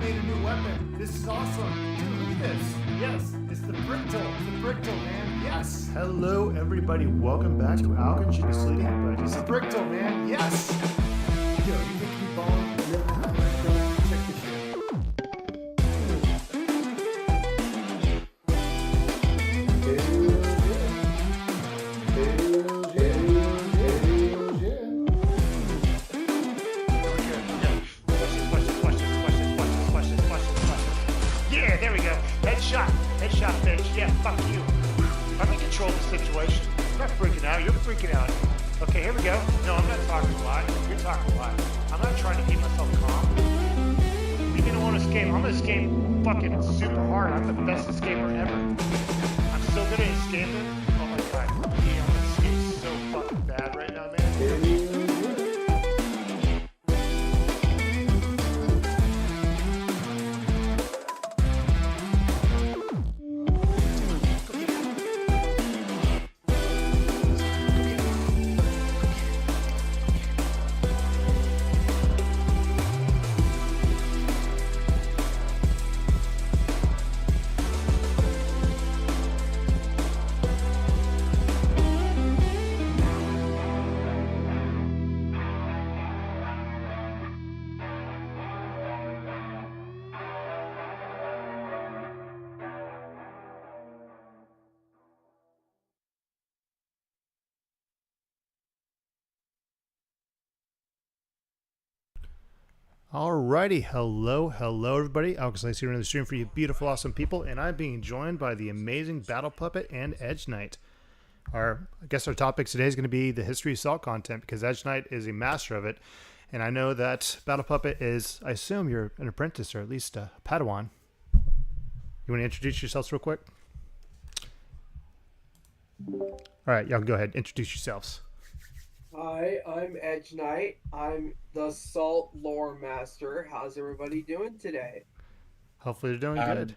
made a new weapon. This is awesome. Dude, look at this. Yes, it's the brick tool. The brick tool, man. Yes. Hello, everybody. Welcome back to Alvin Should Be Sleeping Buddies. The brick tool, man. Yes. Yo, you think you balling? Check this shit. Yeah, there we go. Headshot, bitch. Yeah, fuck you. I'm in control of the situation. I'm not freaking out. You're freaking out. Okay, here we go. No, I'm not talking a lot. You're talking a lot. I'm not trying to keep myself calm. Leave me alone, escape. I'm gonna escape fucking super hard. I'm the best escaper ever. I'm so good at escaping. Oh my god. Yeah, I'm gonna escape so fucking bad right now, man. Alrighty, hello everybody. Alex Lace here in the stream for you beautiful, awesome people, and I'm being joined by the amazing Battle Puppet and Edge Knight. I guess our topic today is going to be the history of salt content because Edge Knight is a master of it, and I know that Battle Puppet is, I assume you're an apprentice or at least a Padawan. You want to introduce yourselves real quick? Alright, y'all go ahead, introduce yourselves. Hi, I'm Edge Knight. I'm the Salt Lore Master. How's everybody doing today? Hopefully they're doing good.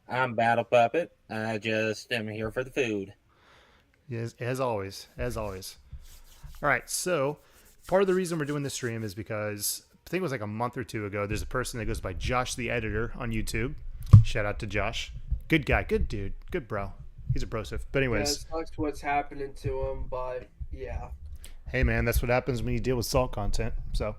I'm Battle Puppet. I just am here for the food. Yes, as always. Alright, so part of the reason we're doing this stream is because I think it was like a month or two ago, there's a person that goes by Josh the Editor on YouTube. Shout out to Josh. Good guy, good dude, good bro. He's a brosif. But anyways. Yeah, it sucks what's happening to him, but yeah. Hey man, that's what happens when you deal with salt content. So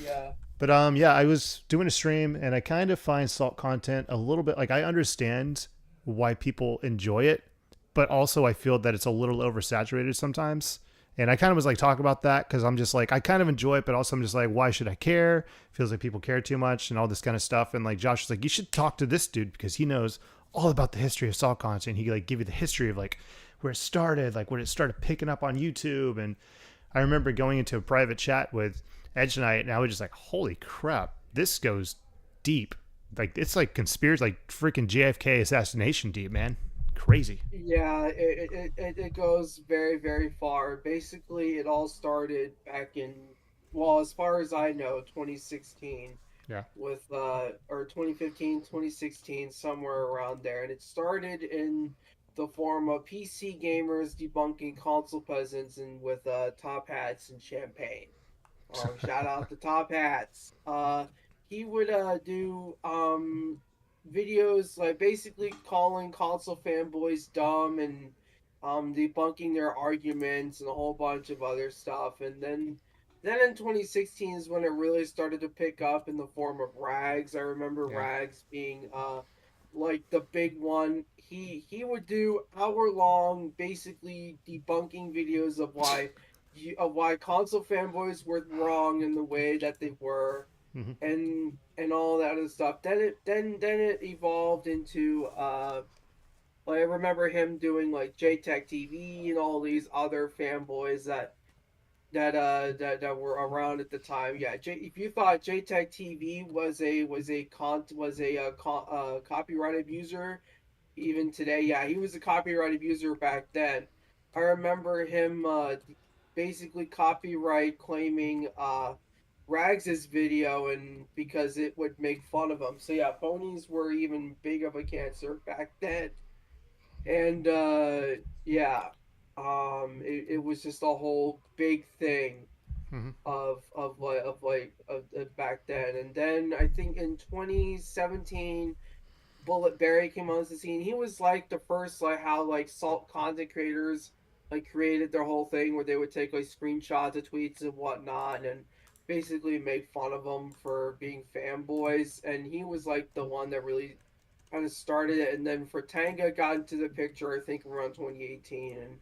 yeah. But yeah, I was doing a stream and I kind of find salt content a little bit like I understand why people enjoy it, but also I feel that it's a little oversaturated sometimes. And I kind of was like talking about that because I'm just like I kind of enjoy it, but also I'm just like, why should I care? Feels like people care too much and all this kind of stuff. And like Josh was like, you should talk to this dude because he knows all about the history of salt content. He like give you the history of like where it started, like when it started picking up on YouTube. And I remember going into a private chat with Edge Knight, and I was just like, holy crap, this goes deep. Like, it's like conspiracy, like freaking JFK assassination deep, man. Crazy. Yeah, it goes very, very far. Basically, it all started back in, well, as far as I know, 2016. Yeah. With, or 2015, 2016, somewhere around there. And it started in the form of PC gamers debunking console peasants and with top hats and champagne. Shout out to Top Hats. He would do videos like basically calling console fanboys dumb and debunking their arguments and a whole bunch of other stuff. And then in 2016 is when it really started to pick up in the form of Rags. I remember Rags being like the big one. He would do hour-long, basically debunking videos of why console fanboys were wrong in the way that they were, and all that other stuff. Then it evolved into like I remember him doing like JTech TV and all these other fanboys that were around at the time. Yeah, if you thought JTech TV was a copyright abuser, even today, yeah, he was a copyright abuser back then. I remember him basically copyright claiming Rags's video and because it would make fun of him. So yeah, ponies were even big of a cancer back then. And yeah, it was just a whole big thing. of back then. And then I think in 2017, Bullet Berry came onto the scene. He was like the first like how like salt content creators like created their whole thing where they would take like screenshots of tweets and whatnot and basically make fun of them for being fanboys. And he was like the one that really kind of started it. And then Fratanga got into the picture, I think around 2018. And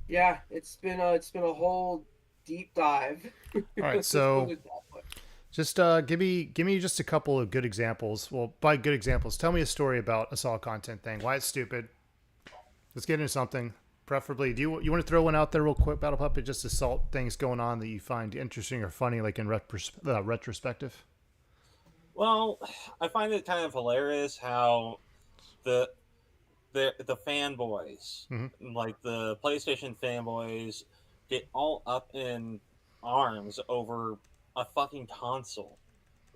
yeah, it's been a whole deep dive. All right, Let's put so it that way. just give me just a couple of good examples. Well, by good examples, tell me a story about a salt content thing. Why it's stupid. Let's get into something. Preferably, you want to throw one out there real quick, Battle Puppet? Just assault things going on that you find interesting or funny, like in retrospective. Well, I find it kind of hilarious how the the fanboys, like the PlayStation fanboys, get all up in arms over a fucking console.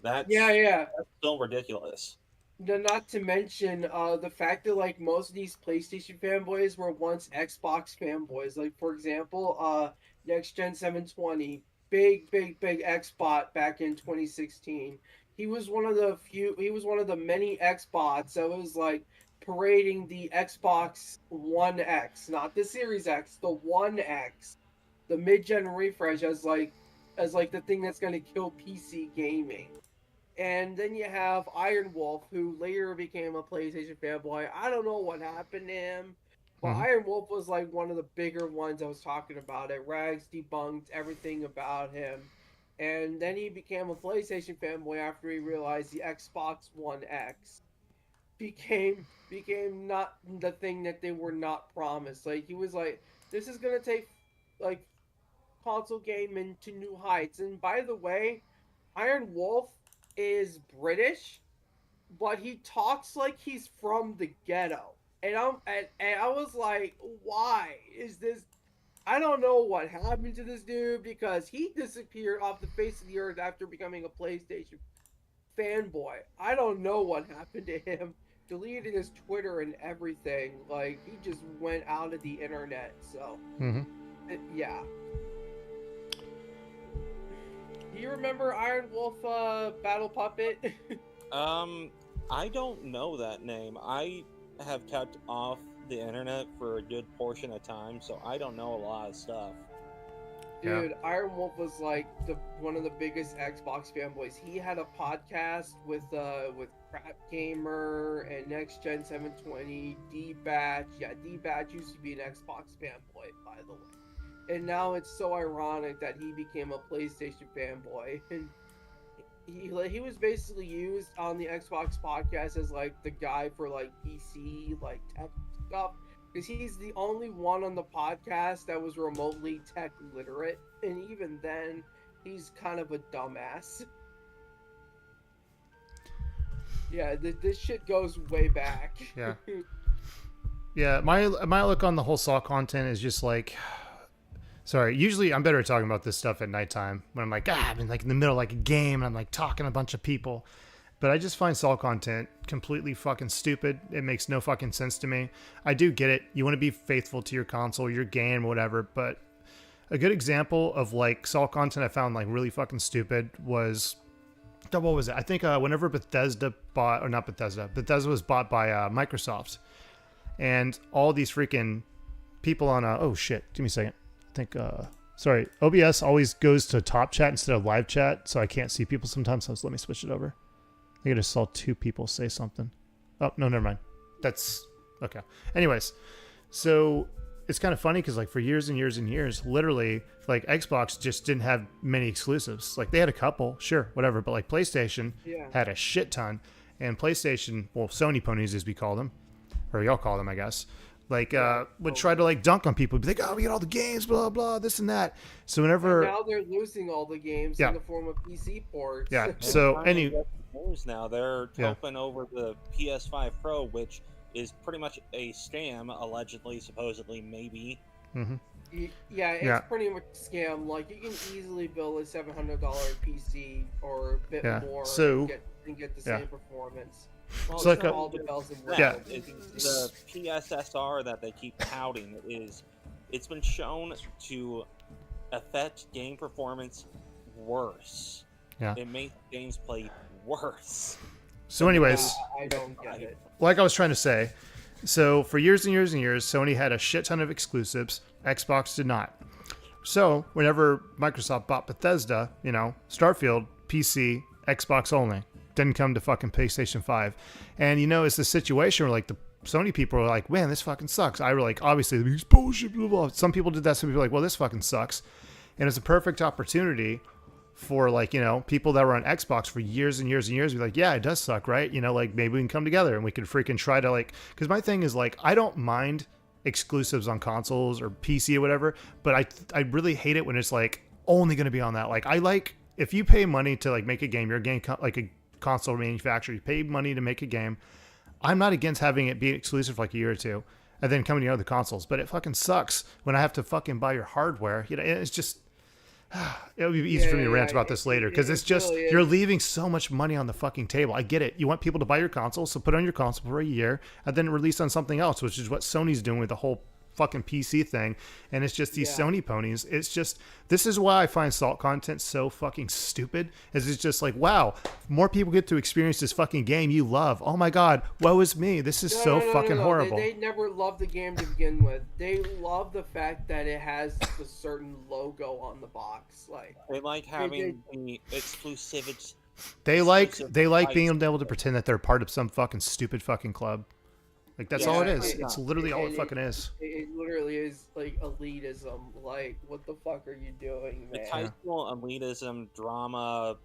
Yeah. That's so ridiculous. Not to mention the fact that like most of these PlayStation fanboys were once Xbox fanboys. Like for example, Next Gen 720, big Xbot back in 2016. He was one of the few. He was one of the many Xbots that was like parading the Xbox One X, not the Series X, the One X, the mid-gen refresh as like the thing that's going to kill PC gaming. And then you have Iron Wolf, who later became a PlayStation fanboy. I don't know what happened to him, but Iron Wolf was like one of the bigger ones I was talking about it. Rags debunked everything about him. And then he became a PlayStation fanboy after he realized the Xbox One X became not the thing that they were not promised. Like he was like, this is gonna take like console gaming to new heights. And by the way, Iron Wolf is British, but he talks like he's from the ghetto. And I was like, why is this? I don't know what happened to this dude because he disappeared off the face of the earth after becoming a PlayStation fanboy. I don't know what happened to him. Deleted his Twitter and everything. Like he just went out of the internet. So yeah. Do you remember Iron Wolf Battle Puppet? I don't know that name. I have kept off the internet for a good portion of time, so I don't know a lot of stuff. Dude, Iron Wolf was like one of the biggest Xbox fanboys. He had a podcast with Crap Gamer and Next Gen 720, D Batch. Yeah, D Batch used to be an Xbox fanboy, by the way. And now it's so ironic that he became a PlayStation fanboy. And he was basically used on the Xbox podcast as like the guy for like PC like tech stuff, because he's the only one on the podcast that was remotely tech literate, and even then he's kind of a dumbass. Yeah, this shit goes way back. Yeah, my look on the whole Saw content is just like, sorry, usually I'm better at talking about this stuff at nighttime when I'm like, I'm in like in the middle of like a game and I'm like talking to a bunch of people. But I just find Saw content completely fucking stupid. It makes no fucking sense to me. I do get it. You want to be faithful to your console, your game, whatever. But a good example of like Saw content I found like really fucking stupid was, what was it? I think whenever Bethesda was bought by Microsoft. And all these freaking people on, oh shit, give me a second. I think, sorry, OBS always goes to top chat instead of live chat, so I can't see people sometimes, so let me switch it over. I think I just saw two people say something. Oh, no, never mind. That's, okay. Anyways, so it's kind of funny because like for years and years and years, literally, like Xbox just didn't have many exclusives. Like they had a couple, sure, whatever, but like PlayStation had a shit ton, and PlayStation, well, Sony ponies as we call them, or y'all call them, I guess, like would try to like dunk on people, be like, oh, we get all the games, blah blah, this and that. So whenever and now they're losing all the games in the form of PC ports. Yeah. So now they're topping over the PS5 Pro, which is pretty much a scam, allegedly, supposedly, maybe. Yeah, it's pretty much a scam. Like you can easily build a $700 PC or a bit more and get the same performance. Well, it's like all the bells and whistles. The PSSR that they keep touting it's been shown to affect game performance worse. Yeah. It makes games play worse. So anyways, I don't get it. like I was trying to say, so for years and years and years, Sony had a shit ton of exclusives. Xbox did not. So whenever Microsoft bought Bethesda, you know, Starfield, PC, Xbox only. Didn't come to fucking PlayStation 5. And, you know, it's the situation where, like, the Sony people are like, man, this fucking sucks. I were like, obviously, this bullshit, blah, blah. Some people did that. Some people were like, well, this fucking sucks. And it's a perfect opportunity for, like, you know, people that were on Xbox for years and years and years be like, yeah, it does suck, right? You know, like, maybe we can come together and we can freaking try to, like, because my thing is, like, I don't mind exclusives on consoles or PC or whatever, but I really hate it when it's, like, only going to be on that. Like, I like, if you pay money to, like, make a game, you're a game, like a console manufacturer, you pay money to make a game. I'm not against having it be exclusive for like a year or two and then coming to other consoles, but it fucking sucks when I have to fucking buy your hardware. You know, it's just, it would be easy for me to rant about this later because it's just, really you're leaving so much money on the fucking table. I get it. You want people to buy your console, so put it on your console for a year and then release on something else, which is what Sony's doing with the whole fucking PC thing. And it's just these Sony ponies. It's just, this is why I find salt content so fucking stupid, is it's just like, wow, more people get to experience this fucking game you love. Oh my God, woe is me. This is fucking horrible. They never loved the game to begin with. They love the fact that it has a certain logo on the box. Like, they like having the exclusivity. They like being able to pretend that they're part of some fucking stupid fucking club. Like, that's all it is. It's literally all it fucking is. It literally is, like, elitism. Like, what the fuck are you doing, man? It's high school elitism drama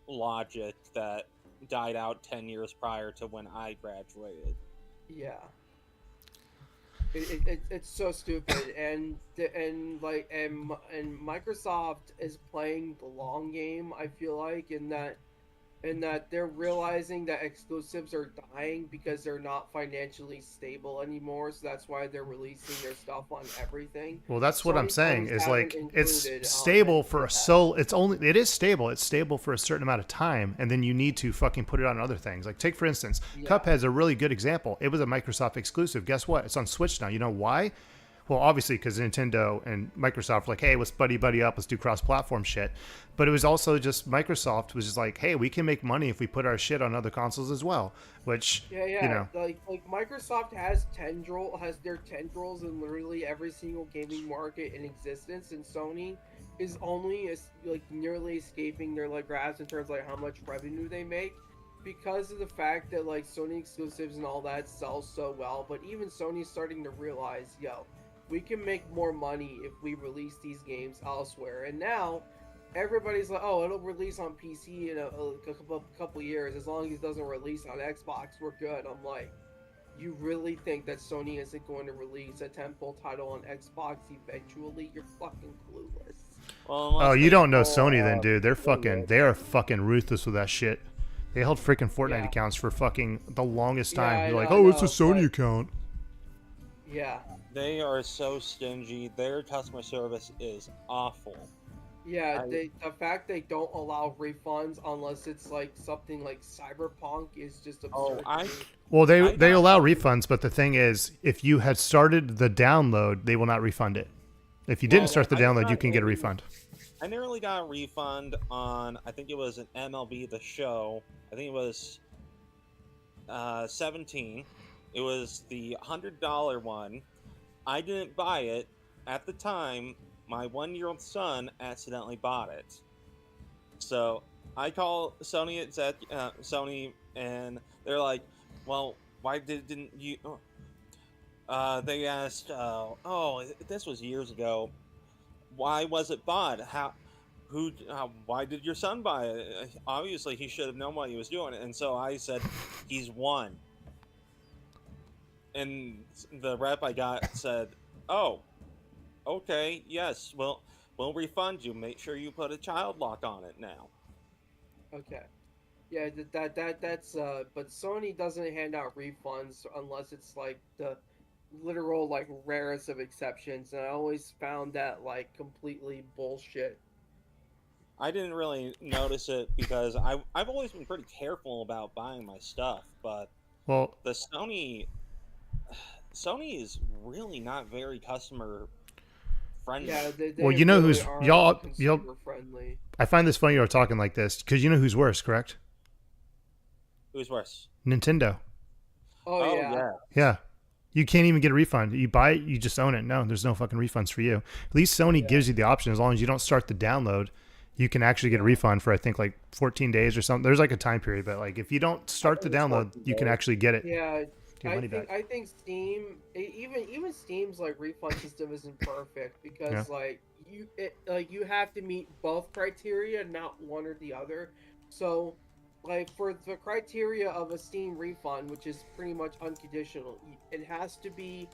logic that died out 10 years prior to when I graduated. Yeah. It's so stupid, and Microsoft is playing the long game, I feel like, in that they're realizing that exclusives are dying because they're not financially stable anymore, so that's why they're releasing their stuff on everything. Well, that's what I'm saying, is like, it's included, stable for it is stable. It's stable for a certain amount of time, and then you need to fucking put it on other things. Like, take for instance, Cuphead's a really good example. It was a Microsoft exclusive. Guess what? It's on Switch now. You know why? Well, obviously, because Nintendo and Microsoft were like, hey, let's buddy up, let's do cross-platform shit. But it was also just Microsoft was just like, hey, we can make money if we put our shit on other consoles as well. Which, you know, like Microsoft has their tendrils in literally every single gaming market in existence, and Sony is only nearly escaping their grasp in terms of how much revenue they make, because of the fact that Sony exclusives and all that sell so well. But even Sony's starting to realize, we can make more money if we release these games elsewhere. And now everybody's like, oh, it'll release on PC in a couple years. As long as it doesn't release on Xbox, we're good. I'm like, you really think that Sony isn't going to release a tentpole title on Xbox eventually? You're fucking clueless. Well, you don't know Sony then, dude. They are fucking ruthless with that shit. They held freaking Fortnite accounts for fucking the longest time. You're like, oh, it's a Sony account. Yeah. They are so stingy. Their customer service is awful. Yeah, the fact they don't allow refunds unless it's something like Cyberpunk is just absurd. Well, they allow refunds, but the thing is, if you had started the download, they will not refund it. If you didn't start the download, you can get a refund. I nearly got a refund on, I think it was an MLB The Show. I think it was 17. It was the $100 one. I didn't buy it. At the time, my 1-year-old son accidentally bought it. So I call Sony Sony, and they're like, well, why didn't you... they asked, this was years ago. Why was it bought? Why did your son buy it? Obviously, he should have known what he was doing. And so I said, he's won. And the rep I got said, oh, okay, yes, we'll refund you. Make sure you put a child lock on it now. Okay. Yeah, that's but Sony doesn't hand out refunds unless it's the literal rarest of exceptions, and I always found that completely bullshit. I didn't really notice it because I've always been pretty careful about buying my stuff, but the Sony is really not very customer friendly. Yeah, they Well, you know really who's are y'all. consumer friendly. I find this funny you're talking like this because you know who's worse, correct? Who's worse? Nintendo. Oh Oh yeah. yeah. Yeah. You can't even get a refund. You buy it, you just own it. No, there's no fucking refunds for you. At least Sony gives you the option as long as you don't start the download. You can actually get a refund for I think like 14 days or something. There's like a time period, but like if you don't start the think it's download, 14 you can days. actually get it. Yeah, Get money back. I think Steam, even Steam's like refund system isn't perfect because you have to meet both criteria, not one or the other. So, like for the criteria of a Steam refund, which is pretty much unconditional, it has to be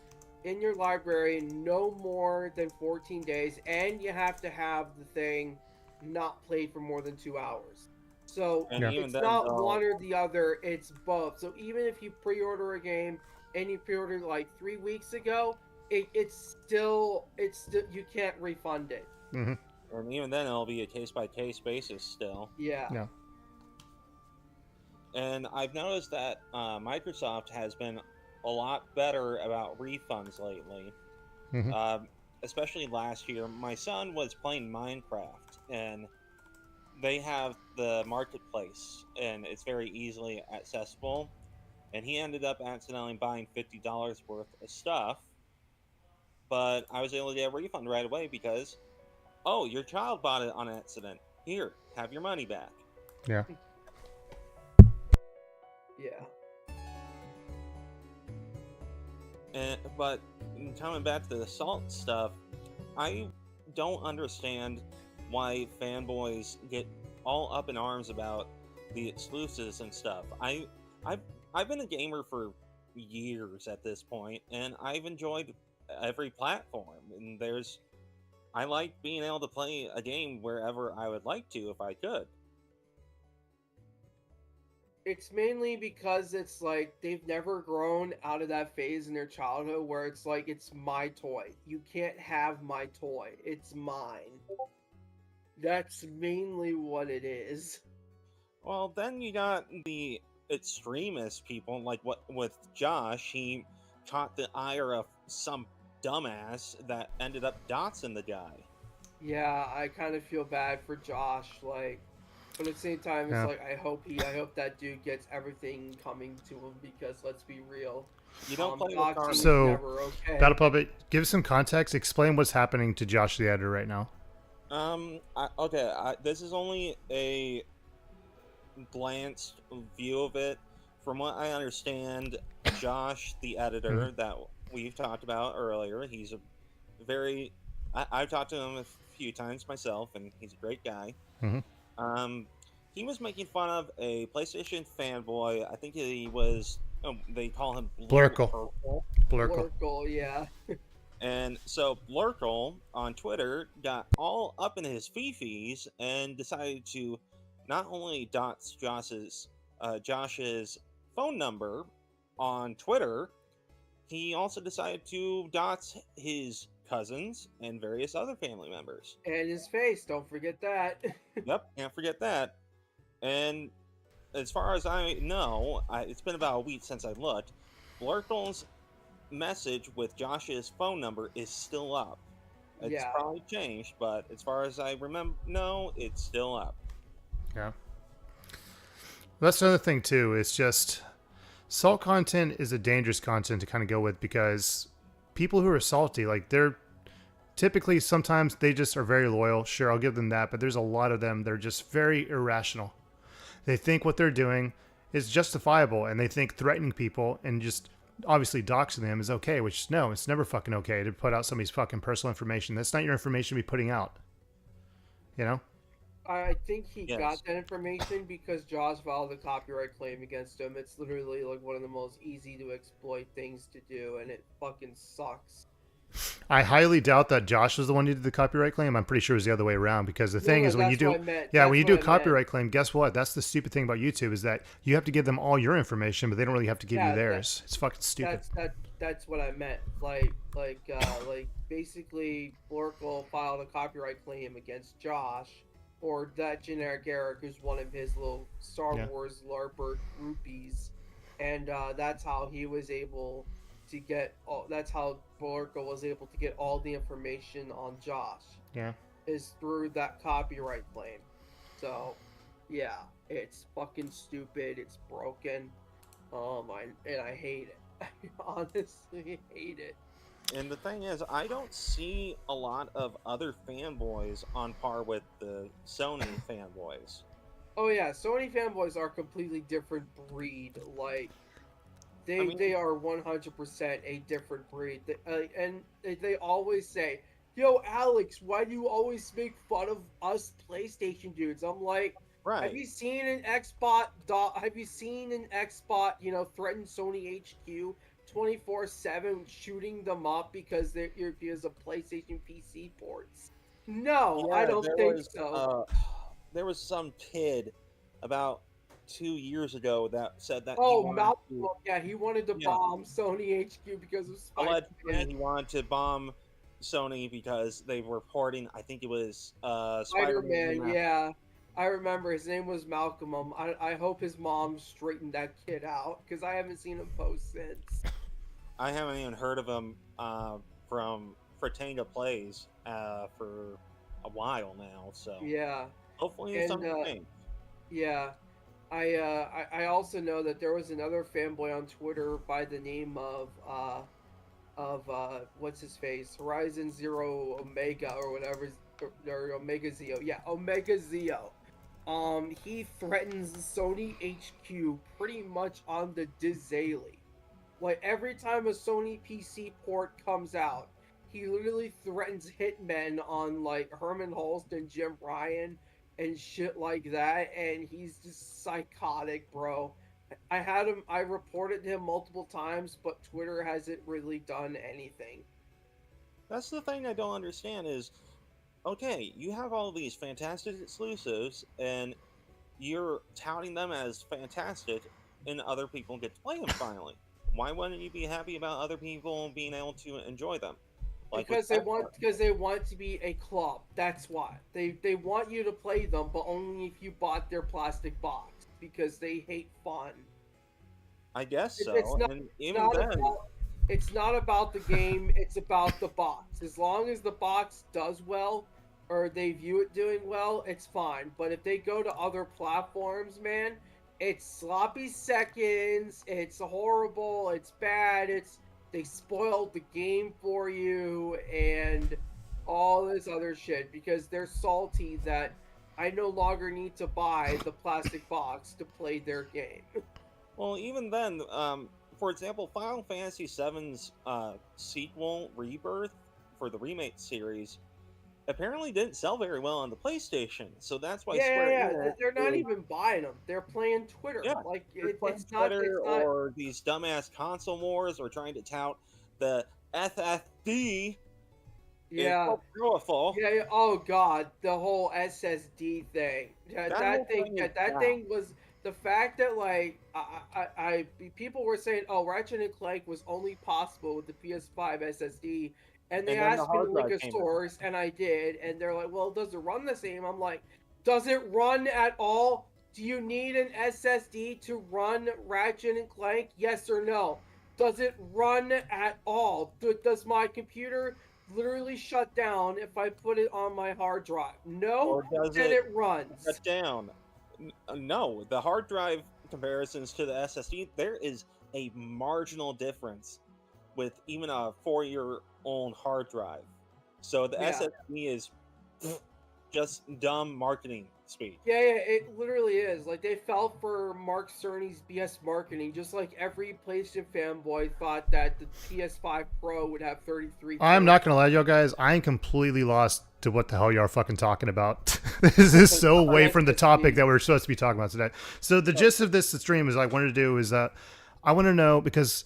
in your library no more than 14 days, and you have to have the thing not played for more than 2 hours. So And even it's then, not though, one or the other, it's both. So even if you pre-order a game and you pre-ordered like 3 weeks ago, it's still you can't refund it. Mm-hmm. and even then, it'll be a case by case basis still. Yeah. Yeah. And I've noticed that Microsoft has been a lot better about refunds lately. Mhm. Especially last year, my son was playing Minecraft, and they have the marketplace, and it's very easily accessible. And he ended up accidentally buying $50 worth of stuff, but I was able to get a refund right away because, oh, your child bought it on accident. Here, have your money back. Yeah. Yeah. But coming back to the Salt stuff, I don't understand why fanboys get all up in arms about the exclusives and stuff. I've been a gamer for years at this point, and I've enjoyed every platform. And I like being able to play a game wherever I would like to if I could. It's mainly because it's like they've never grown out of that phase in their childhood where it's like it's my toy. You can't have my toy. It's mine. That's mainly what it is. Well, then you got the extremist people, like what with Josh. He caught the ire of some dumbass that ended up doxing the guy. Yeah, I kind of feel bad for Josh, like, but at the same time, it's Yeah. like I hope that dude gets everything coming to him because let's be real, You don't play with doxing karma. is So, never okay. Battle Puppet, give some context. Explain what's happening to Josh the editor right now. This is only a glanced view of it. From what I understand, Josh, the editor that we've talked about earlier, he's a very. I've talked to him a few times myself, and he's a great guy. Mhm. He was making fun of a PlayStation fanboy. I think he was. They call him Blurkle. Blurkle. Blurkle, yeah. And so Blurkle on Twitter got all up in his fifis and decided to not only dox Josh's phone number on Twitter, he also decided to dox his cousins and various other family members. And his face, don't forget that. Yep, can't forget that. And as far as I know, it's been about a week since I looked. Blurkle's message with Josh's phone number is still up. It's probably changed, but as far as I know, it's still up. Yeah. That's another thing too. It's just salt content is a dangerous content to kind of go with because people who are salty, like they're typically sometimes they just are very loyal. Sure, I'll give them that, but there's a lot of them that are just very irrational. They think what they're doing is justifiable, and they think threatening people and just obviously doxing them is okay, which no, it's never fucking okay to put out somebody's fucking personal information. That's not your information to be putting out. You know? I think he got that information because Josh filed a copyright claim against him. It's literally like one of the most easy to exploit things to do, and it fucking sucks. I highly doubt that Josh was the one who did the copyright claim. I'm pretty sure it was the other way around because the thing is when you do when you do a copyright claim, guess what? That's the stupid thing about YouTube is that you have to give them all your information, but they don't really have to give you theirs. It's fucking stupid. That's what I meant. Like basically Blurkle filed a copyright claim against Josh or that generic Eric, who's one of his little Star Wars LARPer groupies, and that's how he was able to get all. That's how Borka was able to get all the information on Josh. Yeah. Is through that copyright claim. So, yeah, it's fucking stupid. It's broken. And I hate it. I honestly hate it. And the thing is, I don't see a lot of other fanboys on par with the Sony fanboys. Oh yeah, Sony fanboys are a completely different breed. Like, they are 100% a different breed. And they always say, "Yo, Alex, why do you always make fun of us PlayStation dudes?" I'm like, Right. Have you seen an Xbot? Threaten Sony HQ 24/7, shooting them up because of PlayStation PC ports? No, Yeah, I don't think so. There was some kid about 2 years ago that said that Malcolm, yeah, he wanted to bomb Sony HQ because of allegedly Spider-Man. he wanted to bomb Sony because they were porting, I think it was Spider-Man, yeah. I remember his name was Malcolm. I hope his mom straightened that kid out because I haven't seen him post since. I haven't even heard of him from Fratanga Plays for a while now, so Yeah. hopefully it's something. Yeah. I also know that there was another fanboy on Twitter by the name of what's his face, Horizon Zero Omega or whatever, or Omega Zeo. Yeah, Omega Zeo. He threatens Sony HQ pretty much on the daily. Like, every time a Sony PC port comes out, he literally threatens hitmen on, like, Herman Holst and Jim Ryan and shit like that, and he's just psychotic, bro. I reported him multiple times, but Twitter hasn't really done anything. That's the thing I don't understand is, okay, you have all these fantastic exclusives, and you're touting them as fantastic, and other people get to play them finally. Why wouldn't you be happy about other people being able to enjoy them? Because they want to be a club. That's why they want you to play them, but only if you bought their plastic box because they hate fun. I guess so. It's not about the game. It's about the box. As long as the box does well, or they view it doing well, it's fine. But if they go to other platforms, man, it's sloppy seconds. It's horrible. It's bad. They spoiled the game for you and all this other shit because they're salty that I no longer need to buy the plastic box to play their game. Well, even then, for example, Final Fantasy VII's sequel, Rebirth, for the remake series, apparently didn't sell very well on the PlayStation, so that's why they're not even buying them. They're playing Twitter. Yeah, like it's Twitter or these dumbass console wars or trying to tout the FFD. Yeah. So powerful. Yeah. Oh God, the whole SSD thing. That thing was the fact that like people were saying, oh, Ratchet and Clank was only possible with the PS5 SSD. And they asked me to link a source, and I did. And they're like, well, does it run the same? I'm like, does it run at all? Do you need an SSD to run Ratchet and Clank? Yes or no? Does it run at all? Does my computer literally shut down if I put it on my hard drive? No, then it runs. Shut down. No, the hard drive comparisons to the SSD, there is a marginal difference with even a 4-year-old hard drive. So the SSD is just dumb marketing speak. Yeah, it literally is. Like, they fell for Mark Cerny's BS marketing, just like every PlayStation fanboy thought that the PS5 Pro would have 33. I'm not gonna lie to y'all guys, I am completely lost to what the hell y'all are fucking talking about. This is so away from the topic that we're supposed to be talking about today. So the gist of this stream is I wanted to do is I want to know, because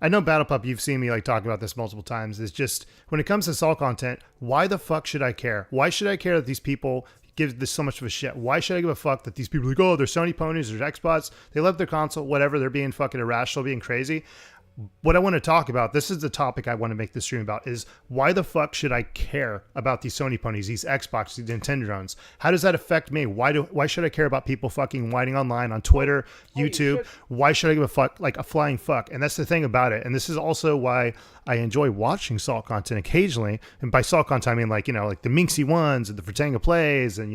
I know Battle Pup, you've seen me like talk about this multiple times, is just when it comes to Saul content, why the fuck should I care? Why should I care that these people give this so much of a shit? Why should I give a fuck that these people are like, oh, they're Sony ponies, they're Xbox, they love their console, whatever, they're being fucking irrational, being crazy. what I want to talk about, this is the topic I want to make this stream about, is why the fuck should I care about these Sony ponies, these Xbox, these Nintendo drones? How does that affect me? Why should I care about people fucking whining online on Twitter, YouTube? Why should I give a fuck, like a flying fuck? And that's the thing about it. And this is also why I enjoy watching Salt content occasionally. And by Salt content, I mean like, like the Minxie ones and the Fratanga plays and,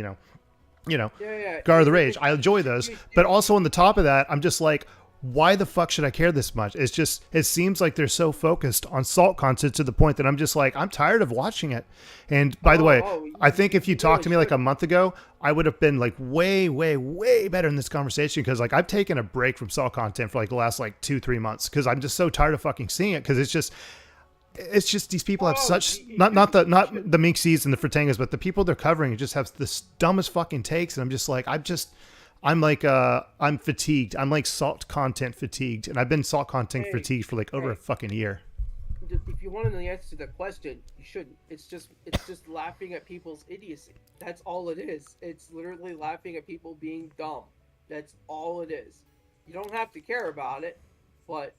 Guard of the Rage. I enjoy those. But also on the top of that, I'm just like, why the fuck should I care this much? It's just, it seems like they're so focused on Salt content to the point that I'm just like, I'm tired of watching it. And by the way, I think if you talked to me like a month ago, I would have been like way, way, way better in this conversation. Cause like I've taken a break from Salt content for like the last like 2-3 months. Cause I'm just so tired of fucking seeing it. Cause it's just these people have such, not the Minxies and the Fratangas, but the people they're covering just have the dumbest fucking takes. And I'm just like, I'm fatigued. I'm like Salt content fatigued, and I've been Salt content fatigued for like over a fucking year. If you want to know the answer to the question, you shouldn't. It's just laughing at people's idiocy. That's all it is. It's literally laughing at people being dumb. That's all it is. You don't have to care about it, but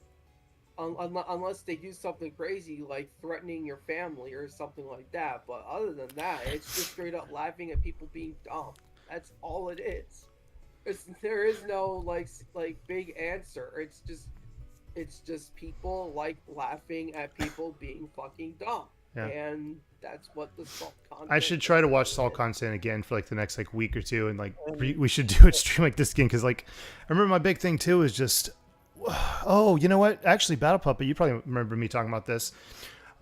unless they do something crazy like threatening your family or something like that. But other than that, it's just straight up laughing at people being dumb. That's all it is. There is no like big answer. It's just people like laughing at people being fucking dumb, and that's what the Salt content. I should try to watch Salt content again for like the next like week or two, and like we should do a stream like this again because like I remember my big thing too is just you know what? Actually, Battle Puppet, you probably remember me talking about this.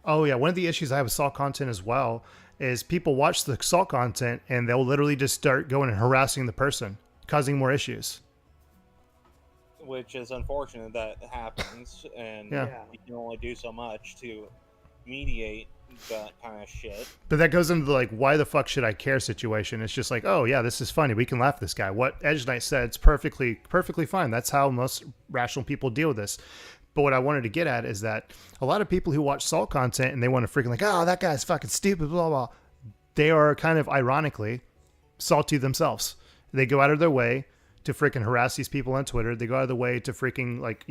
Oh yeah, one of the issues I have with Salt content as well is people watch the Salt content and they'll literally just start going and harassing the person, causing more issues. Which is unfortunate that happens, and you can only do so much to mediate that kind of shit. But that goes into the like, why the fuck should I care situation. It's just like, oh yeah, this is funny. We can laugh at this guy. What Edge Knight said, it's perfectly fine. That's how most rational people deal with this. But what I wanted to get at is that a lot of people who watch Salt content and they want to freaking like, oh, that guy's fucking stupid, blah, blah. They are kind of ironically salty themselves. They go out of their way to freaking harass these people on Twitter. They go out of the way to freaking like,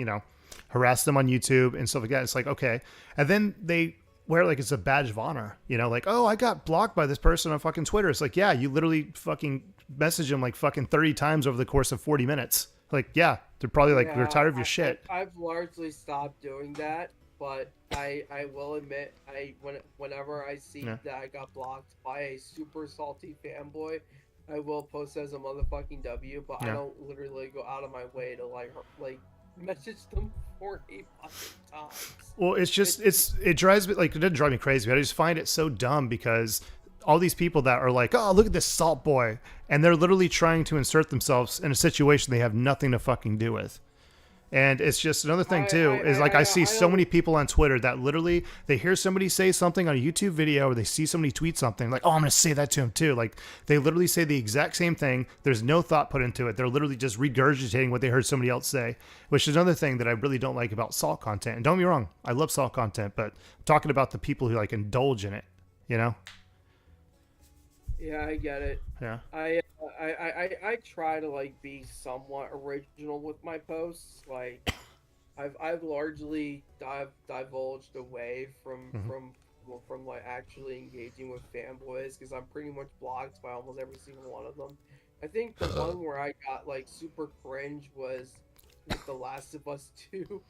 harass them on YouTube and stuff like that. It's like, okay. And then they wear like it's a badge of honor, like, oh, I got blocked by this person on fucking Twitter. It's like, yeah, you literally fucking message them like fucking 30 times over the course of 40 minutes. Like, yeah, they're probably like, they're tired of your shit. I've largely stopped doing that, but I will admit, whenever I see that I got blocked by a super salty fanboy, I will post as a motherfucking W, but I don't literally go out of my way to like message them 40 fucking times. Well, it drives me like, it doesn't drive me crazy, but I just find it so dumb because all these people that are like, oh, look at this Salt boy, and they're literally trying to insert themselves in a situation they have nothing to fucking do with. And it's just another thing too, is like I see so many people on Twitter that literally they hear somebody say something on a YouTube video or they see somebody tweet something like, oh, I'm going to say that to him too. Like they literally say the exact same thing. There's no thought put into it. They're literally just regurgitating what they heard somebody else say, which is another thing that I really don't like about Salt content. And don't get me wrong, I love Salt content, but I'm talking about the people who like indulge in it, Yeah, I get it. Yeah. I try to like be somewhat original with my posts. Like I've largely divulged away from like actually engaging with fanboys because I'm pretty much blocked by almost every single one of them. I think the one where I got like super cringe was with The Last of Us 2.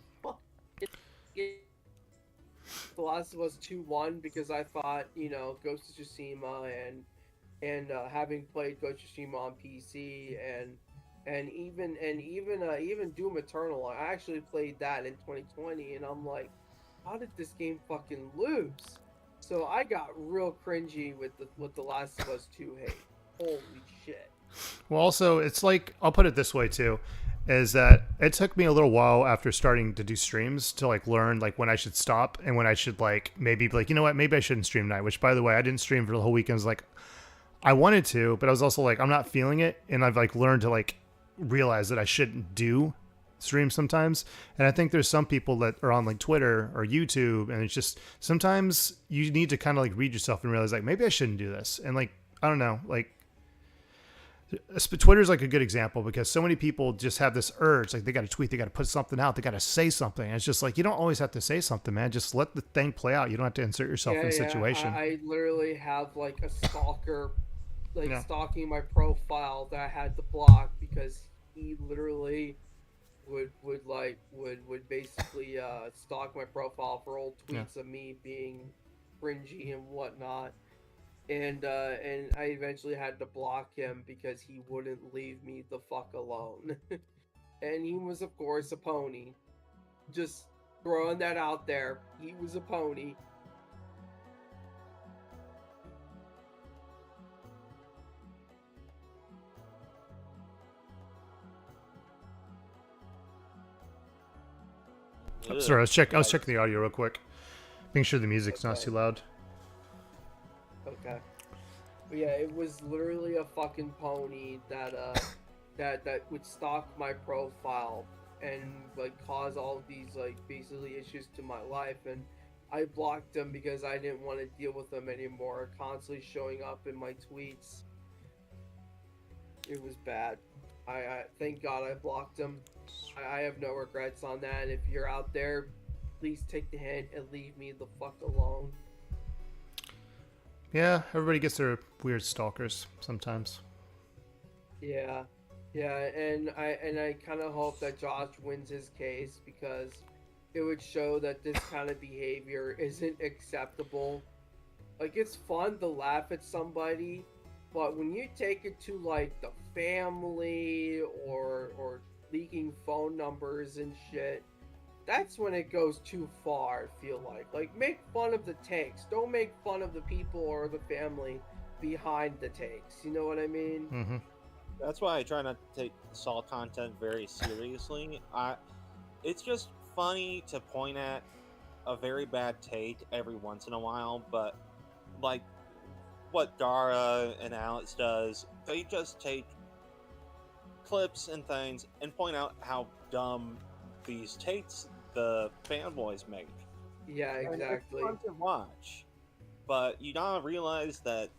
The Last of Us 2 won because I thought, Ghost of Tsushima and having played Ghost of Tsushima on PC and even Doom Eternal, I actually played that in 2020, and I'm like, how did this game fucking lose? So I got real cringy with the Last of Us 2 hate. Holy shit. Well, also, it's like, I'll put it this way too, is that it took me a little while after starting to do streams to like learn like when I should stop and when I should like maybe be like, you know what, maybe I shouldn't stream tonight, which by the way, I didn't stream for the whole weekend. I was like, I wanted to, but I was also like, I'm not feeling it. And I've like learned to like realize that I shouldn't do streams sometimes. And I think there's some people that are on like Twitter or YouTube, and it's just sometimes you need to kind of like read yourself and realize like, maybe I shouldn't do this. And like, I don't know, like Twitter's like a good example because so many people just have this urge, like they got to tweet, they got to put something out, they got to say something. And it's just like, you don't always have to say something, man. Just let the thing play out. You don't have to insert yourself in a situation. I literally have like a stalker, like Yeah. stalking my profile that I had to block because he literally would basically stalk my profile for old tweets of me being cringy and whatnot. And I eventually had to block him because he wouldn't leave me the fuck alone. And he was, of course, a pony. Just throwing that out there. He was a pony. I'm sorry, I was checking the audio real quick, making sure the music's not too loud. Okay. But yeah, it was literally a fucking pony that that would stalk my profile and like cause all of these like basically issues to my life, and I blocked him because I didn't want to deal with him anymore, constantly showing up in my tweets. It was bad. I thank God I blocked him. I have no regrets on that. If you're out there, please take the hint and leave me the fuck alone. Yeah, everybody gets their weird stalkers sometimes. Yeah, and I kind of hope that Josh wins his case because it would show that this kind of behavior isn't acceptable. Like, it's fun to laugh at somebody, but when you take it to like the family or leaking phone numbers and shit, that's when it goes too far. I feel like make fun of the takes, don't make fun of the people or the family behind the takes. You know what I mean? Mm-hmm. That's why I try not to take assault content very seriously. It's just funny to point at a very bad take every once in a while, but like what Gara and Alex does, they just take clips and things and point out how dumb these takes the fanboys make. Yeah, exactly. And it's fun to watch, but you gotta realize that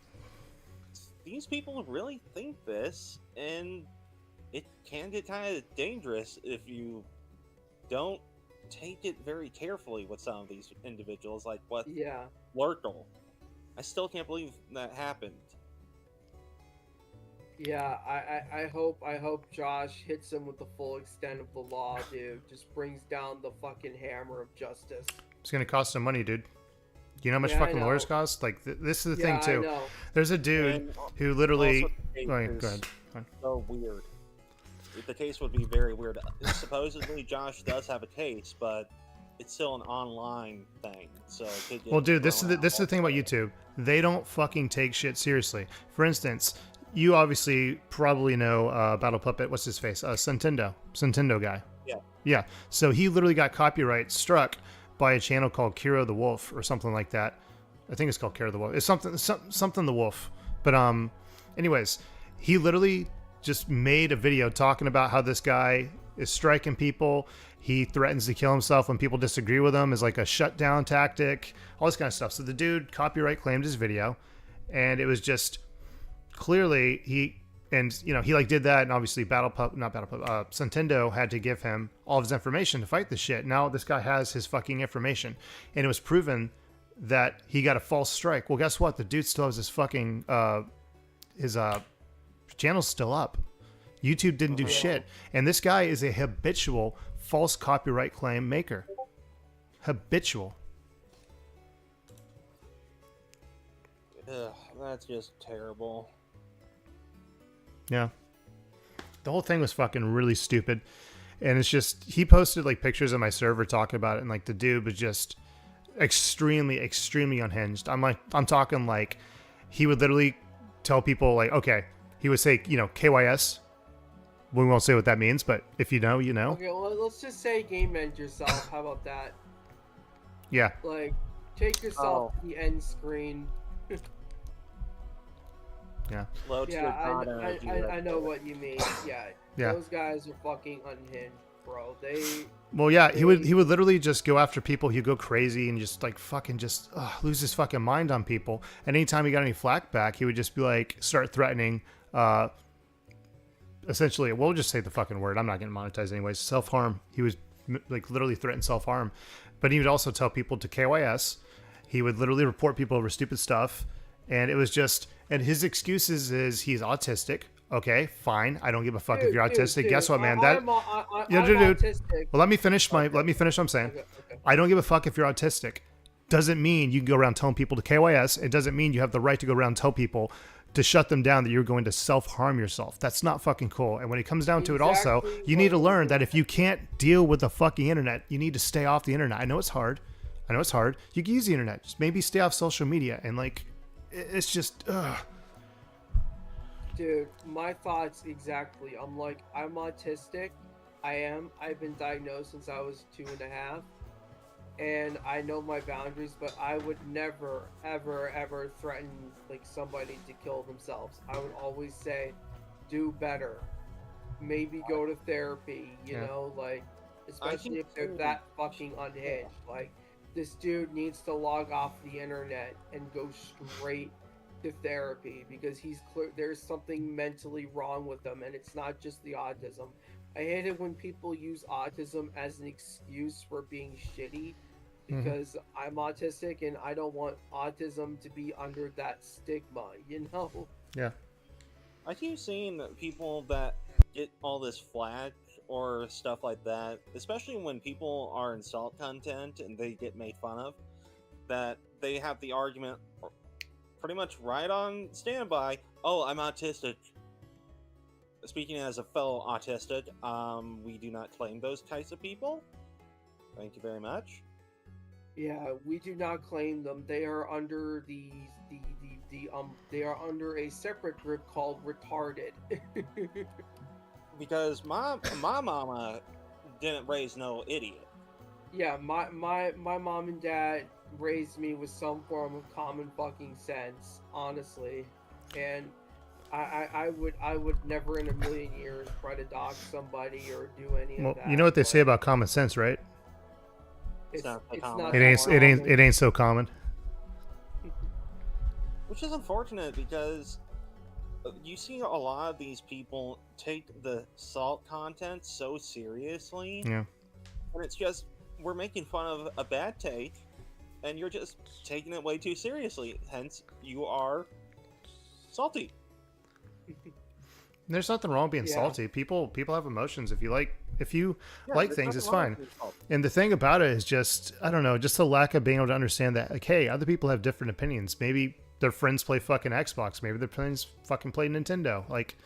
these people really think this, and it can get kind of dangerous if you don't take it very carefully with some of these individuals, like what Lurkle. I still can't believe that happened. Yeah, I hope Josh hits him with the full extent of the law, dude. Just brings down the fucking hammer of justice. It's gonna cost some money, dude. You know how much Yeah, fucking lawyers cost? Like, this is the thing, I too. know. There's a dude And who literally... also, the case Go ahead. is so weird. The case would be very weird. Supposedly, Josh does have a case, but it's still an online thing. So it could get Well, dude, this is thrown the thing about YouTube. They don't fucking take shit seriously. For instance, you obviously probably know Battle Puppet. What's his face? Sentendo guy. Yeah. Yeah. So he literally got copyright struck by a channel called Kiro the Wolf or something like that. I think it's called Kiro the Wolf. It's something the Wolf. But anyways, he literally just made a video talking about how this guy is striking people. He threatens to kill himself when people disagree with him as like a shutdown tactic, all this kind of stuff. So the dude copyright claimed his video, and it was just clearly he like did that, and obviously Sentendo had to give him all of his information to fight this shit. Now this guy has his fucking information, and it was proven that he got a false strike. Well, guess what? The dude still has his fucking his channel's still up. YouTube didn't do shit, and this guy is a habitual false copyright claim maker. Habitual. Ugh, that's just terrible. Yeah. The whole thing was fucking really stupid. And it's just, he posted like pictures of my server talking about it, and like the dude was just extremely, extremely unhinged. I'm talking like he would literally tell people like, okay, he would say, KYS. We won't say what that means, but if you know, you know. Okay, well, let's just say game end yourself. How about that? Yeah. Like, take yourself to the end screen. Yeah. I know what you mean. Yeah. Yeah. Those guys are fucking unhinged, bro. Well, yeah, he would literally just go after people. He'd go crazy and just like fucking just lose his fucking mind on people. And anytime he got any flack back, he would just be like start threatening essentially, we'll just say the fucking word. I'm not getting monetized anyways. Self-harm. He was like literally threatened self-harm, but he would also tell people to KYS. He would literally report people over stupid stuff. And it was just, and his excuses is he's autistic. Okay, fine. I don't give a fuck if you're autistic. Dude, Guess what, man? I'm autistic. Well, let me finish my. Let me finish what I'm saying. Okay. I don't give a fuck if you're autistic. Doesn't mean you can go around telling people to KYS. It doesn't mean you have the right to go around and tell people to shut them down that you're going to self-harm yourself. That's not fucking cool. And when it comes down to it also, you need to learn that if you can't deal with the fucking internet, you need to stay off the internet. I know it's hard. You can use the internet. Just maybe stay off social media. And like, it's just, ugh. Dude, my thoughts exactly. I'm autistic. I've been diagnosed since I was 2.5. And I know my boundaries, but I would never, ever, ever threaten like somebody to kill themselves. I would always say, do better. Maybe go to therapy, you know, like, especially if they're that fucking unhinged. Like, this dude needs to log off the internet and go straight to therapy because he's clear there's something mentally wrong with him, and it's not just the autism. I hate it when people use autism as an excuse for being shitty because I'm autistic and I don't want autism to be under that stigma, you know? Yeah. I keep seeing people that get all this flack or stuff like that, especially when people are insult content and they get made fun of, that they have the argument pretty much right on standby. Oh, I'm autistic. Speaking as a fellow autistic, we do not claim those types of people. Thank you very much. Yeah, we do not claim them. They are under they are under a separate group called retarded. Because my mama didn't raise no idiot. Yeah, my mom and dad raised me with some form of common fucking sense, honestly. And I would never in a million years try to dox somebody or do any of that. You know what they say about common sense, right? It's not It ain't so common. Which is unfortunate because you see a lot of these people take the salt content so seriously. Yeah. And it's just, we're making fun of a bad take, and you're just taking it way too seriously. Hence, you are salty. There's nothing wrong being salty. People have emotions. If you like things, it's fine. And the thing about it is just, I don't know, just the lack of being able to understand that, like, hey, other people have different opinions. Maybe their friends play fucking Xbox. Maybe their friends fucking play Nintendo. Like,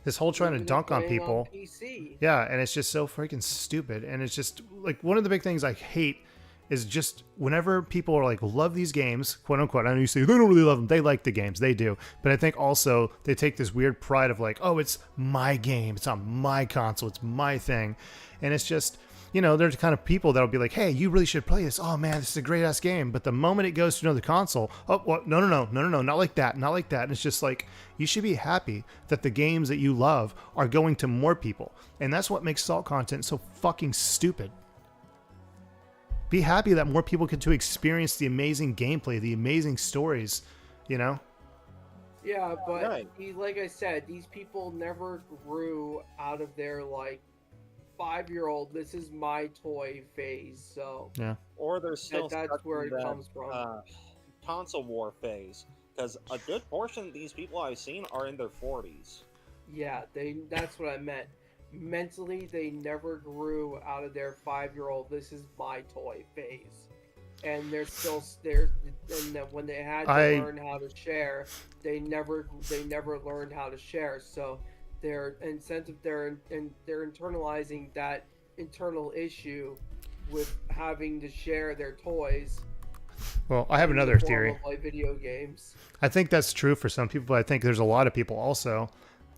this whole trying to dunk on people. On PC. Yeah, and it's just so freaking stupid. And it's just, like, one of the big things I hate is just whenever people are like, love these games, quote unquote, I know you say they don't really love them. They like the games. They do. But I think also they take this weird pride of like, oh, it's my game. It's on my console. It's my thing. And it's just, you know, they're the kind of people that'll be like, hey, you really should play this. Oh man, this is a great ass game. But the moment it goes to another console, oh, well, no, not like that. Not like that. And it's just like, you should be happy that the games that you love are going to more people. And that's what makes salt content so fucking stupid. Be happy that more people get to experience the amazing gameplay, the amazing stories, you know? Yeah, but right. Like I said, these people never grew out of their, like, 5-year-old, this is my toy phase, so... Yeah. Or they're still that's where it comes from. Console war phase. Because a good portion of these people I've seen are in their 40s. Yeah, that's what I meant. Mentally, they never grew out of their 5-year-old, this is my toy phase. And they're still there, and when they had to learn how to share, they never learned how to share. So they're internalizing that internal issue with having to share their toys. Well, I have another theory. Play video games. I think that's true for some people, but I think there's a lot of people also.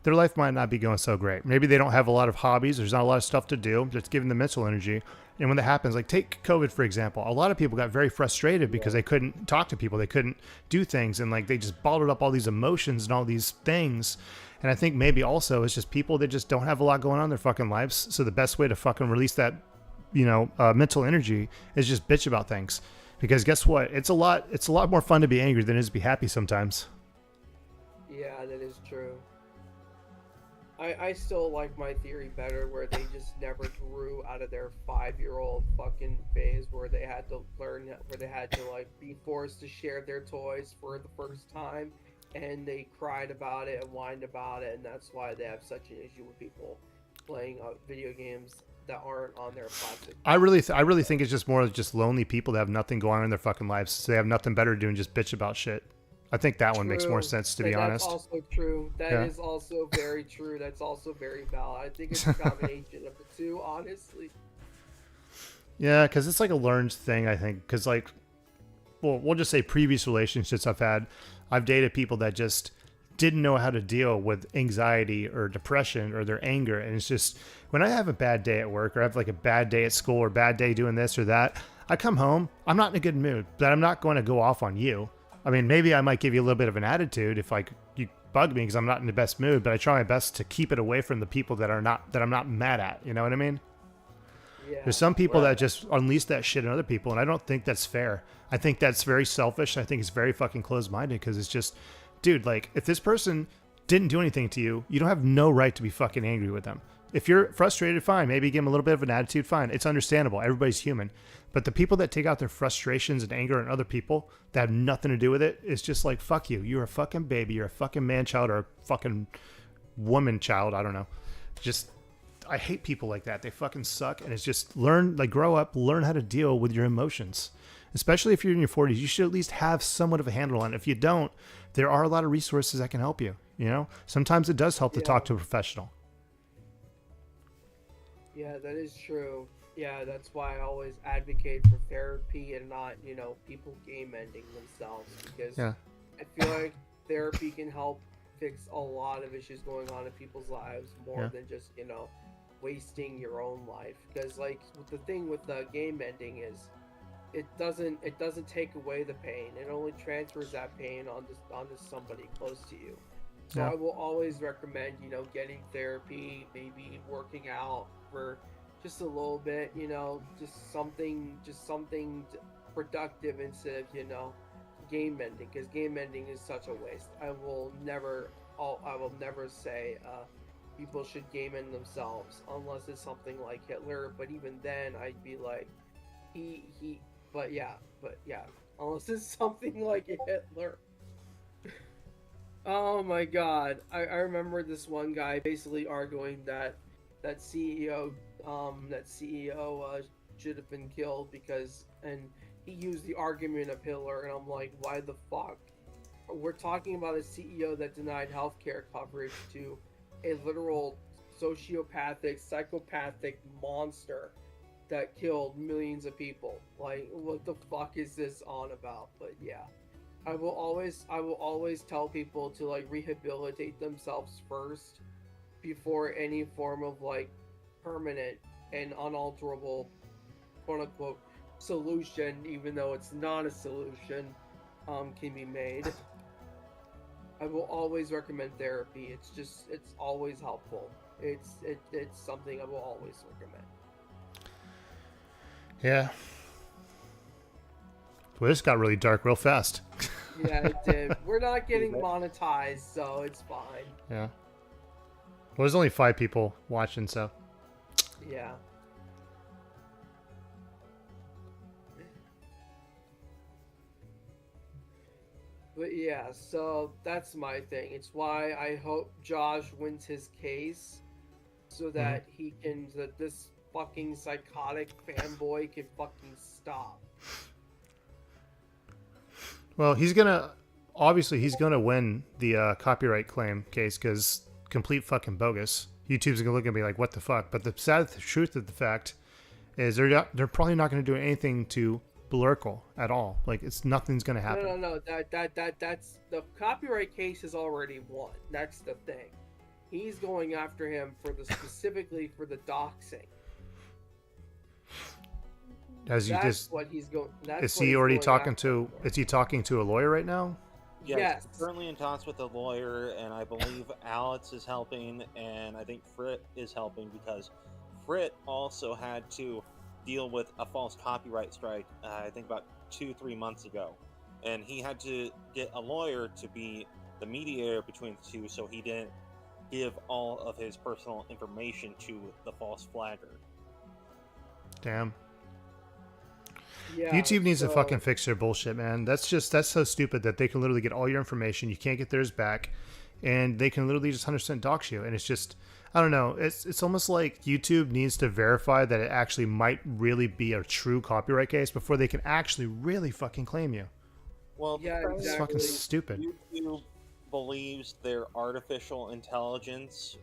Their life might not be going so great. Maybe they don't have a lot of hobbies. There's not a lot of stuff to do. That's giving them mental energy. And when that happens, like take COVID, for example, a lot of people got very frustrated because they couldn't talk to people. They couldn't do things. And like, they just bottled up all these emotions and all these things. And I think maybe also it's just people that just don't have a lot going on in their fucking lives. So the best way to fucking release that, you know, mental energy is just bitch about things. Because guess what? It's a lot more fun to be angry than it is to be happy sometimes. Yeah, that is true. I still like my theory better, where they just never grew out of their 5-year-old fucking phase, where they had to learn, where they had to like be forced to share their toys for the first time, and they cried about it and whined about it, and that's why they have such an issue with people playing video games that aren't on their plastic. I really think it's just more of just lonely people that have nothing going on in their fucking lives, so they have nothing better to do and just bitch about shit. I think that one makes more sense, to be honest. That's also true. That is also very true. That's also very valid. I think it's a combination of the two, honestly. Yeah, because it's like a learned thing, I think. Because, like, well, we'll just say previous relationships I've dated people that just didn't know how to deal with anxiety or depression or their anger. And it's just, when I have a bad day at work, or I have like a bad day at school, or a bad day doing this or that, I come home, I'm not in a good mood, but I'm not going to go off on you. I mean, maybe I might give you a little bit of an attitude if like you bug me because I'm not in the best mood, but I try my best to keep it away from the people that I'm not mad at. You know what I mean? Yeah, There's some people that just unleash that shit on other people, and I don't think that's fair. I think that's very selfish. I think it's very fucking closed-minded, because it's just, dude, like, if this person didn't do anything to you, you don't have no right to be fucking angry with them. If you're frustrated, fine. Maybe give them a little bit of an attitude, fine. It's understandable. Everybody's human. But the people that take out their frustrations and anger on other people that have nothing to do with it, it's just like, fuck you. You're a fucking baby. You're a fucking man-child, or a fucking woman-child. I don't know. Just, I hate people like that. They fucking suck. And it's just, grow up, learn how to deal with your emotions. Especially if you're in your 40s, you should at least have somewhat of a handle on it. If you don't, there are a lot of resources that can help you. You know, sometimes it does help to talk to a professional. Yeah, that is true. Yeah, that's why I always advocate for therapy and not, people game ending themselves, because I feel like therapy can help fix a lot of issues going on in people's lives more than just, wasting your own life. Because like the thing with the game ending is it doesn't take away the pain. It only transfers that pain onto somebody close to you. So I will always recommend, getting therapy, maybe working out for just a little bit, just something productive instead of, game ending, because game ending is such a waste. I will never say people should game end themselves unless it's something like Hitler, but even then I'd be like, but yeah, unless it's something like Hitler. Oh my god, I remember this one guy basically arguing that CEO should have been killed and he used the argument of Hitler, and I'm like, why the fuck? We're talking about a CEO that denied healthcare coverage to a literal sociopathic, psychopathic monster that killed millions of people. Like, what the fuck is this on about? But yeah, I will always tell people to like rehabilitate themselves first before any form of like permanent and unalterable quote unquote solution, even though it's not a solution, can be made. I will always recommend therapy. It's always helpful. It's something I will always recommend. Yeah. Well, this got really dark real fast. Yeah, it did. We're not getting monetized, so it's fine. Yeah. Well, there's only 5 people watching, so. Yeah. But yeah, so that's my thing. It's why I hope Josh wins his case, so that that this fucking psychotic fanboy can fucking stop. Well, obviously he's gonna win the copyright claim case, because complete fucking bogus. YouTube's gonna look at me like, what the fuck? But the sad truth of the fact is they're probably not gonna do anything to Blurkle at all. Like, nothing's gonna happen. No. That's the copyright case is already won. That's the thing. He's going after him specifically for the doxing. What he's going. Is he already talking to? Is he talking to a lawyer right now? Yes. He's currently in talks with a lawyer, and I believe Alex is helping, and I think Frit is helping, because Frit also had to deal with a false copyright strike, I think about 2-3 months ago. And he had to get a lawyer to be the mediator between the two, so he didn't give all of his personal information to the false flagger. Damn. Yeah, YouTube needs to so- fucking fix their bullshit, man. That's so stupid that they can literally get all your information. You can't get theirs back, and they can literally just 100% dox you. And it's just, I don't know. It's almost like YouTube needs to verify that it actually might really be a true copyright case before they can actually really fucking claim you. Well, Yeah, because It's exactly. fucking stupid. YouTube believes their artificial intelligence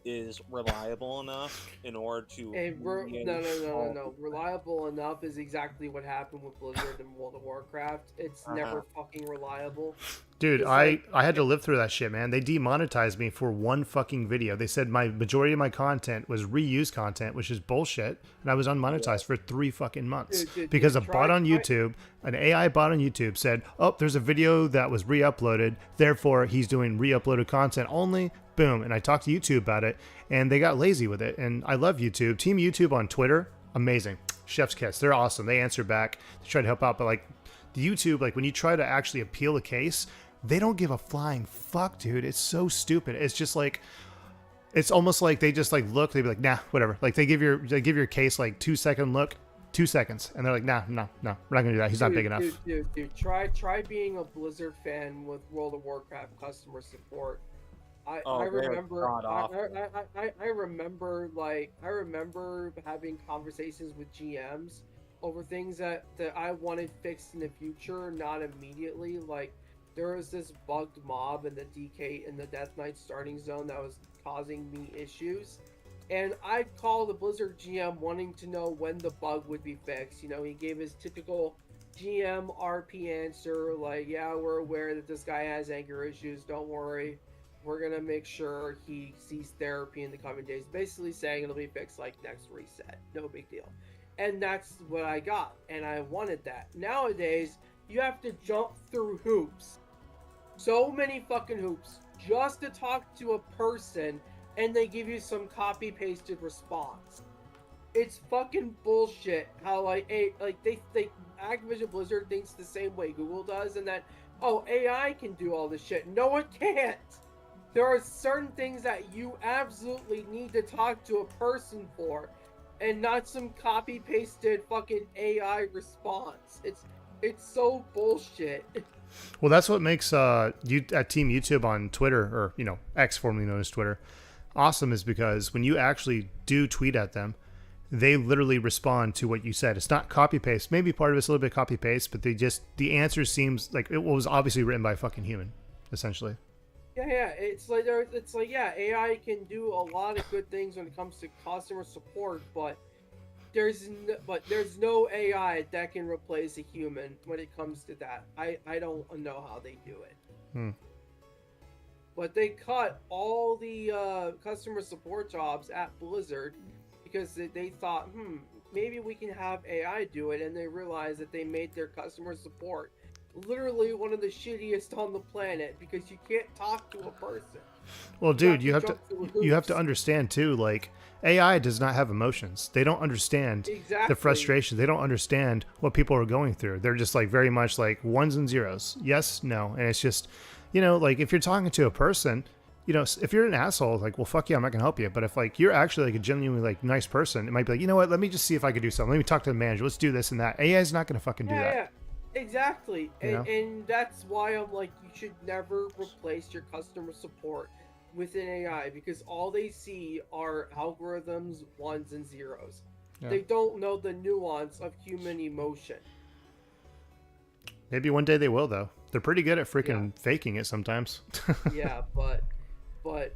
is reliable enough in order to No. Reliable enough is exactly what happened with Blizzard and World of Warcraft. It's never fucking reliable. Dude, It's I like- had to live through that shit, man. They demonetized me for one fucking video. They said my majority of my content was reused content, which is bullshit, and I was unmonetized for 3 fucking months Dude, because a try- bot on try- YouTube, an AI bot on YouTube said, "Oh, there's a video that was re-uploaded, therefore he's doing re-uploaded content only." Boom, and I talked to YouTube about it, and they got lazy with it. And I love YouTube. Team YouTube on Twitter, amazing. Chef's kiss. They're awesome. They answer back. They try to help out, but like the YouTube, like when you try to actually appeal a case, they don't give a flying fuck, dude. It's so stupid. It's just like, it's almost like they just like look. They be like, nah, whatever. Like they give your case like 2-second look, 2 seconds, and they're like, nah, no, we're not gonna do that. He's not big enough. Dude, try being a Blizzard fan with World of Warcraft customer support. I remember having conversations with GMs over things that I wanted fixed in the future, not immediately. Like there was this bugged mob in the DK in the Death Knight starting zone that was causing me issues. And I called the Blizzard GM wanting to know when the bug would be fixed. You know, he gave his typical GM RP answer, like, yeah, we're aware that this guy has anger issues, don't worry. We're going to make sure he sees therapy in the coming days. Basically saying it'll be fixed like next reset. No big deal. And that's what I got. And I wanted that. Nowadays, you have to jump through hoops. So many fucking hoops. Just to talk to a person, and they give you some copy-pasted response. It's fucking bullshit how they Activision Blizzard thinks the same way Google does, and that, oh, AI can do all this shit. No, it can't. There are certain things that you absolutely need to talk to a person for, and not some copy-pasted fucking AI response. It's so bullshit. Well, that's what makes you at Team YouTube on Twitter, or X, formerly known as Twitter, awesome, is because when you actually do tweet at them, they literally respond to what you said. It's not copy paste. Maybe part of it's a little bit copy paste, but the answer seems like it was obviously written by a fucking human, essentially. Yeah. It's like AI can do a lot of good things when it comes to customer support, but there's no AI that can replace a human when it comes to that. I don't know how they do it. But they cut all the customer support jobs at Blizzard because they thought, maybe we can have AI do it, and they realized that they made their customer support literally one of the shittiest on the planet because you can't talk to a person. Well, dude, you have jump through to hoops. understand too. Like AI does not have emotions. They don't understand Exactly. the frustration. They don't understand what people are going through. They're just like very much like ones and zeros. Yes, no, and it's just, like if you're talking to a person, if you're an asshole, like, well, fuck yeah, I'm not gonna help you. But if like you're actually like a genuinely like nice person, it might be like, you know what? Let me just see if I could do something. Let me talk to the manager. Let's do this and that. AI is not gonna fucking do that. Yeah, exactly. You know? And that's why I'm like, you should never replace your customer support with an AI because all they see are algorithms, ones and zeros. Yeah. They don't know the nuance of human emotion. Maybe one day they will, though. They're pretty good at freaking faking it sometimes. Yeah, but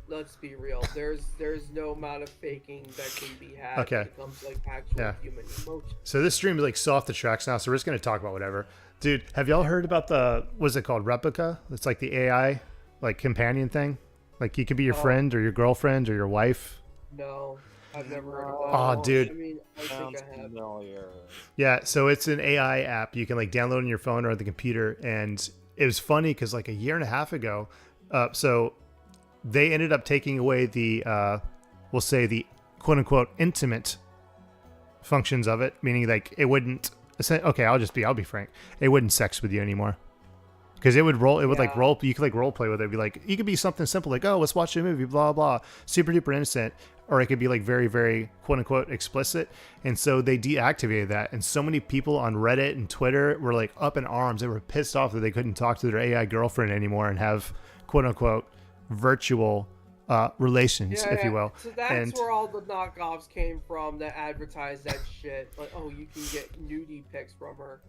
let's be real. There's no amount of faking that can be had Okay. when it comes to like actual human emotion. So this stream is like so off the tracks now, so we're just gonna talk about whatever. Dude, have y'all heard about what's it called, Replica? It's like the AI like companion thing. Like you could be your friend or your girlfriend or your wife. No, I've never heard of Oh, that. dude. I mean, I Sounds think I have. familiar. Yeah, so it's an AI app you can like download on your phone or on the computer, and it was funny because like a year and a half ago, so they ended up taking away the we'll say the quote unquote intimate functions of it, meaning like it wouldn't. Okay, I'll be frank. It wouldn't sex with you anymore. Because it would roll. It would like Yeah. roll. You could like role play with it. It'd be like you could be something simple like, oh, let's watch a movie, blah blah, super duper innocent, or it could be like very very quote unquote explicit. And so they deactivated that, and so many people on Reddit and Twitter were like up in arms. They were pissed off that they couldn't talk to their AI girlfriend anymore and have quote unquote virtual relations, Yeah, if you will. So that's where all the knockoffs came from that advertise that shit. Like, oh, you can get nudie pics from her.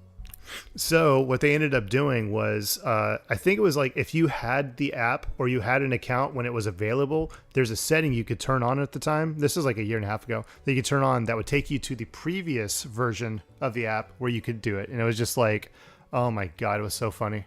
So what they ended up doing was, I think it was like if you had the app or you had an account when it was available, there's a setting you could turn on at the time. This is like a year and a half ago that you could turn on that would take you to the previous version of the app where you could do it. And it was just like, oh my God, it was so funny.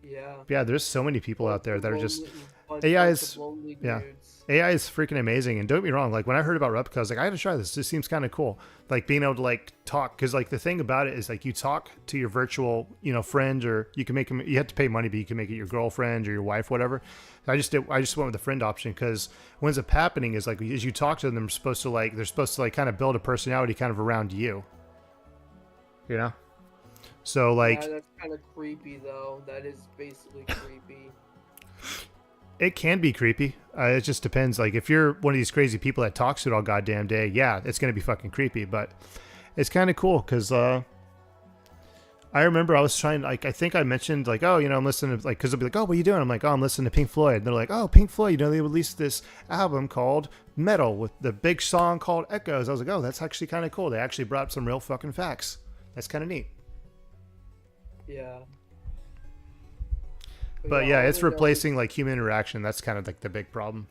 Yeah. Yeah, there's so many people out there that are just lonely yeah. dudes. AI is freaking amazing, and don't get me wrong. Like when I heard about Replica, I was like, I got to try this. This seems kind of cool. Like being able to like talk, because like the thing about it is like you talk to your virtual, friend, or you can make them. You have to pay money, but you can make it your girlfriend or your wife, whatever. I just went with the friend option because what ends up happening is like as you talk to them, they're supposed to kind of build a personality kind of around you. So like Yeah, that's kind of creepy though. That is basically creepy. it can be creepy. It just depends. Like if you're one of these crazy people that talks to it all goddamn day, yeah, it's gonna be fucking creepy. But it's kind of cool because I remember I was trying. Like I think I mentioned like, oh, I'm listening to like because they'll be like, oh, what are you doing? I'm like, oh, I'm listening to Pink Floyd. And they're like, oh, Pink Floyd. They released this album called Metal with the big song called Echoes. I was like, oh, that's actually kind of cool. They actually brought up some real fucking facts. That's kind of neat. Yeah. But yeah, it's I know- replacing like human interaction. That's kind of like the big problem.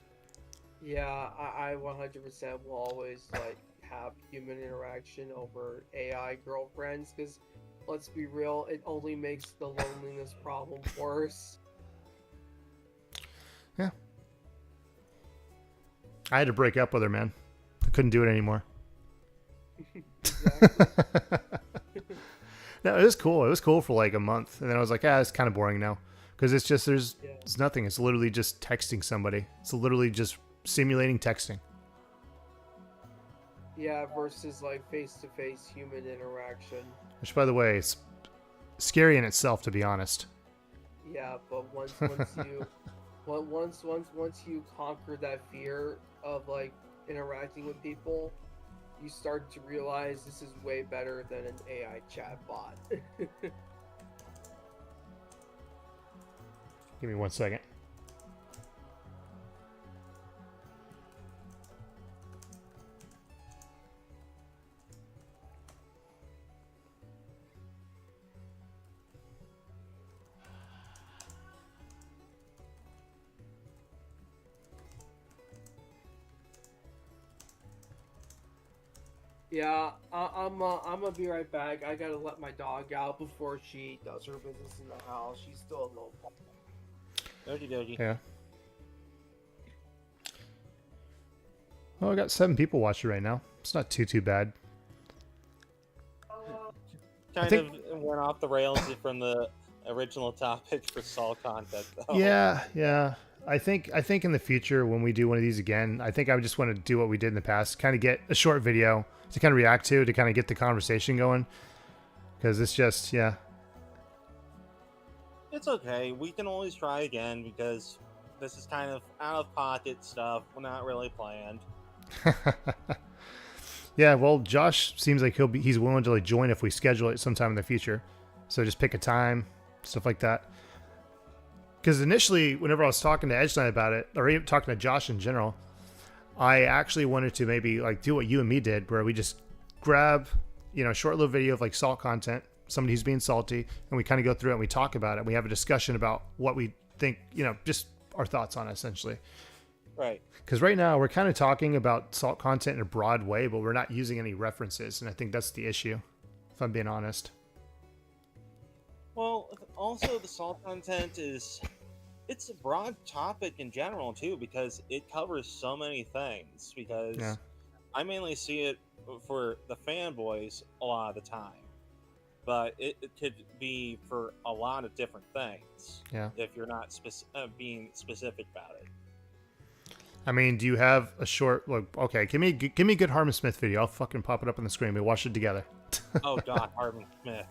Yeah, I 100% will always like have human interaction over AI girlfriends because let's be real, it only makes the loneliness problem worse. Yeah. I had to break up with her, man. I couldn't do it anymore. Exactly. No, it was cool. It was cool for like a month. And then I was like, it's kind of boring now. Because it's just, there's nothing. It's literally just texting somebody. It's literally just simulating texting. Yeah, versus like face-to-face human interaction. Which, by the way, is scary in itself, to be honest. Yeah, but once you once you conquer that fear of like interacting with people, you start to realize this is way better than an AI chatbot. Give me 1 second. Yeah, I'm gonna be right back. I gotta let my dog out before she does her business in the house. She's still a little. Okie dokie. Yeah. Well, I got 7 people watching right now. It's not too bad. Kind of went off the rails from the original topic for Saul content, though. Yeah. I think in the future when we do one of these again, I think I would just want to do what we did in the past, kind of get a short video to kind of react to kind of get the conversation going. Because it's just, yeah. It's okay. We can always try again because this is kind of out of pocket stuff. We're not really planned. Yeah, well, Josh seems like he's willing to like join if we schedule it sometime in the future. So just pick a time, stuff like that. Because initially, whenever I was talking to Edge Knight about it, or even talking to Josh in general, I actually wanted to maybe like do what you and me did, where we just grab, a short little video of like salt content, somebody who's being salty, and we kind of go through it and we talk about it. We have a discussion about what we think, just our thoughts on it, essentially. Right. Because right now we're kind of talking about salt content in a broad way, but we're not using any references, and I think that's the issue, if I'm being honest. Well, also the salt content it's a broad topic in general too, because it covers so many things. Because I mainly see it for the fanboys a lot of the time, but it could be for a lot of different things. Yeah. If you're not being specific about it. I mean, do you have a short look? Okay, give me a good Harmon Smith video. I'll fucking pop it up on the screen. We watch it together. Oh God, Harvey Smith.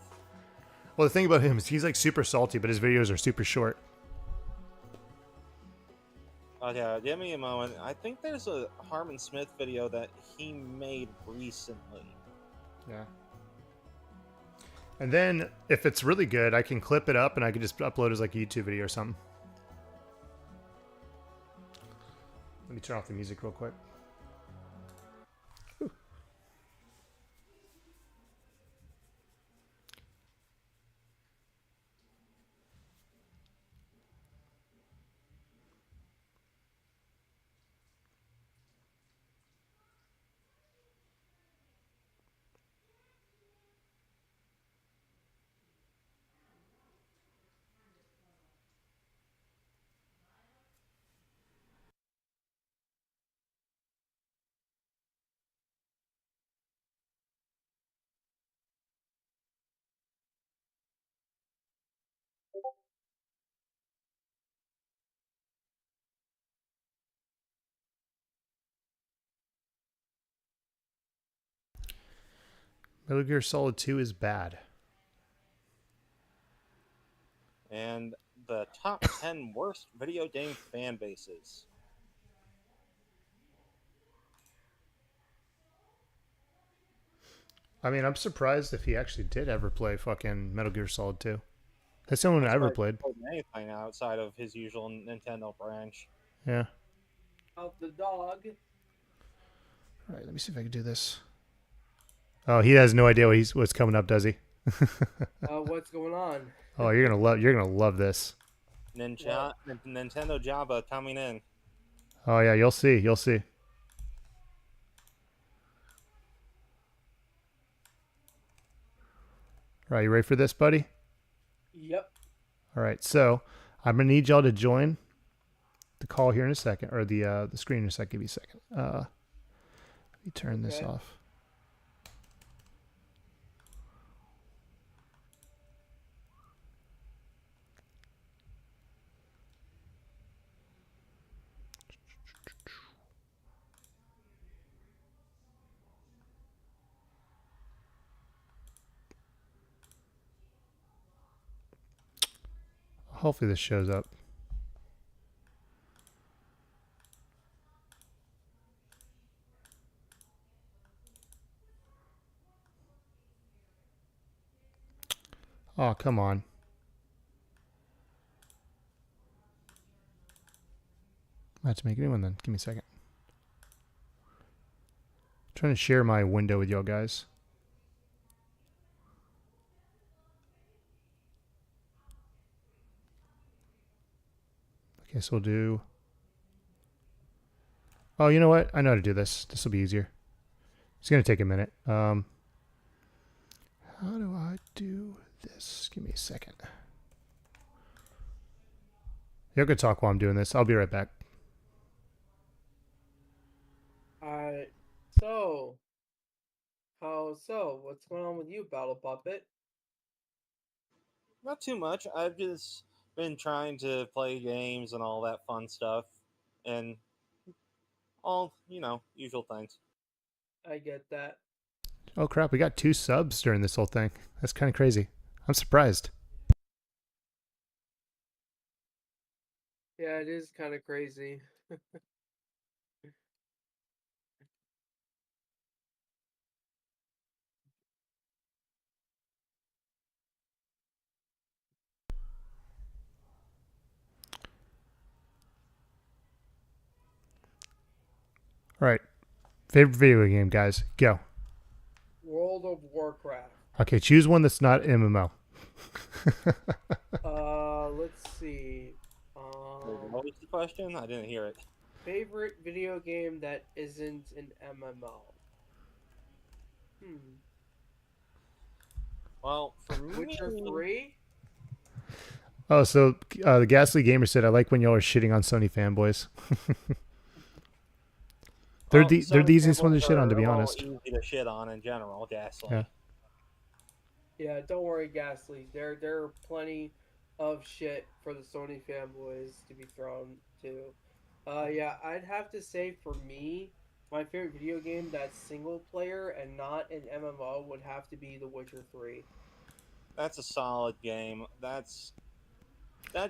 Well, the thing about him is he's like super salty, but his videos are super short. Oh yeah, give me a moment. I think there's a Harmon Smith video that he made recently. Yeah. And then if it's really good, I can clip it up and I can just upload it as like a YouTube video or something. Let me turn off the music real quick. Metal Gear Solid 2 is bad. And the top 10 worst video game fan bases. I mean, I'm surprised if he actually did ever play fucking Metal Gear Solid 2. That's the only one I ever played. Anything outside of his usual Nintendo branch. Yeah. Out the dog. All right, let me see if I can do this. Oh, he has no idea what's coming up, does he? What's going on? Oh, you're gonna love this. Nintendo Java coming in. Oh yeah, you'll see. You'll see. All right, you ready for this, buddy? Yep. All right, so I'm gonna need y'all to join the call here in a second, or the screen in a second. Give me a second. Let me turn this off. Hopefully this shows up. Oh, come on. I have to make a new one then. Give me a second. I'm trying to share my window with y'all guys. Okay, so we'll do... Oh, you know what? I know how to do this. This will be easier. It's going to take a minute. How do I do this? Give me a second. Y'all can talk while I'm doing this. I'll be right back. So, what's going on with you, Battle Puppet? Not too much. I've just been trying to play games and all that fun stuff. And all, usual things. I get that. Oh, crap. We got 2 subs during this whole thing. That's kind of crazy. I'm surprised. Yeah, it is kind of crazy. All right. Favorite video game, guys. Go. World of Warcraft. Okay, choose one that's not MMO. Let's see. What was the question? I didn't hear it. Favorite video game that isn't an MMO? Well, for me... Witcher 3? Oh, so the Ghastly Gamer said, I like when y'all are shitting on Sony fanboys. They're the easiest ones to shit on, to be honest. Easy to shit on in general, Ghastly. Yeah. Yeah, don't worry, Ghastly. There are plenty of shit for the Sony fanboys to be thrown to. Yeah, I'd have to say for me, my favorite video game that's single player and not an MMO would have to be The Witcher 3. That's a solid game. That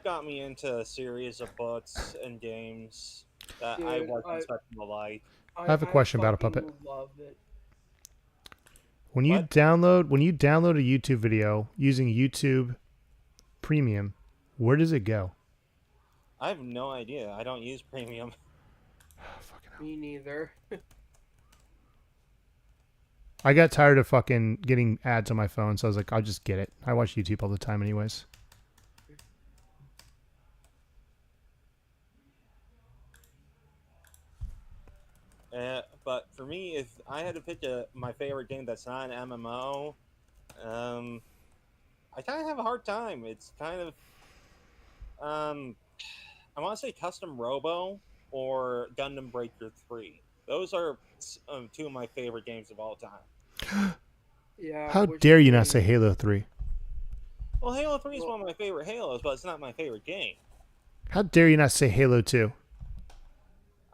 got me into a series of books and games that I Dude, wasn't expecting to like. I have a question, Battle Puppet. fucking love it. When you What? download a YouTube video using YouTube Premium, where does it go? I have no idea. I don't use premium. Fucking hell. Me neither. I got tired of fucking getting ads on my phone, so I was like, I'll just get it. I watch YouTube all the time anyways. But for me, if I had to pick my favorite game that's not an MMO, I kind of have a hard time. It's kind of, I want to say Custom Robo or Gundam Breaker 3. Those are two of my favorite games of all time. Yeah. How which dare you game? not say Halo 3? Well, Halo 3 is one of my favorite Halos, but it's not my favorite game. How dare you not say Halo 2?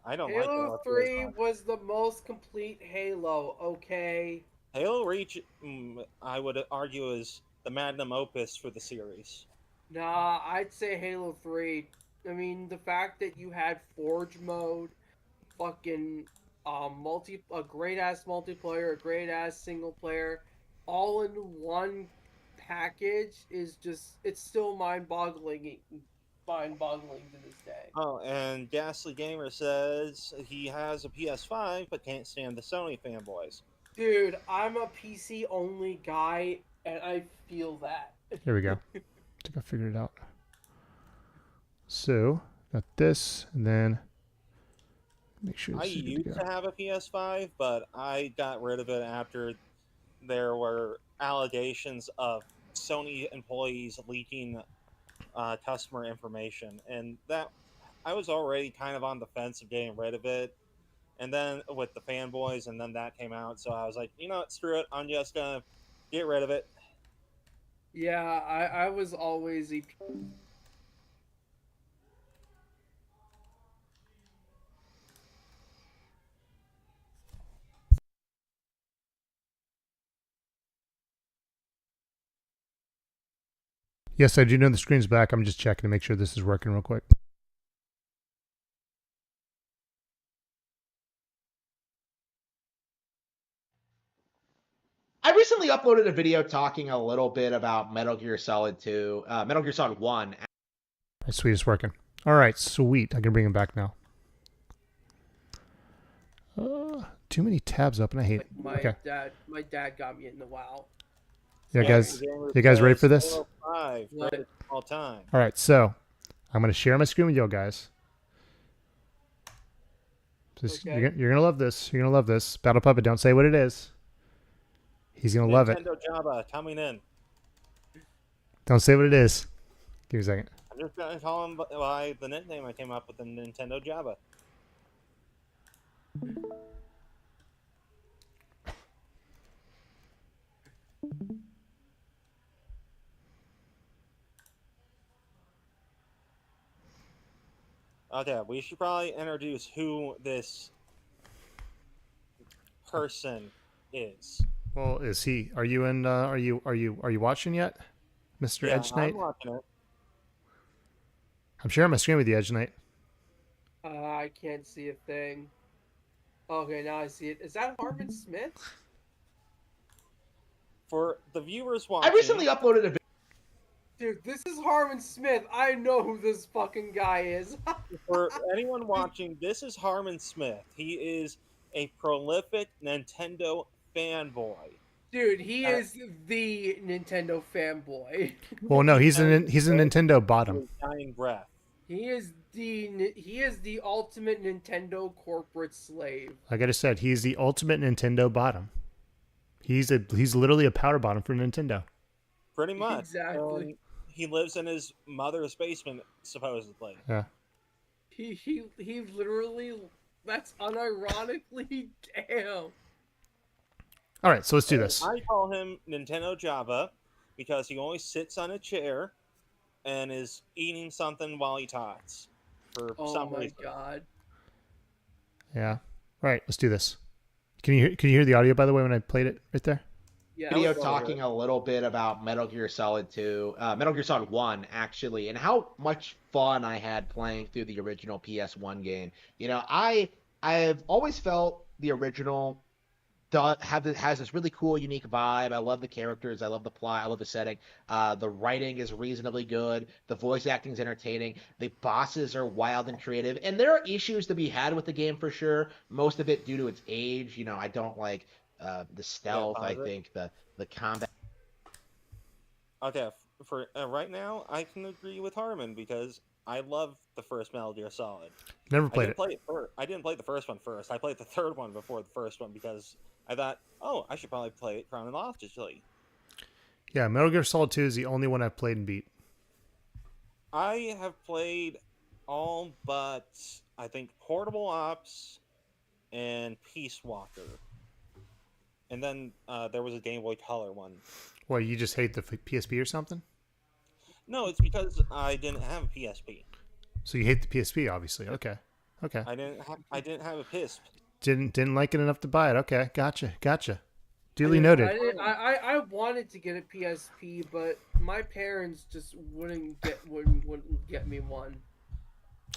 I don't like Halo Halo 3 as much. was the most complete Halo, okay? Halo Reach, I would argue, is the magnum opus for the series. Nah, I'd say Halo 3. I mean, the fact that you had Forge mode, fucking a great ass multiplayer, a great ass single player, all in one package is just, it's still mind-boggling to this day. Oh, and Ghastly Gamer says he has a PS5 but can't stand the Sony fanboys. Dude, I'm a PC only guy and I feel that. Here we go. I think I figured it out. So, got this, and then make sure I this is good used to to go. have a PS5, but I got rid of it after there were allegations of Sony employees leaking customer information, and that I was already kind of on the fence of getting rid of it. And then with the fanboys, and then that came out, so I was like, you know what, screw it, I'm just gonna get rid of it. Yeah, I was always a Yes, I do know the screen's back. I'm just checking to make sure this is working real quick. I recently uploaded a video talking a little bit about Metal Gear Solid 2, Metal Gear Solid 1. Right, sweet, it's working. All right, sweet. I can bring him back now. Too many tabs open. I hate it. Okay. my dad got me into WoW. Yeah, guys. Gamer You guys ready says for this? Halo 5, What? greatest of all time. All right, so I'm going to share my screen with you guys. Just, Okay. you're going to love this. You're going to love this. Battle Puppet, don't say what it is. He's going to love it. Nintendo Java coming in. Don't say what it is. Give me a second. I'm just gonna call him by the nickname I came up with in Nintendo Java. Okay, we should probably introduce who this person is. Well, is he? Are you in? Are you watching yet, Mr. Yeah, Edge Knight? I'm watching it. I'm sharing my screen with you, Edge Knight. I can't see a thing. Okay, now I see it. Is that Harmon Smith? For the viewers I watching, recently uploaded a video. Dude, this is Harmon Smith. I know who this fucking guy is. for anyone watching, this is Harmon Smith. He is a prolific Nintendo fanboy. Dude, he is the Nintendo fanboy. Well, no, he's a Nintendo bottom. His dying breath. He is the ultimate Nintendo corporate slave. Like I just said, he's the ultimate Nintendo bottom. He's literally a power bottom for Nintendo. Pretty much. Exactly. And he lives in his mother's basement, supposedly. Yeah. He literally, that's unironically, damn. All right, so let's do this. I call him Nintendo Java because he always sits on a chair and is eating something while he talks. For Oh some my reason. god. Yeah. All right, let's do this. Can you hear the audio by the way when I played it right there? Yeah, video it was talking a little bit about Metal Gear Solid 2, Metal Gear Solid 1 actually, and how much fun I had playing through the original PS1 game. I've always felt the original has this really cool, unique vibe. I love the characters. I love the plot. I love the setting. The writing is reasonably good. The voice acting is entertaining. The bosses are wild and creative. And there are issues to be had with the game for sure. Most of it due to its age. I don't like the stealth. I think the combat. Okay, for right now, I can agree with Harmon because I love the first Metal Gear Solid. Never played it. I didn't play the first one first. I played the third one before the first one because I thought, oh, I should probably play it chronologically. Yeah, Metal Gear Solid 2 is the only one I've played and beat. I have played all but, I think, Portable Ops and Peace Walker. And then there was a Game Boy Color one. What, you just hate the PSP or something? No, it's because I didn't have a PSP. So you hate the PSP, obviously. Okay. I didn't have a PSP. Didn't like it enough to buy it. Okay, gotcha. Duly noted. I wanted to get a PSP, but my parents just wouldn't get me one.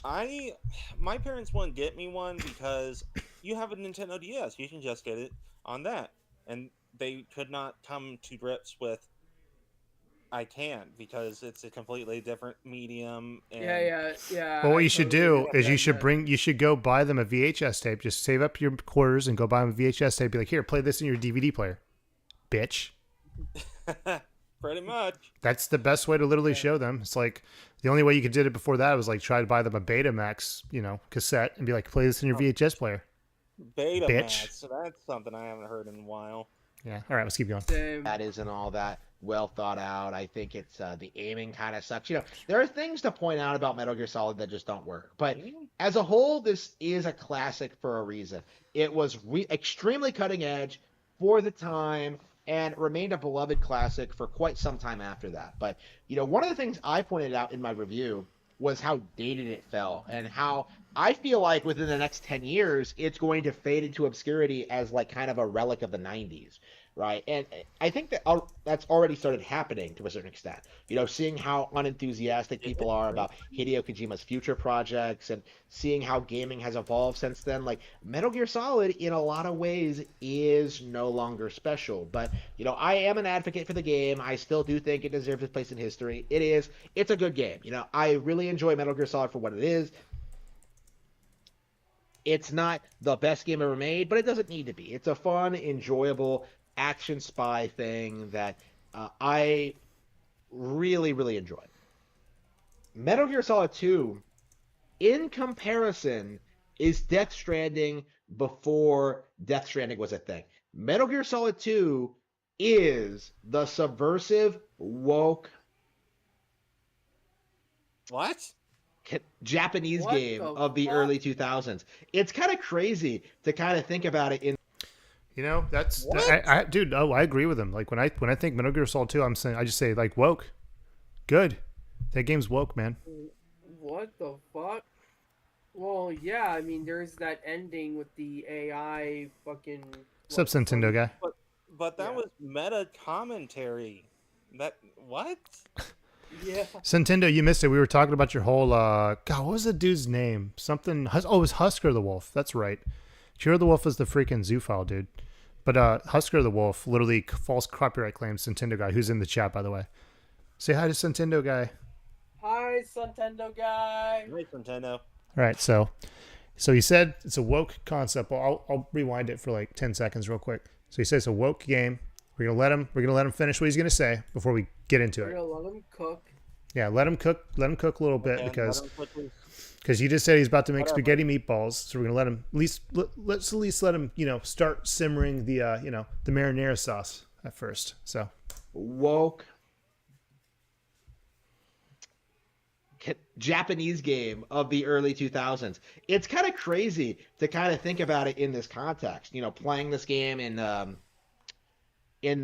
My parents wouldn't get me one because you have a Nintendo DS. You can just get it on that, and they could not come to grips with I can because it's a completely different medium. And Yeah. Well, what you should do is you should go buy them a VHS tape. Just save up your quarters and go buy them a VHS tape. Be like, here, play this in your DVD player, bitch. Pretty much. That's the best way to literally show them. It's like the only way you could did it before that was like try to buy them a Betamax, cassette and be like, play this in your VHS player. Betamax. Bitch. So that's something I haven't heard in a while. Yeah. All right, let's keep going. Same. That isn't all that well thought out. I think it's the aiming kind of sucks. There are things to point out about Metal Gear Solid that just don't work. But as a whole, this is a classic for a reason. It was extremely cutting edge for the time and remained a beloved classic for quite some time after that. But, one of the things I pointed out in my review was how dated it felt and how I feel like within the next 10 years, it's going to fade into obscurity as like kind of a relic of the 90s. Right. And I think that that's already started happening to a certain extent. Seeing how unenthusiastic people are about Hideo Kojima's future projects and seeing how gaming has evolved since then. Like Metal Gear Solid, in a lot of ways, is no longer special. But, I am an advocate for the game. I still do think it deserves its place in history. It is. It's a good game. I really enjoy Metal Gear Solid for what it is. It's not the best game ever made, but it doesn't need to be. It's a fun, enjoyable action spy thing that I really, really enjoyed. Metal Gear Solid 2, in comparison, is Death Stranding before Death Stranding was a thing. Metal Gear Solid 2 is the subversive, woke... What? Japanese game of the early 2000s. It's kind of crazy to kind of think about it in... That's dude. Oh, I agree with him. Like when I think Metal Gear Solid 2, I just say like woke, good. That game's woke, man. What the fuck? Well, yeah. I mean, there's that ending with the AI fucking. What's up, Nintendo guy? But that was meta commentary. That what? Yeah. Nintendo, you missed it. We were talking about your whole God. What was the dude's name? Something. It was Husker the Wolf. That's right. Cheer the Wolf is the freaking zoophile, dude. But Husker the Wolf, literally false copyright claims, Nintendo guy, who's in the chat, by the way. Say hi to Nintendo guy. Hi, Nintendo guy. Hi, Nintendo. All right, so he said it's a woke concept. Well, I'll rewind it for like 10 seconds real quick. So he says it's a woke game. We're gonna let him finish what he's gonna say before we get into it. We're gonna let him cook. Yeah, let him cook a little bit because he just said he's about to make spaghetti meatballs, so we're gonna let him let's at least let him start simmering the the marinara sauce at first. So woke Japanese game of the early 2000s. It's kind of crazy to kind of think about it in this context. Playing this game in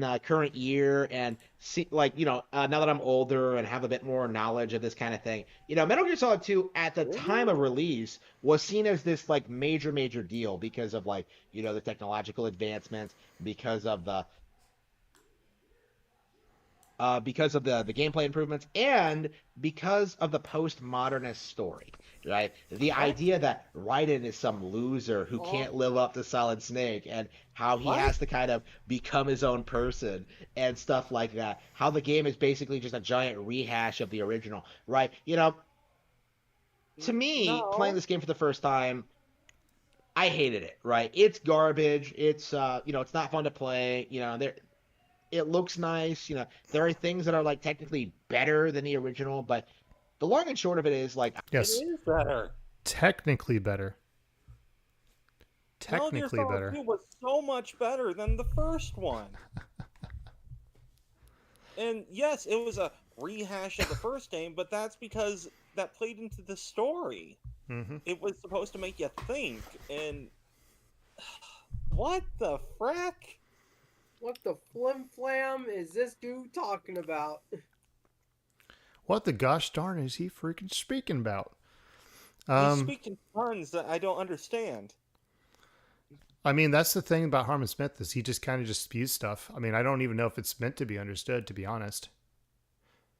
the current year and see, now that I'm older and have a bit more knowledge of this kind of thing, Metal Gear Solid 2 at the time of release was seen as this like major deal because of the technological advancements, because of the because of the gameplay improvements and because of the postmodernist story, right? The What? idea that Raiden is some loser who Oh. can't live up to Solid Snake and how he What? has to kind of become his own person and stuff like that. How the game is basically just a giant rehash of the original, right? To me, playing No. this game for the first time, I hated it, right? It's garbage. It's it's not fun to play. It looks nice. There are things that are like technically better than the original, but the long and short of it is like It Yes, is better. technically better. Metal Gear Technically Solid better. 2 was so much better than the first one. And yes, it was a rehash of the first game, but that's because that played into the story. Mm-hmm. It was supposed to make you think, and what the frack? What the flim flam is this dude talking about? What the gosh darn is he freaking speaking about? He's speaking tons that I don't understand. I mean, that's the thing about Harmon Smith is he just kind of just spews stuff. I mean, I don't even know if it's meant to be understood, to be honest.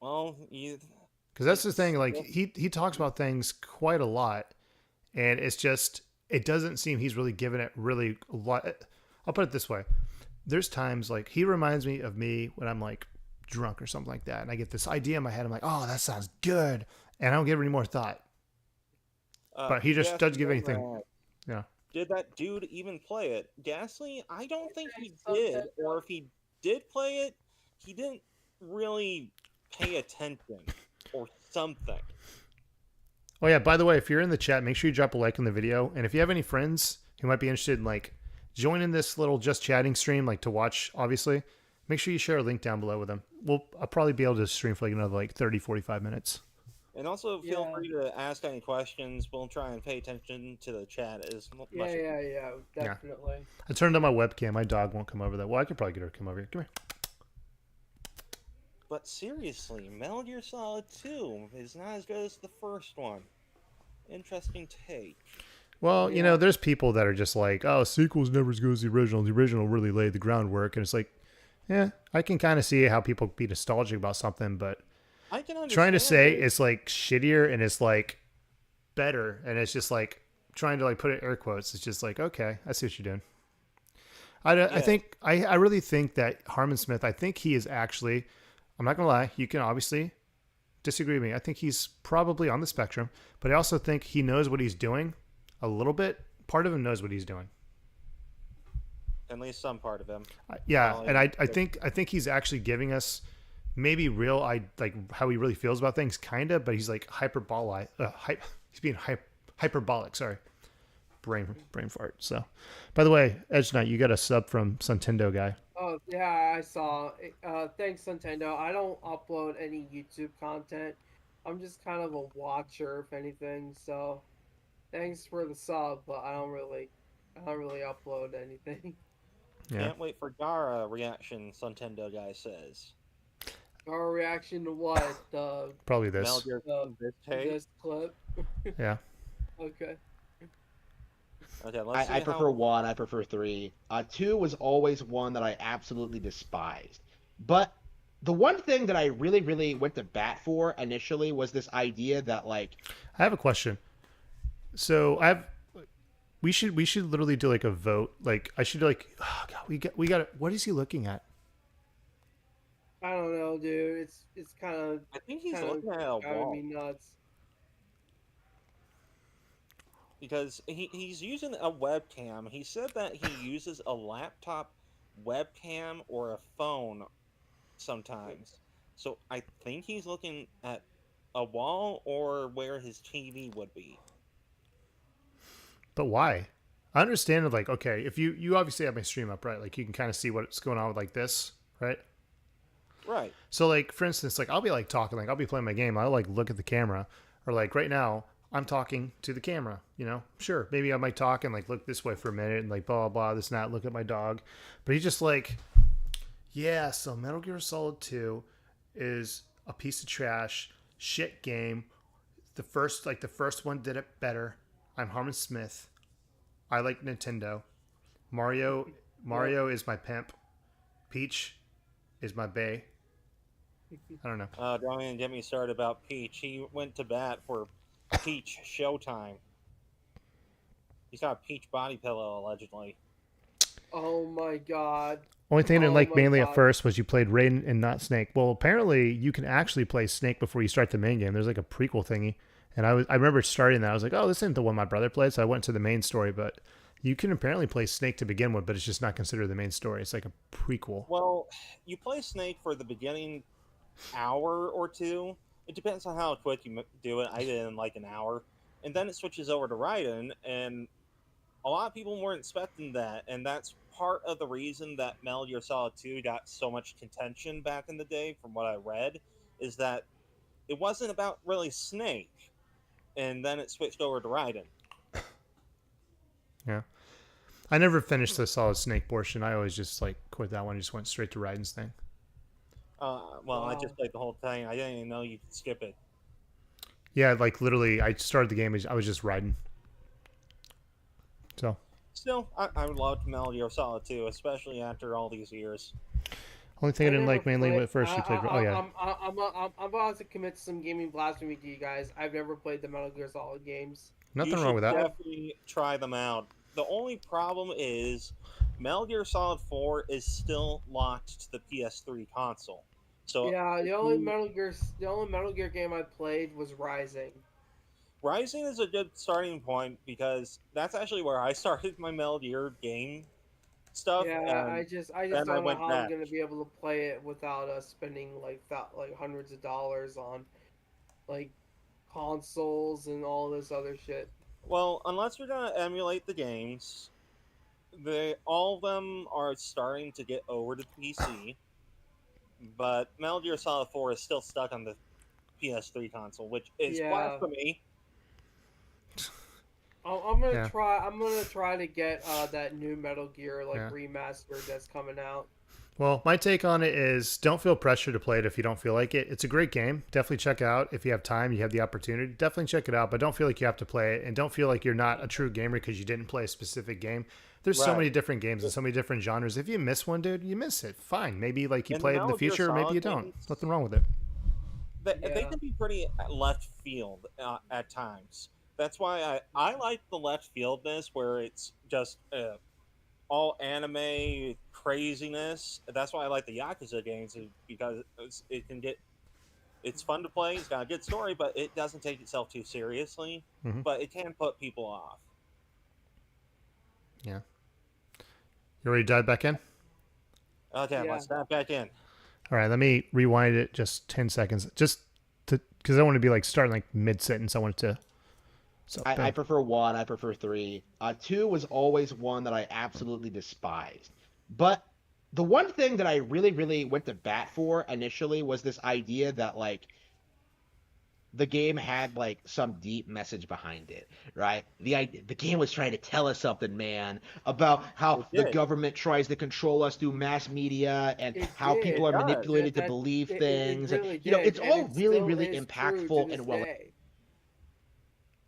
Well, Because that's the thing. Like he talks about things quite a lot, and it's just it doesn't seem he's really given it really a lot. I'll put it this way: there's times like he reminds me of me when I'm like drunk or something like that, and I get this idea in my head. I'm like, oh, that sounds good, and I don't give it any more thought. But he just doesn't give anything. Yeah. Did that dude even play it? Ghastly? I don't think he something. did. Or if he did play it, he didn't really pay attention or something. Oh yeah, by the way, if you're in the chat, make sure you drop a like on the video. And if you have any friends who might be interested in like joining this little just chatting stream, like to watch, obviously, make sure you share a link down below with them. I'll probably be able to stream for like another like 30, 45 minutes. And also feel Yeah. free to ask any questions. We'll try and pay attention to the chat as much. Yeah, definitely. I turned on my webcam. My dog won't come over there. Well, I could probably get her to come over here. Come here. But seriously, Metal Gear Solid 2 is not as good as the first one. Interesting take. Well, you know, there's people that are just like, oh, sequel's never as good as the original. The original really laid the groundwork. And it's like, yeah, I can kind of see how people be nostalgic about something, but I can understand trying to say it. it's like shittier and it's like better. And it's just like trying to like put it in air quotes. It's just like, okay, I see what you're doing. I really think that Harmon Smith, I think he is actually, I'm not going to lie, you can obviously disagree with me. I think he's probably on the spectrum, but I also think he knows what he's doing a little bit. Part of him knows what he's doing. At least some part of him. Yeah, Well, and I think he's actually giving us maybe real like how he really feels about things, kind of, but he's like hyperbolic. He's being hyperbolic. Sorry, brain fart. So, by the way, Edge Knight, you got a sub from Suntendo guy. Oh yeah, I saw. Thanks, Nintendo. I don't upload any YouTube content. I'm just kind of a watcher, if anything. So, thanks for the sub, but I don't really upload anything. Yeah, Can't wait for Gara reaction, Suntendo guy says. Our reaction to what? The probably Metal this. Gear this take. this clip. Yeah, Okay. Okay, let's see I prefer 1. I prefer 3. 2 was always one that I absolutely despised. But the one thing that I really, really went to bat for initially was this idea that like I have a question. So we should literally do like a vote. Like I should like, oh God, we got. What is he looking at? I don't know, dude. It's kind of I think he's looking at a driving wall me nuts. because he's using a webcam. He said that he uses a laptop webcam or a phone sometimes. So I think he's looking at a wall or where his TV would be. But why? I understand it. Like, okay, if you obviously have my stream up, right? Like you can kind of see what's going on with like this, right? Right. So like for instance, like I'll be like talking, like I'll be playing my game, I'll like look at the camera, or like right now I'm talking to the camera, you know? Sure, maybe I might talk and like look this way for a minute and like blah blah blah, this and that, look at my dog. But he's just like, yeah, so Metal Gear Solid 2 is a piece of trash, shit game. The first one did it better. I'm Harmon Smith. I like Nintendo. Mario is my pimp. Peach is my bae. I don't know. Don't even get me started about Peach. He went to bat for Peach Showtime. He's got a Peach body pillow, allegedly. Oh my god. Only thing I didn't Oh like my mainly at god. first was you played Raiden and not Snake. Well, apparently you can actually play Snake before you start the main game. There's like a prequel thingy, and I remember starting that. I was like, oh, this isn't the one my brother played, so I went to the main story. But you can apparently play Snake to begin with, but it's just not considered the main story. It's like a prequel. Well, you play Snake for the beginning hour or two. It depends on how quick you do it. I did it in like an hour. And then it switches over to Raiden, and a lot of people weren't expecting that. And that's part of the reason that Metal Gear Solid 2 got so much contention back in the day, from what I read, is that it wasn't about really Snake. And then it switched over to Raiden. Yeah. I never finished the Solid Snake portion. I always just like quit that one and just went straight to Raiden's thing. Well, I Wow. just played the whole thing. I didn't even know you could skip it. Yeah, like literally, I started the game. I was just riding. So Still, I loved Metal Gear Solid 2, especially after all these years. only thing I didn't never like mainly played. at first you played. Oh yeah, I'm about to commit some gaming blasphemy to you guys. I've never played the Metal Gear Solid games. nothing You wrong should with that. definitely try them out. The only problem is Metal Gear Solid 4 is still locked to the PS3 console. So Yeah, if The only Metal Gear game I played was Rising. Rising is a good starting point because that's actually where I started my Metal Gear game stuff, Yeah, and I just then I don't know went how I'm back. gonna be able to play it without spending like hundreds of dollars on like consoles and all this other shit. Well, unless you're gonna emulate the games, they all of them are starting to get over to the PC. But Metal Gear Solid 4 is still stuck on the PS3 console, which is Yeah, blasphemy. I'm gonna Yeah. try. I'm gonna try to get that new Metal Gear Yeah. remastered that's coming out. Well, my take on it is don't feel pressure to play it if you don't feel like it. It's a great game. Definitely check it out if you have time, you have the opportunity. Definitely check it out, but don't feel like you have to play it, and don't feel like you're not a true gamer because you didn't play a specific game. There's so Right. many different games and so many different genres. If you miss one, dude, you miss it. Fine. Maybe like you And the play it in the Metal Gear future, or maybe you Solid don't. games, Nothing wrong with it. they Yeah, can be pretty left field at times. That's why I like the left fieldness where it's just all anime craziness. That's why I like the Yakuza games because it can get it's fun to play. It's got a good story, but it doesn't take itself too seriously. Mhm. But it can put people off. Yeah. You ready to dive back in? Okay, Yeah. let's snap back in. All right, let me rewind it just 10 seconds. Just to, because I want to be like starting like mid sentence. I want to. So, I boom. prefer one. I prefer three. Two was always one that I absolutely despised. But the one thing that I really, really went to bat for initially was this idea that like the game had like some deep message behind it, right? The game was trying to tell us something, man, about how It the did. government tries to control us through mass media and it how did. people are does. manipulated to That believe it things. And, really you know, did, it's and all it really, still really is true to impactful this and well day.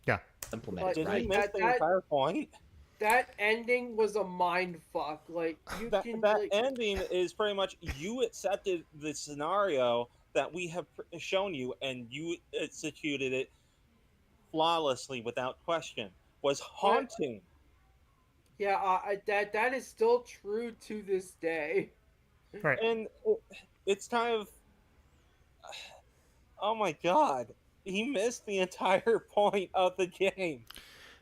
Yeah. implemented, Did Like we right? miss the entire point? that ending was a mind fuck. Like you That can that like ending is pretty much you accepted the scenario that we have shown you, and you executed it flawlessly without question. Was but haunting. yeah, that is still true to this day. All right. And it's kind of, oh my god, he missed the entire point of the game.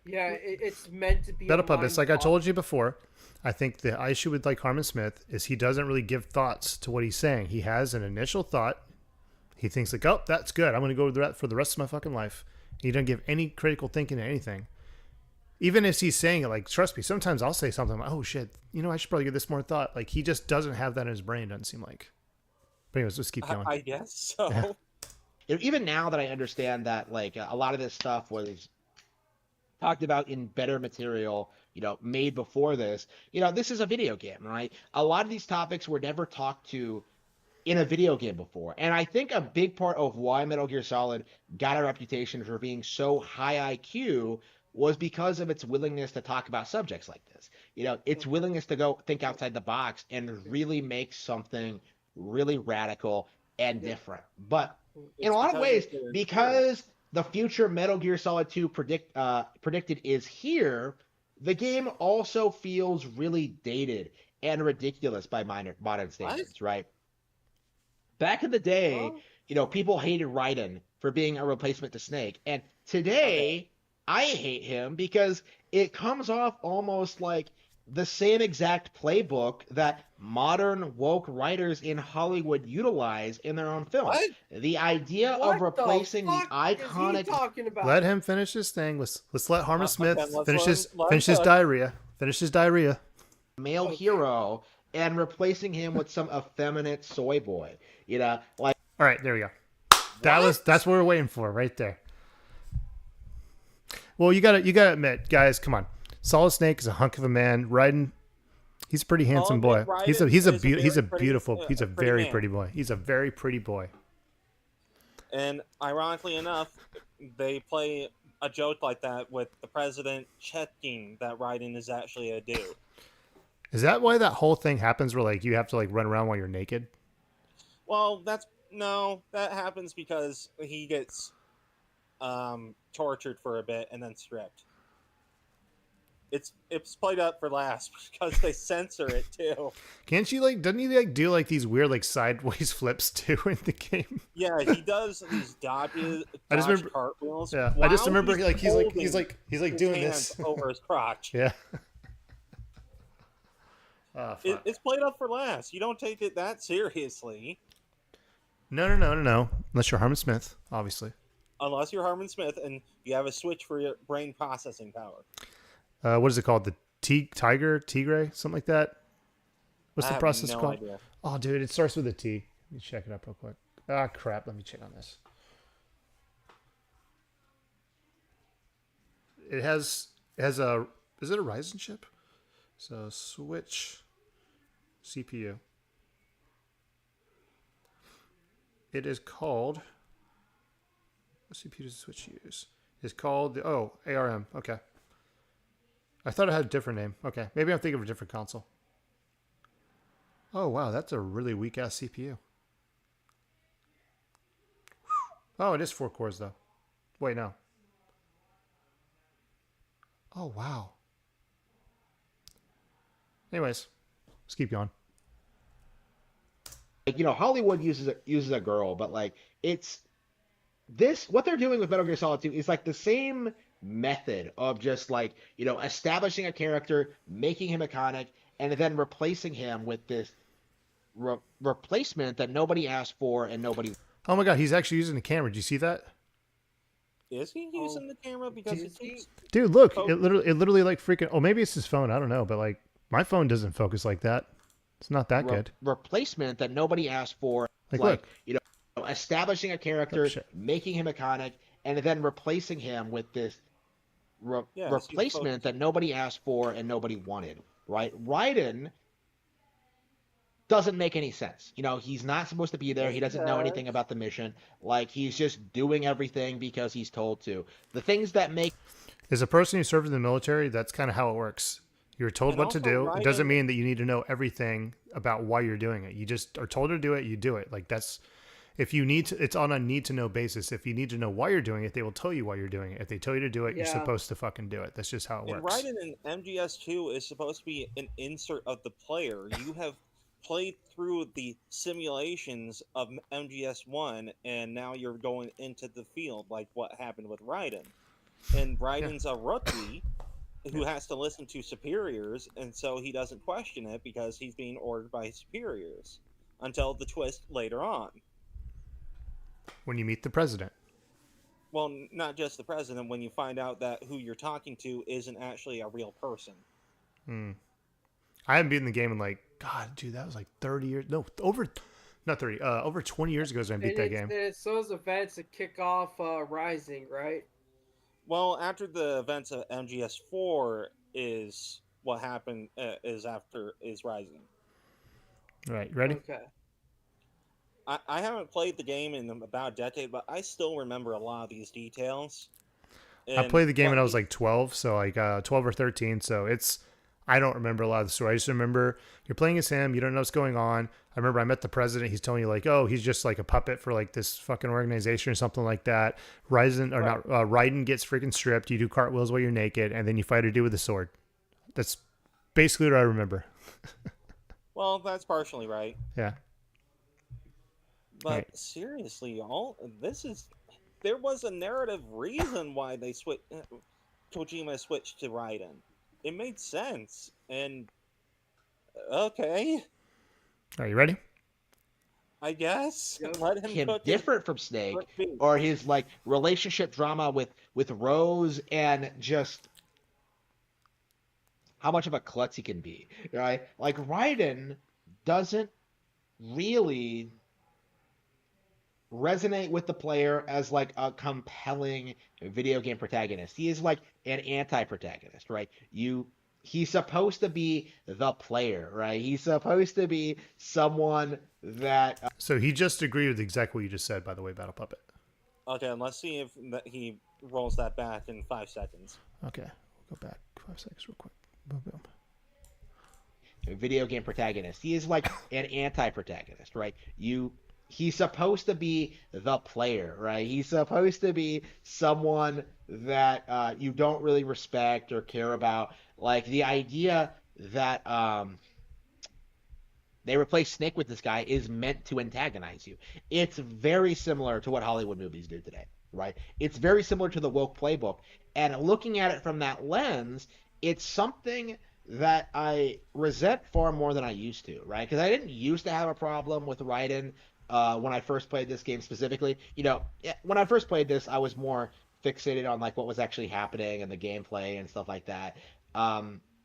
Yeah, it's meant to be a Battle Puppets, mind like I fuck. told you before, I think the issue with like Harmon Smith is he doesn't really give thoughts to what he's saying. He has an initial thought. He thinks like, oh, that's good. I'm going to go with that for the rest of my fucking life. He doesn't give any critical thinking to anything. Even if he's saying it, like, trust me, sometimes I'll say something like, oh shit, I should probably give this more thought. Like, he just doesn't have that in his brain, doesn't seem like. But anyways, let's keep going. I guess so. Yeah. Even now that I understand that like a lot of this stuff was talked about in better material, made before this, this is a video game, right? A lot of these topics were never talked to in a video game before. And I think a big part of why Metal Gear Solid got a reputation for being so high IQ was because of its willingness to talk about subjects like this. Its willingness to go think outside the box and really make something really radical and different. But in It's a lot of because ways, of their because the future Metal Gear Solid 2 predicted is here, the game also feels really dated and ridiculous by modern What? standards, right? Back in the day, Well, people hated Raiden for being a replacement to Snake. And okay. today, I hate him because it comes off almost like the same exact playbook that modern woke writers in Hollywood utilize in their own films. What? The idea of What the replacing the fuck is he iconic. talking about? Let him finish his thing. Let's let Harmon Smith then let's finish let him cook. diarrhea. Finish his diarrhea. Male Okay. hero and replacing him with some effeminate soy boy. Like All right, there we go. That's what we're waiting for right there. Well, you gotta admit, guys, come on. Solid Snake is a hunk of a man. Raiden, he's a pretty handsome boy. Raiden He's is a very man. pretty boy. He's a very pretty boy. And ironically enough, they play a joke like that with the president checking that Raiden is actually a dude. Is that why that whole thing happens where like you have to like run around while you're naked? Well, that happens because he gets tortured for a bit and then stripped. It's played up for laughs because they censor it too. Can't you like? Doesn't he like do like these weird like sideways flips too in the game? Yeah, he does these dodges, I just remember- cartwheels. Yeah, I just while remember like he's holding doing his this. hands over his crotch. Yeah. Oh, fuck. It's played up for laughs. You don't take it that seriously. No. Unless you're Harmon Smith, obviously. Unless you're Harmon Smith and you have a switch for your brain processing power. What is it called? The Tigre, something like that. What's I the have process no called? idea. Oh, dude, it starts with a T. Let me check it up real quick. Ah, crap. Let me check on this. It has a. Is it a Ryzen chip? So switch CPU. It is called. What CPU does the Switch use? It's called the ARM. Okay. I thought it had a different name. Okay, maybe I'm thinking of a different console. Oh wow, that's a really weak ass CPU. Oh, it is 4 cores though. Wait, no. Oh wow. Anyways, let's keep going. like Hollywood uses a girl, but like it's what they're doing with Metal Gear Solid 2 is like the same method of just like establishing a character, making him iconic, and then replacing him with this replacement that nobody asked for and nobody. Oh my god, he's actually using the camera. Did you see that? Is he using the camera? Because it keeps... Dude, look, Oh. it literally like freaking. Oh, maybe it's his phone. I don't know, but like my phone doesn't focus like that. It's not that good. Replacement that nobody asked for, Like, look. establishing a character, Oh, shit. making him iconic, and then replacing him with this Yeah, replacement that nobody asked for and nobody wanted. Right? Raiden doesn't make any sense. He's not supposed to be there. He doesn't know anything about the mission. Like, he's just doing everything because he's told to. The things that make... As a person who served in the military, that's kind of how it works. You're told And what to also do. It doesn't Raiden- mean that you need to know everything about why you're doing it. You just are told to do it, you do it. Like that's... If you need to, it's on a need to know basis. If you need to know why you're doing it, they will tell you why you're doing it. If they tell you to do it, you're Yeah. supposed to fucking do it. That's just how it And works. Raiden in MGS2 is supposed to be an insert of the player. You have played through the simulations of MGS1, and now you're going into the field, like what happened with Raiden. And Raiden's a rookie who has to listen to superiors, and so he doesn't question it because he's being ordered by his superiors until the twist later on. When you meet the president. Well, not just the president, when you find out that who you're talking to isn't actually a real person. I haven't been in the game in like, God, dude, that was like 30 years. No, over 20 years ago is when I beat that game. It's those events that kick off Rising, right? Well, after the events of MGS4 is what happened is Rising. All right, ready? Okay. I haven't played the game in about a decade, but I still remember a lot of these details. I played the game when I was like 12, so like 12 or 13. So I don't remember a lot of the story. I just remember you're playing as him. You don't know what's going on. I remember I met the president. He's telling you like, oh, he's just like a puppet for like this fucking organization or something like that. Raiden gets freaking stripped. You do cartwheels while you're naked, and then you fight a dude with a sword. That's basically what I remember. Well, that's partially right. Yeah. But Right. seriously, there was a narrative reason why Kojima switched to Raiden. It made sense, and okay, Are you ready? I guess Yep. let him cook his different from Snake, cooked beef. or his like relationship drama with Rose, and just how much of a klutz he can be, right? Like Raiden doesn't really resonate with the player as like a compelling video game protagonist. He is like an anti-protagonist, right? He's supposed to be the player, right? He's supposed to be someone that So he just agreed with exactly what you just said, by the way, Battle Puppet. Okay, let's see if he rolls that back in 5 seconds. Okay. We'll go back 5 seconds real quick. Boom, boom. video game protagonist. He is like an anti-protagonist, right? He's supposed to be the player, right? He's supposed to be someone that you don't really respect or care about. Like the idea that they replace Snake with this guy is meant to antagonize you. It's very similar to what Hollywood movies do today, right? It's very similar to the woke playbook. And looking at it from that lens, it's something that I resent far more than I used to, right? Because I didn't used to have a problem with Raiden when I first played this game specifically. You know, when I first played this, I was more fixated on like what was actually happening and the gameplay and stuff like that.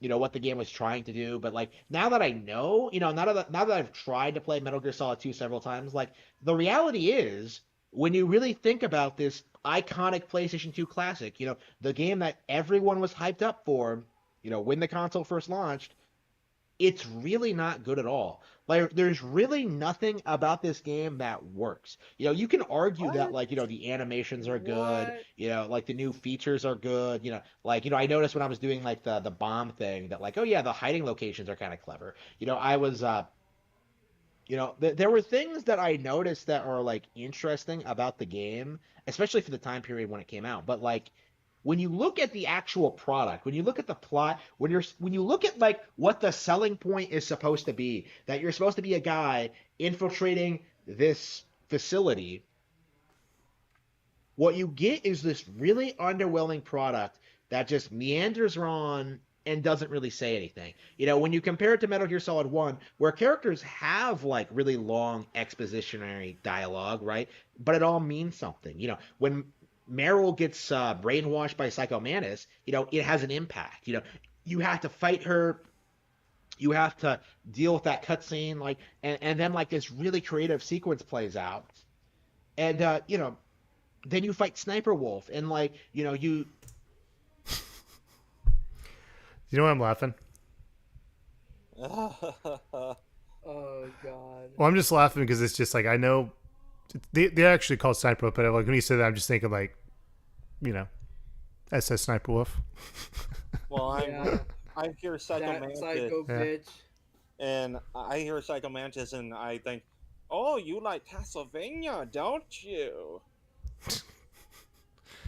You know, what the game was trying to do. But like now that I know, you know, now that I've tried to play Metal Gear Solid 2 several times, like the reality is when you really think about this iconic PlayStation 2 classic, you know, the game that everyone was hyped up for, you know, when the console first launched, it's really not good at all. Like, there's really nothing about this game that works. You know, you can argue that, like, you know, the animations are good, What? you know, like the new features are good, you know, like, you know, I noticed when I was doing like the bomb thing that like, oh yeah, the hiding locations are kind of clever. You know, I was you know, there were things that I noticed that are like interesting about the game, especially for the time period when it came out. But like when you look at the actual product, when you look at the plot, when you look at like what the selling point is supposed to be, that you're supposed to be a guy infiltrating this facility, what you get is this really underwhelming product that just meanders on and doesn't really say anything. You know, when you compare it to Metal Gear Solid 1, where characters have like really long expositionary dialogue, right? But it all means something. You know, when Meryl gets brainwashed by Psycho Mantis, you know, it has an impact. You know, you have to fight her, you have to deal with that cutscene, like, and then like this really creative sequence plays out, and you know, then you fight Sniper Wolf, and like, you know, you know why I'm laughing? Oh god. Well, I'm just laughing because it's just like I know they actually call Sniper Wolf, but like when you said that, I'm just thinking like, you know, SS Sniper Wolf. Well, Yeah. I hear Psycho That Mantis, psycho Yeah. bitch. and I hear Psycho Mantis, and I think, oh, you like Castlevania, don't you?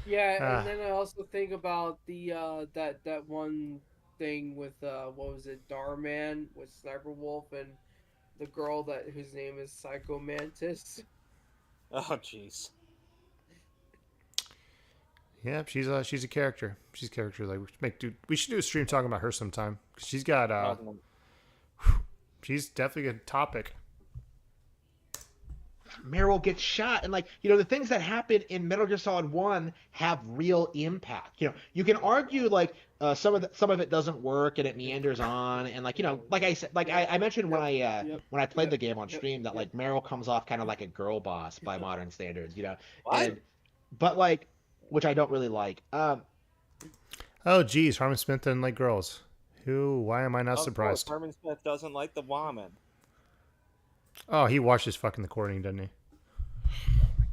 Yeah, Ah. and then I also think about the that one thing with what was it, Darman with Sniper Wolf and the girl whose name is Psycho Mantis. Oh, jeez. Yeah, she's a character. She's a character. Like we should do a stream talking about her sometime. 'Cause she's got she's definitely a topic. Meryl gets shot, and like, you know, the things that happen in Metal Gear Solid 1 have real impact. You know, you can argue like some of it doesn't work and it meanders on, and like, you know, like I said, like I mentioned when I played the game on stream that like Meryl comes off kind of like a girl boss by modern standards, you know. What? But like, which I don't really like. Oh, geez, Harmon Smith doesn't like girls. Why am I not Of surprised? course, Herman Smith doesn't like the woman. Oh, he watches fucking the recording, doesn't he? Oh my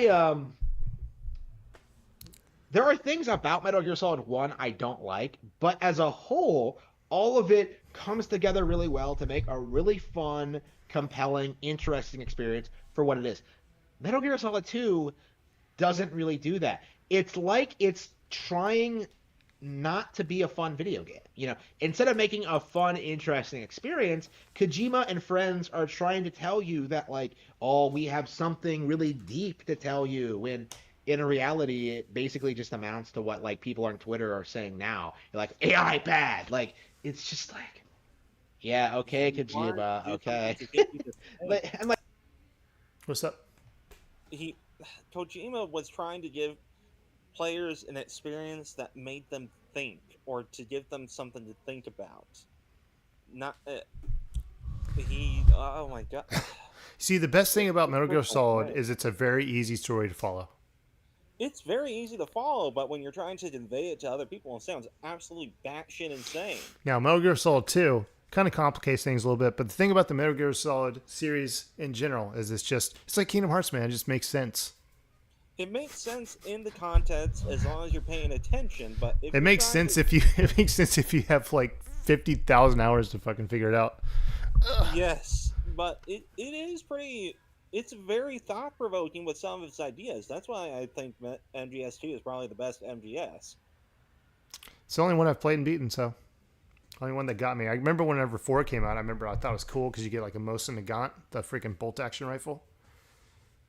god. there are things about Metal Gear Solid 1 I don't like, but as a whole, all of it comes together really well to make a really fun, compelling, interesting experience for what it is. Metal Gear Solid 2 doesn't really do that. It's like it's trying not to be a fun video game. Instead of making a fun, interesting experience, Kojima and friends are trying to tell you that, like, oh, we have something really deep to tell you, when in reality it basically just amounts to what, like, people on Twitter are saying now. You're like, AI bad. Like, it's just like, yeah, okay, He wanted Kojima, to do something okay. to get you to think. And like, What's up? He Kojima was trying to give players an experience that made them think, or to give them something to think about. Not he. Oh my god. See, the best thing about Metal Gear It's Solid is it's a very easy story to follow. It's very easy to follow, but when you're trying to convey it to other people, it sounds absolutely batshit insane. Now, Metal Gear Solid 2 kind of complicates things a little bit, but the thing about the Metal Gear Solid series in general is it's like Kingdom Hearts, man. It just makes sense. It makes sense in the context as long as you're paying attention, but if It makes sense if you it makes sense if you have like 50,000 hours to fucking figure it out. Yes, but it is pretty. It's very thought provoking with some of its ideas. That's why I think MGS2 is probably the best MGS. It's the only one I've played and beaten, so only one that got me. I remember whenever 4 came out, I thought it was cool because you get like a Mosin Nagant, the freaking bolt action rifle.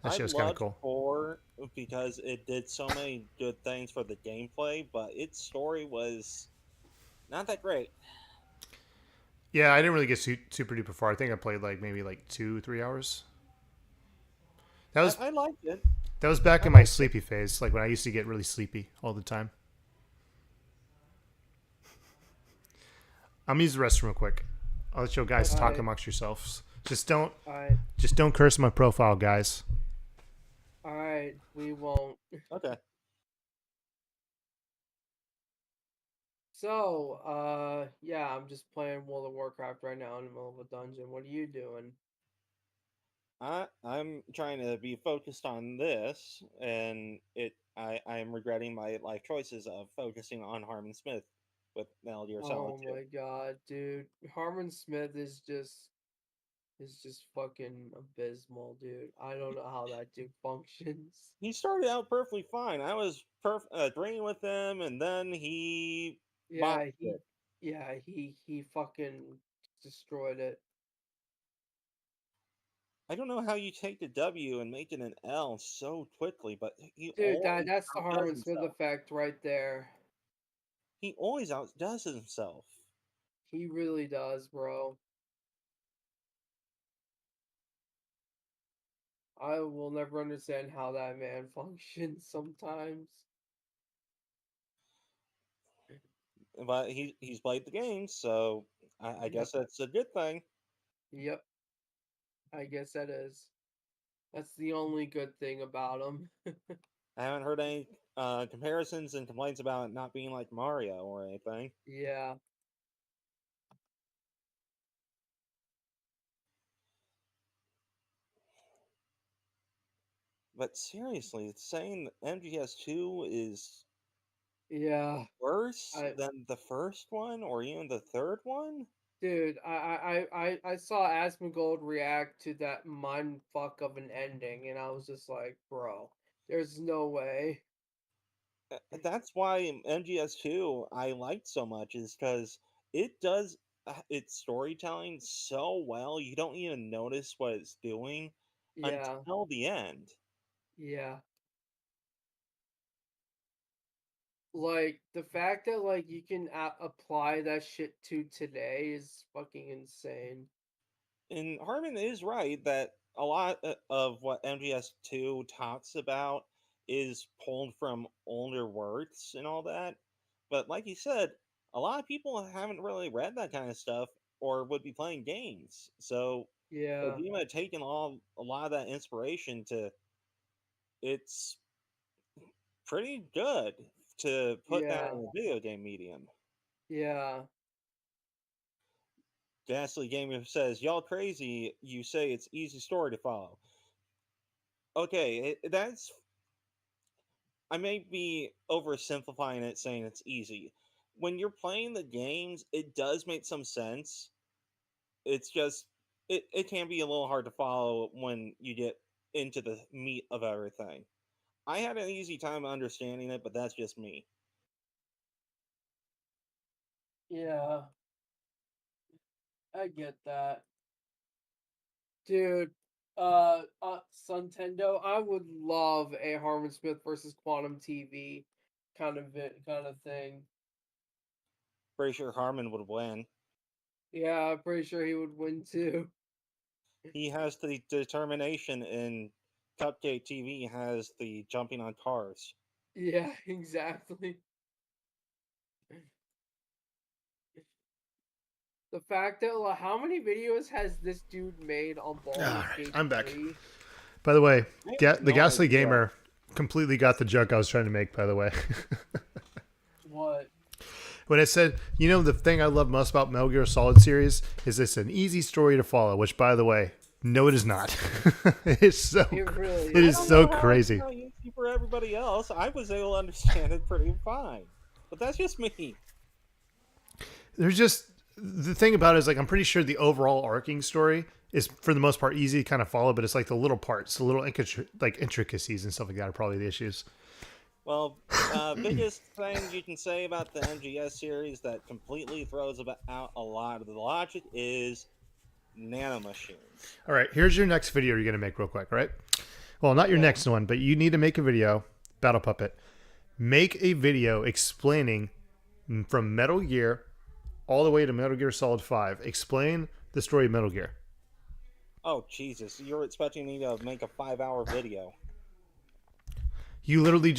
That shit was kind of loved cool. 4 because it did so many good things for the gameplay, but its story was not that great. Yeah, I didn't really get super duper far. I think I played like maybe like 2-3 hours. I liked it. That was back in my sleepy phase, like when I used to get really sleepy all the time. I'm gonna use the restroom real quick. I'll let you guys talk amongst yourselves. Just don't curse my profile, guys. Alright, we won't. Okay. So, yeah, I'm just playing World of Warcraft right now in the middle of a dungeon. What are you doing? I'm trying to be focused on this, and I am regretting my life choices of focusing on Harmon Smith with Metal Gear Solid Oh 2. my god, dude. Harmon Smith is just fucking abysmal, dude. I don't know how that dude functions. He started out perfectly fine. I was agreeing with him, and then he Yeah, botched he it. yeah, he fucking destroyed it. I don't know how you take the W and make it an L so quickly, but he Dude, always that's the outdoes Harmon Smith himself. effect right there. He always outdoes himself. He really does, bro. I will never understand how that man functions sometimes. But he's played the game, so I Yep. guess that's a good thing. Yep. I guess that is. That's the only good thing about him. I haven't heard any comparisons and complaints about it not being like Mario or anything. Yeah. But seriously, it's saying MGS2 is Yeah. worse I than the first one or even the third one? Dude, I saw Asmongold react to that mind fuck of an ending, and I was just like, bro, there's no way. That's why MGS2 I liked so much, is because it does its storytelling so well, you don't even notice what it's doing Yeah, until the end. yeah. Like the fact that like you can apply that shit to today is fucking insane. And Harmon is right that a lot of what MGS2 talks about is pulled from older works and all that. But like you said, a lot of people haven't really read that kind of stuff or would be playing games. So Yeah, Kojima taking a lot of that inspiration to it's pretty good to put that yeah, in a video game medium. yeah, Ghastly Gamer says, "Y'all crazy, you say it's easy story to follow." Okay, that's I may be oversimplifying it saying it's easy. When you're playing the games, it does make some sense. It's just it can be a little hard to follow when you get into the meat of everything. I had an easy time understanding it, but that's just me. Yeah, I get that. Dude, Suntendo, I would love a Harmon Smith versus Quantum TV kind of thing. Pretty sure Harmon would win. Yeah, I'm pretty sure he would win too. He has the determination, and Cupcake TV has the jumping on cars. Yeah, exactly. The fact that like, how many videos has this dude made on All Baldur's right, Gate I'm back. 3? By the way, I have the no Ghastly idea. Gamer completely got the joke I was trying to make, by the way. What? When I said, the thing I love most about Metal Gear Solid series is it's an easy story to follow, which, by the way, no, it is not. It's so, It really it is I don't so know how crazy. It's so easy for everybody else. I was able to understand it pretty fine, but that's just me. There's just, the thing about it is, like, I'm pretty sure the overall arcing story is, for the most part, easy to kind of follow, but it's like the little parts, the little intricacies and stuff like that are probably the issues. Well, biggest thing you can say about the MGS series that completely throws out a lot of the logic is nanomachines. All right, here's your next video you're going to make real quick, all right? Well, not your next one, but you need to make a video, Battle Puppet. Make a video explaining from Metal Gear all the way to Metal Gear Solid 5. Explain the story of Metal Gear. Oh, Jesus. You're expecting me to make a 5-hour video. You literally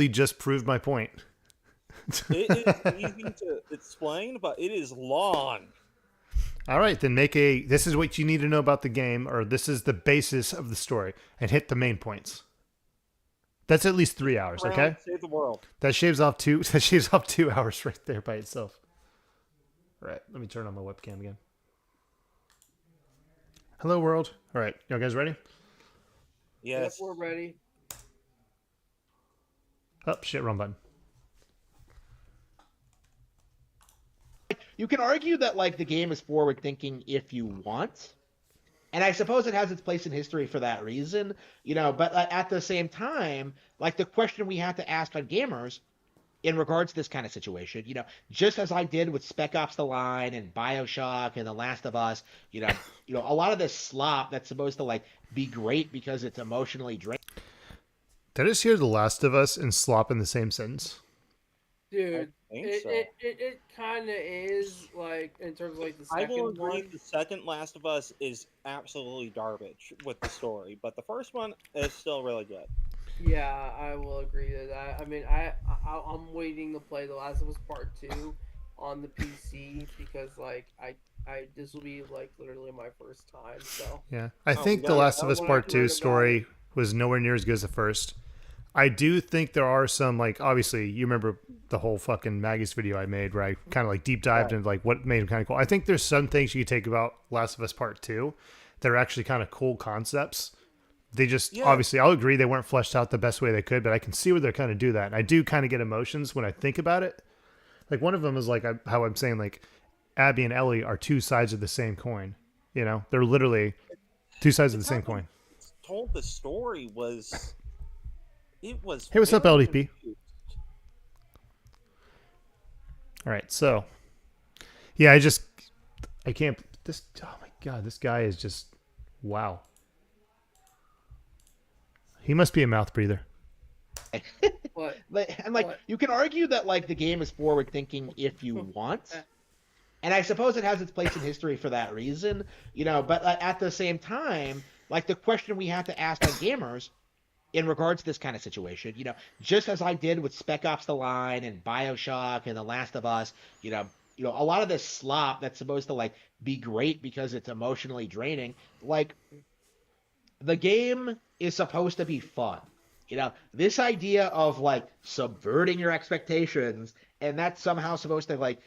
just proved my point. It is easy to explain, but it is long. All right, then this is what you need to know about the game, or this is the basis of the story, and hit the main points. That's at least 3 hours, okay? Save the world. That shaves off 2 hours right there by itself. All right, let me turn on my webcam again. Hello, world. All right, y'all guys ready? Yes. Yep, we're ready. Oh, shit, wrong button. You can argue that like the game is forward thinking if you want, and I suppose it has its place in history for that reason, But at the same time, like the question we have to ask on gamers in regards to this kind of situation, just as I did with Spec Ops: The Line and BioShock and The Last of Us, a lot of this slop that's supposed to like be great because it's emotionally draining. Did I just hear The Last of Us and slop in the same sentence? Dude, think it, so. it kind of is, like, in terms of, like, the I second will agree one. the second Last of Us is absolutely garbage with the story, but the first one is still really good. Yeah, I will agree to that. I mean, I'm waiting to play The Last of Us Part 2 on the PC because, like, I this will be, like, literally my first time, so. Yeah, I think The yeah, Last of I Us wanna Part learn 2 about story was nowhere near as good as the first. I do think there are some, like, obviously, you remember the whole fucking Maggie's video I made where I kind of, like, deep dived into, like, what made him kind of cool. I think there's some things you could take about Last of Us Part 2 that are actually kind of cool concepts. They just, obviously, I'll agree they weren't fleshed out the best way they could, but I can see where they're kind of do that. And I do kind of get emotions when I think about it. Like, one of them is, like, how I'm saying, like, Abby and Ellie are two sides of the same coin. They're literally two sides of the same coin. Told the story was... It was. Hey, what's up, very LDP? confused. All right, so yeah, I can't. This, oh my god, this guy is just wow. He must be a mouth breather. But And like you can argue that like the game is forward thinking if you want, and I suppose it has its place in history for that reason, But at the same time, like the question we have to ask on gamers in regards to this kind of situation, just as I did with Spec Ops: The Line and BioShock and The Last of Us, a lot of this slop that's supposed to like be great because it's emotionally draining, like the game is supposed to be fun. This idea of like subverting your expectations and that's somehow supposed to like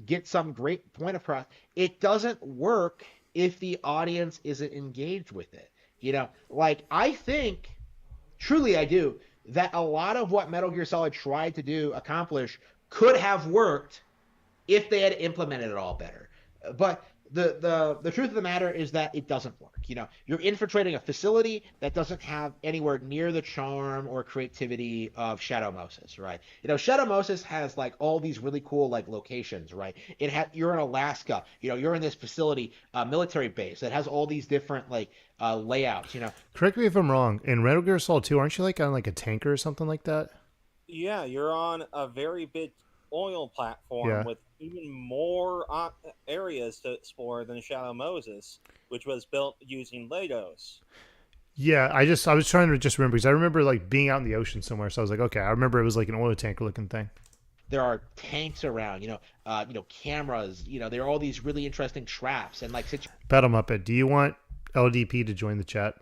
get some great point across, it doesn't work if the audience isn't engaged with it. Like I think truly I do that a lot of what Metal Gear Solid tried to accomplish could have worked if they had implemented it all better. But the truth of the matter is that it doesn't work. You're infiltrating a facility that doesn't have anywhere near the charm or creativity of Shadow Moses, right? Shadow Moses has like all these really cool like locations, right? You're in Alaska, you're in this facility, military base that has all these different like layouts. Correct me if I'm wrong. In Metal Gear Solid 2, aren't you like on like a tanker or something like that? Yeah, you're on a very big oil platform Yeah. with even more areas to explore than Shadow Moses, which was built using Legos. Yeah, I was trying to just remember because I remember like being out in the ocean somewhere. So I was like, okay, I remember it was like an oil tanker looking thing. There are tanks around, cameras, there are all these really interesting traps and like Battle Muppet, do you want LDP to join the chat?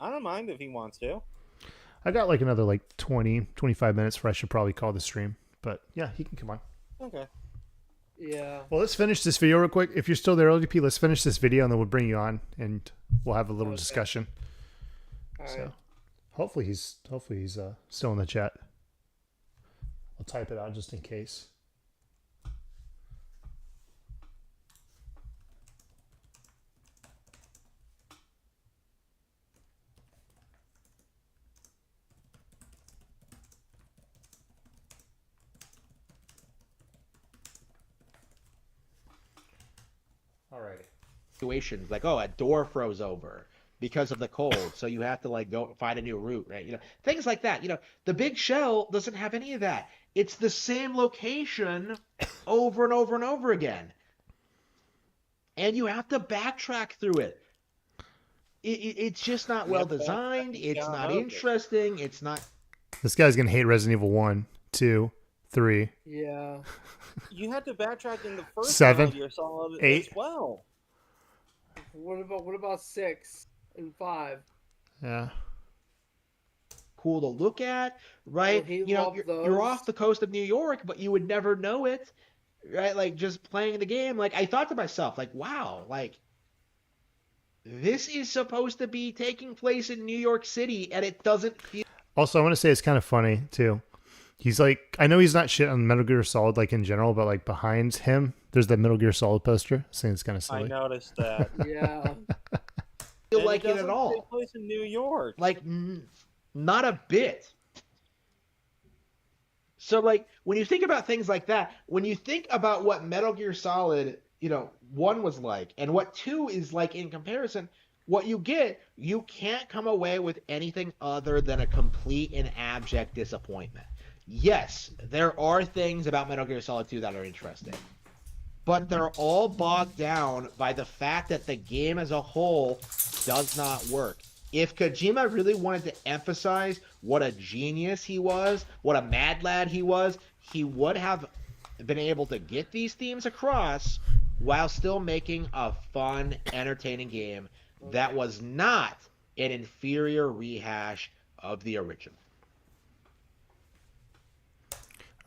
I don't mind if he wants to. I got like another like 20, 25 minutes where I should probably call the stream. But yeah, he can come on. Okay. Yeah. Well, let's finish this video real quick. If you're still there, LDP, let's finish this video and then we'll bring you on and we'll have a little discussion. All So right. hopefully he's still in the chat. I'll type it out just in case. Alrighty. situations like, oh, a door froze over because of the cold, so you have to like go find a new route, right? Things like that. The big shell doesn't have any of that. It's the same location over and over and over again, and you have to backtrack through it. It's just not well designed. It's not interesting. It's not. This guy's gonna hate Resident Evil 1, 2, 3. Yeah. You had to backtrack in the first 7, Metal Gear Solid 8. as well. What about 6 and 5? Yeah. Cool to look at, right? He You're loved you're those. off the coast of New York, but you would never know it, right? Like just playing the game. Like I thought to myself, like, wow, like this is supposed to be taking place in New York City, and it doesn't feel. Also, I want to say it's kind of funny too. He's like, I know he's not shit on Metal Gear Solid like in general, but like behind him, there's that Metal Gear Solid poster. I think it's kind of silly. I noticed that. Yeah. Feel And like it at doesn't all. take place in New York. Like, not a bit. So, like, when you think about things like that, when you think about what Metal Gear Solid, 1 was like, and what 2 is like in comparison, what you get, you can't come away with anything other than a complete and abject disappointment. Yes, there are things about Metal Gear Solid 2 that are interesting, but they're all bogged down by the fact that the game as a whole does not work. If Kojima really wanted to emphasize what a genius he was, what a mad lad he was, he would have been able to get these themes across while still making a fun, entertaining game that was not an inferior rehash of the original.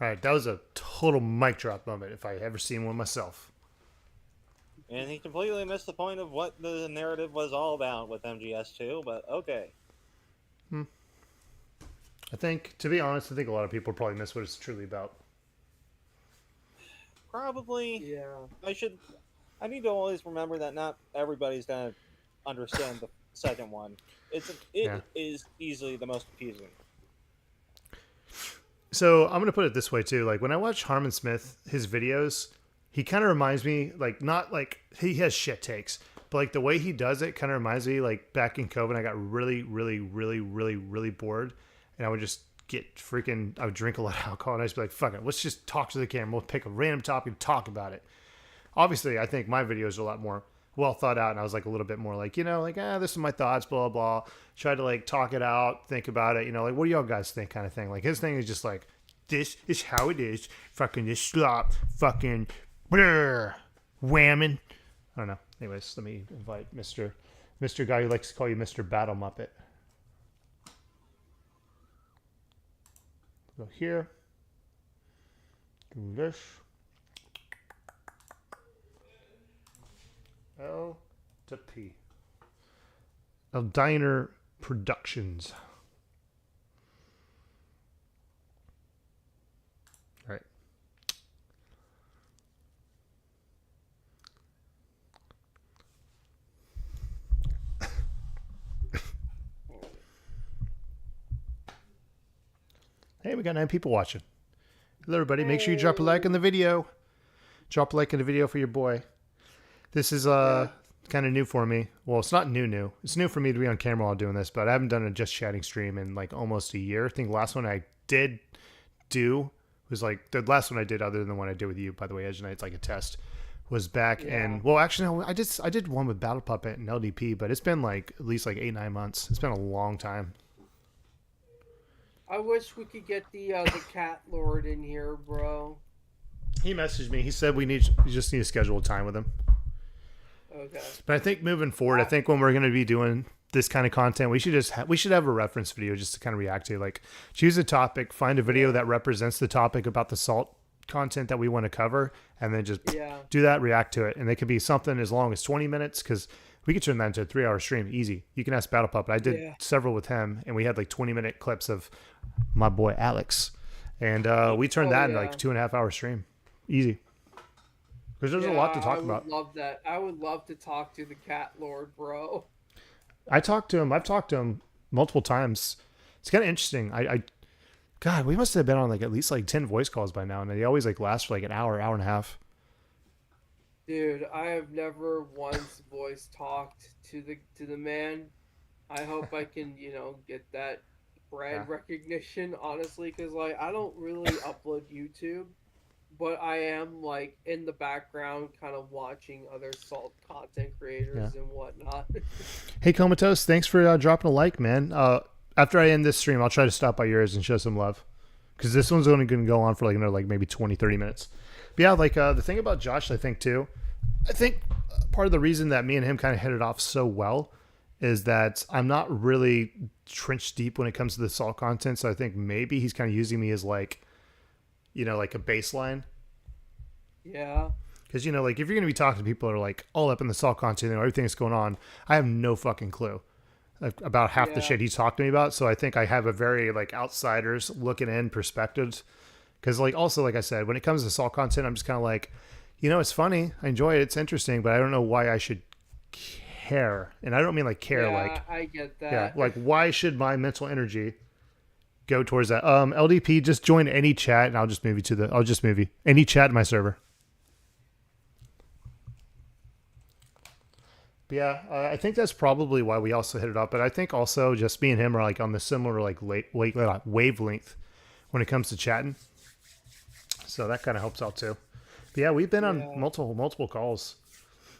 All right, that was a total mic drop moment if I ever seen one myself. And he completely missed the point of what the narrative was all about with MGS2, but okay. I think, to be honest, I think a lot of people probably miss what it's truly about. Probably. Yeah. I need to always remember that not everybody's gonna understand the second one. It is easily the most confusing. So I'm gonna put it this way too. Like when I watch Harmon Smith, his videos, he kind of reminds me, like, not like he has shit takes, but like the way he does it kind of reminds me, like back in COVID, I got really, really, really, really, really bored, and I would just I would drink a lot of alcohol, and I'd just be like, fuck it, let's just talk to the camera. We'll pick a random topic and talk about it. Obviously, I think my videos are a lot more well thought out, and I was like a little bit more like, this is my thoughts, blah, blah. Try to like talk it out, think about it, like, what do y'all guys think kind of thing. Like his thing is just like, this is how it is, fucking this slop, fucking brr, whamming. I don't know. Anyways, let me invite Mr. Guy who likes to call you Mr. Battle Muppet. Go here. Do this. L to P. Diner Productions. Hey, we got 9 people watching. Hello, everybody. Make sure you drop a like on the video. Drop a like on the video for your boy. This is kind of new for me. Well, it's not new. It's new for me to be on camera while doing this, but I haven't done a just chatting stream in like almost a year. I think the last one I did do was like the last one I did, other than the one I did with you, by the way, Edge Night's like a test, was back. And well, actually, no, I did one with Battle Puppet and LDP, but it's been like at least like 8-9 months. It's been a long time. I wish we could get the cat lord in here, bro. He messaged me. He said we just need to schedule a time with him. Okay. But I think moving forward, I think when we're going to be doing this kind of content, we should have a reference video just to kind of react to. Like, choose a topic, find a video that represents the topic about the salt content that we want to cover, and then just do that, react to it. And it could be something as long as 20 minutes, because we could turn that into a 3-hour stream easy. You can ask Battle Puppet. I did several with him, and we had like 20-minute clips of my boy Alex, and we turned that into like a 2.5-hour stream, easy. Because there's a lot to talk about. I would love that. I would love to talk to the cat lord, bro. I've talked to him multiple times. It's kind of interesting. God, we must have been on like at least like 10 voice calls by now, and they always like last for like an hour and a half. Dude, I have never once voice talked to the man. I hope I can, get that brand recognition, honestly, because like I don't really upload YouTube, but I am like in the background kind of watching other salt content creators and whatnot. Hey Comatose, thanks for dropping a like, man. After I end this stream, I'll try to stop by yours and show some love, because this one's only going to go on for like another like maybe 20-30 minutes. But yeah, like the thing about Josh, I think part of the reason that me and him kind of hit it off so well is that I'm not really trenched deep when it comes to the salt content. So I think maybe he's kind of using me as like, like a baseline. Yeah. Because, like if you're going to be talking to people that are like all up in the salt content and everything that's going on, I have no fucking clue about half the shit he's talking to me about. So I think I have a very like outsiders looking in perspective. Because like also, like I said, when it comes to salt content, I'm just kind of like, it's funny. I enjoy it. It's interesting, but I don't know why I should care. And I don't mean like care like. I get that. Yeah, like why should my mental energy go towards that? LDP, just join any chat and I'll just move you any chat in my server. But yeah, I think that's probably why we also hit it up. But I think also just me and him are like on the similar like wavelength when it comes to chatting. So that kind of helps out too. But yeah, we've been on multiple calls.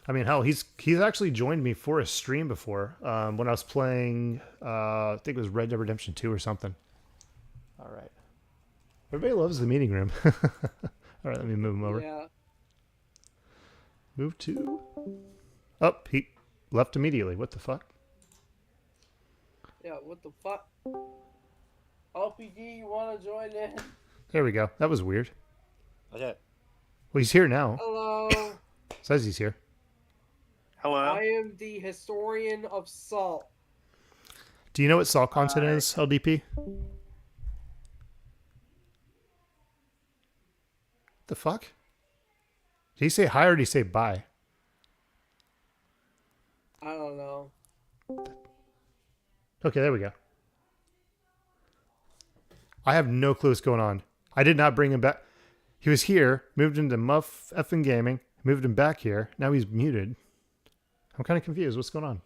I mean, hell, he's actually joined me for a stream before when I was playing, I think it was Red Dead Redemption 2 or something. All right. Everybody loves the meeting room. All right, let me move him over. Yeah. Move to... Oh, he left immediately. What the fuck? Yeah, what the fuck? LPD, you want to join in? There we go. That was weird. Okay. Well, he's here now. Hello. Says he's here. Hello. I am the historian of salt. Do you know what salt content is, LDP? The fuck? Did he say hi or did he say bye? I don't know. Okay, there we go. I have no clue what's going on. I did not bring him back. He was here, moved into Muff effing Gaming, moved him back here. Now he's muted. I'm kind of confused. What's going on?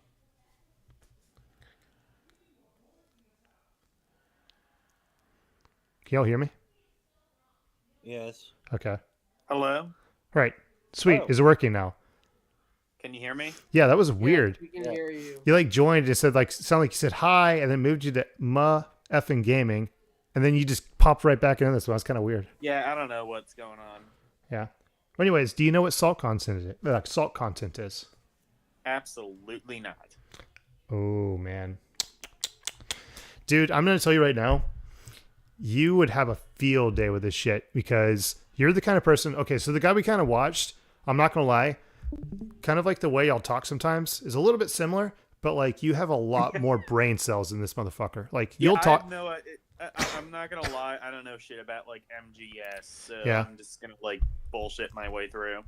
Can y'all hear me? Yes. Okay. Hello. All right. Sweet. Oh. Is it working now? Can you hear me? Yeah, that was weird. We can hear you. You like joined and said like sound like you said hi and then moved you to Muff effing Gaming, and then you just popped right back into this one. That's kind of weird. Yeah, I don't know what's going on. Yeah. Well, anyways, do you know what salt content is? Absolutely not. Oh man, dude, I'm gonna tell you right now, you would have a field day with this shit because you're the kind of person. Okay, so the guy we kind of watched, I'm not gonna lie, kind of like the way y'all talk sometimes is a little bit similar, but like you have a lot more brain cells than this motherfucker. Like you'll talk. I'm not gonna lie. I don't know shit about like MGS, so Yeah. I'm just gonna like bullshit my way through.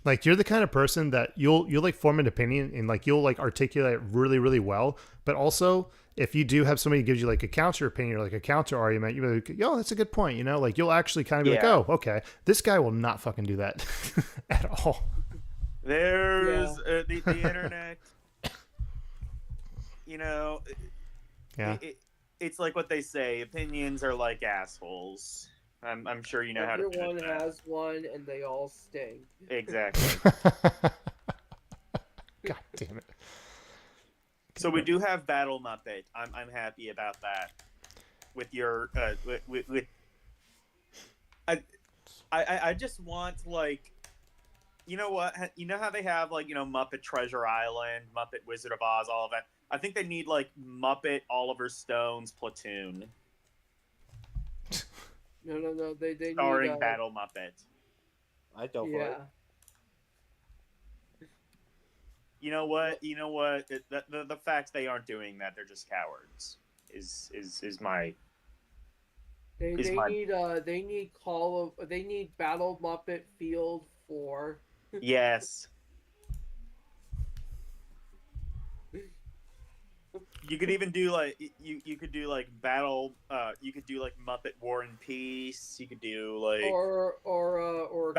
Like you're the kind of person that you'll like form an opinion and like you'll like articulate it really, really well. But also if you do have somebody who gives you like a counter opinion or like a counter argument, you're like, yo, that's a good point. You know, like you'll actually kind of be like, oh, okay, this guy will not fucking do that at all. There's the internet. You know, Yeah. It's like what they say. Opinions are like assholes. I'm sure you know how to. Everyone has one, and they all sting. Exactly. God damn it. So we do have Battle Muppet. I'm happy about that. With your with I just want like, you know what? You know how they have like, you know, Muppet Treasure Island, Muppet Wizard of Oz, all of that. I think they need like Muppet Oliver Stone's Platoon. No. They Starring need, Battle Muppet. I'd go for yeah. it. You know what? The fact they aren't doing that, they're just cowards. Is my They is my need they need Battle Muppet Field 4. yes. You could even do like you could do like battle. You could do like Muppet War and Peace. You could do like or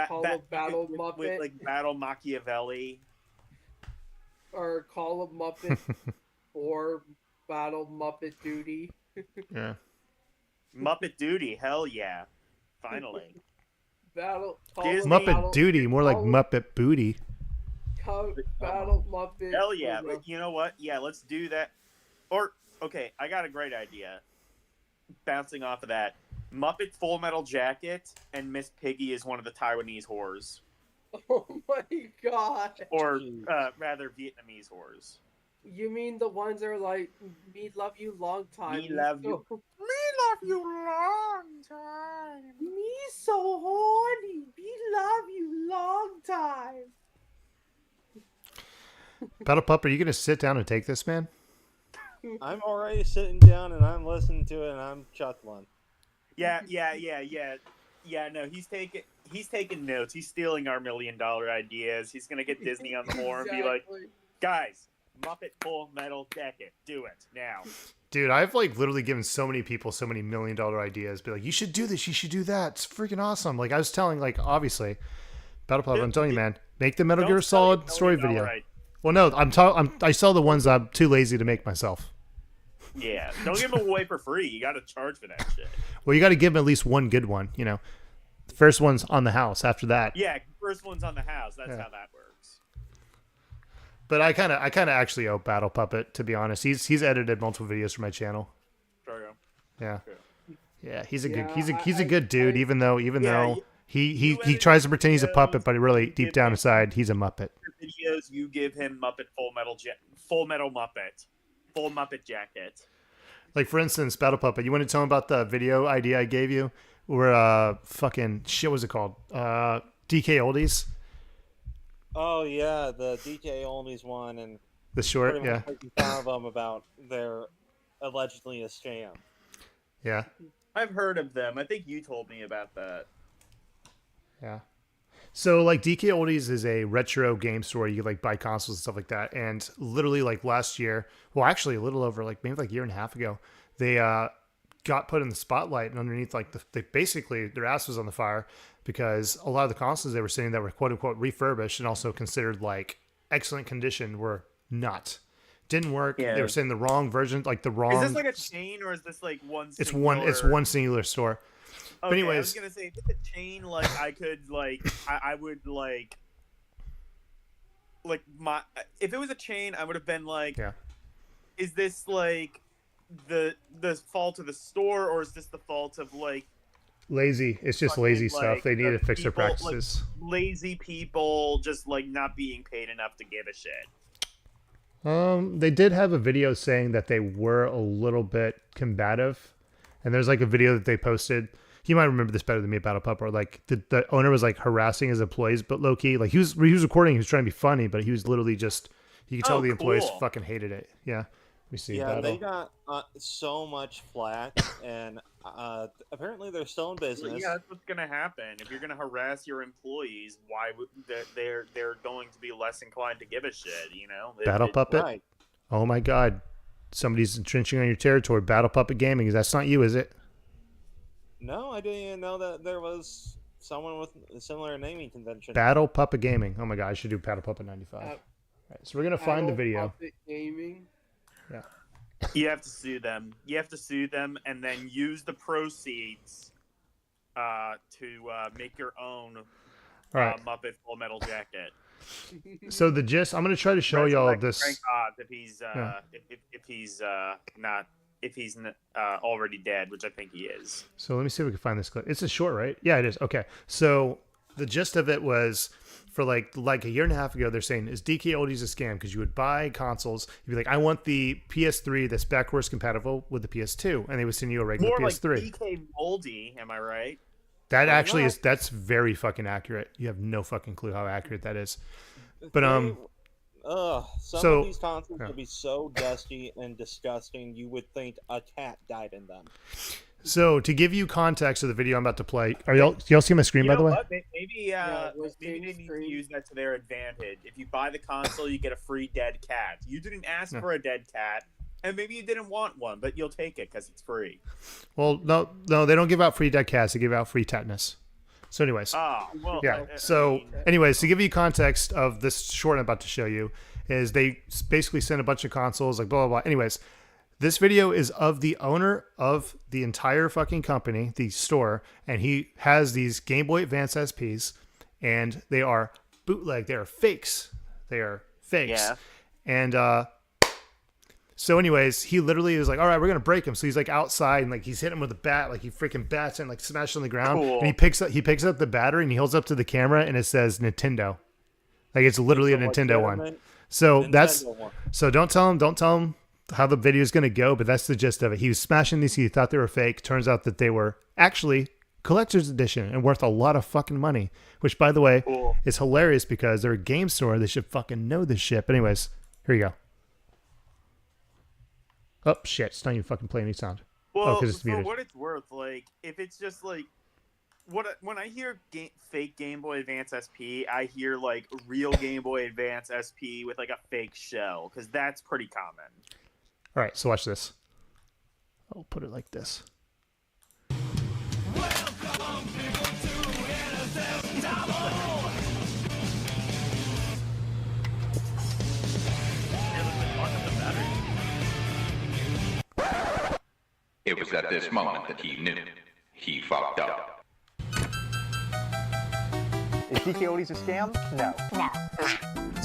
call of Battle Muppet with like Battle Machiavelli. or Call of Muppet or Battle Muppet Duty. Yeah. Muppet Duty, hell yeah! Finally, Battle Disney- Muppet Duty, more like Muppet Booty. Battle Muppet. hell yeah! But you know what? Yeah, let's do that. Or okay, I got a great idea. Bouncing off of that, Muppet Full Metal Jacket and Miss Piggy is one of the Taiwanese whores, Oh my god! or rather Vietnamese whores. You mean the ones that are like, me love you long time. Me love you. Me love you long time. Me so horny. Me love you long time. Battle Pup, are you going to sit down and take this, man? I'm already sitting down and I'm listening to it and I'm chuckling. Yeah. No, he's taking notes. He's stealing our $1 million ideas. He's gonna get Disney on the horn and be like, Exactly. guys, Muppet Full Metal Jacket, do it now. Dude, I've like literally given so many people so many $1 million ideas. Be like, you should do this. You should do that. It's freaking awesome. Like I was telling, like obviously, Battle Pup. I'm telling you, man, make the Metal Gear Solid story video. Right. Well, no, I saw the ones I'm too lazy to make myself. Yeah, don't give them away for free. You got to charge for that shit. Well, you got to give them at least one good one. You know, the first one's on the house. After that, Yeah, first one's on the house. That's how that works. But I kind of actually owe Battle Puppet, to be honest. He's edited multiple videos for my channel. Sure. Yeah, True. yeah. He's a Yeah, good dude. Even though he tries to pretend he's a puppet, but really deep down inside he's a Muppet. Videos, you give him Muppet Full Metal Muppet, Full Muppet Jacket. Like for instance, Battle Puppet. You want to tell him about the video idea I gave you, where fucking shit was it called? DK Oldies. Oh yeah, the DJ Olney's one and The short, pretty yeah, much making fun of them about their allegedly a scam. yeah, I've heard of them. I think you told me about that. yeah. So like DK Oldies is a retro game store. You like buy consoles and stuff like that. And literally like last year, well actually a little over like maybe like a year and a half ago, they got put in the spotlight and underneath like they basically their ass was on the fire because a lot of the consoles they were saying that were quote unquote refurbished and also considered like excellent condition were not. Didn't work. Yeah. They were saying the wrong version, like the wrong. Is this like a chain or is this like one? It's singular... one singular store. Okay, But anyways, I was gonna say if it's a chain, like I could like I would like my if it was a chain, I would have been like, yeah. is this like the fault of the store or is this the fault of like Lazy. It's just fucking, lazy like, stuff. They need the to fix their people, like, practices. lazy people just like not being paid enough to give a shit? They did have a video saying that they were a little bit combative, and there's like a video that they posted. You might remember this better than me, Battle Pup, or like the owner was like harassing his employees, but low key, like he was recording, he was trying to be funny, but he was literally just you could tell the employees cool. fucking hated it. Yeah, We see Yeah, battle. they got so much flack, and apparently they're still in business. Yeah, that's what's gonna happen. If you're gonna harass your employees, why would they're going to be less inclined to give a shit? You know, Battle Puppet. Right. Oh my God, somebody's entrenching on your territory. Battle Puppet Gaming. That's not you, is it? No, I didn't even know that there was someone with a similar naming convention. Battle Puppet Gaming. Oh my God, I should do Battle Puppet 95. All right, so we're gonna find the video. Puppet Gaming. Yeah. You have to sue them. You have to sue them, and then use the proceeds to make your own All right. Muppet Full Metal Jacket. So the gist, I'm gonna try to show y'all Resurrect this. Frank Oz if he's already dead, which I think he is. So let me see if we can find this clip. It's a short, right? Yeah, it is. Okay. So the gist of it was for like a year and a half ago, they're saying, is DK Oldies a scam? Because you would buy consoles, you'd be like, I want the PS3 that's backwards compatible with the PS2, and they would send you a regular More PS3. like DK Moldy, am I right? That actually is, that's very fucking accurate. You have no fucking clue how accurate that is. But some of these consoles would be so dusty and disgusting. You would think a cat died in them. So to give you context of the video I'm about to play, are y'all see my screen, by the way? What? Maybe they need to use that to their advantage. If you buy the console, you get a free dead cat. You didn't ask for a dead cat, and maybe you didn't want one, but you'll take it because it's free. Well, no, they don't give out free dead cats. They give out free tetanus. So anyways, yeah. So anyways, to give you context of this short I'm about to show you, is they basically sent a bunch of consoles, like blah, blah, blah. Anyways, this video is of the owner of the entire fucking company, the store, and he has these Game Boy Advance SPs, and they are bootleg. They are fakes. They are fakes. Yeah. And so anyways, he literally is like, all right, we're going to break him. So he's like outside and like he's hitting him with a bat. Like he freaking bats and like smashes on the ground. Cool. And he picks up the battery and he holds up to the camera and it says Nintendo. Like it's literally a Nintendo one. So so don't tell him how the video is going to go, but that's the gist of it. He was smashing these. He thought they were fake. Turns out that they were actually collector's edition and worth a lot of fucking money, which by the way is hilarious because they're a game store. They should fucking know this shit. But anyways, here you go. Oh shit! It's not even fucking playing any sound. Well, because it's for muted. what it's worth, like if it's just like when I hear fake Game Boy Advance SP, I hear like real Game Boy Advance SP with like a fake shell, because that's pretty common. All right, so watch this. I'll put it like this. It was at this moment that he knew. He fucked up. Is DK Oldies a scam? No.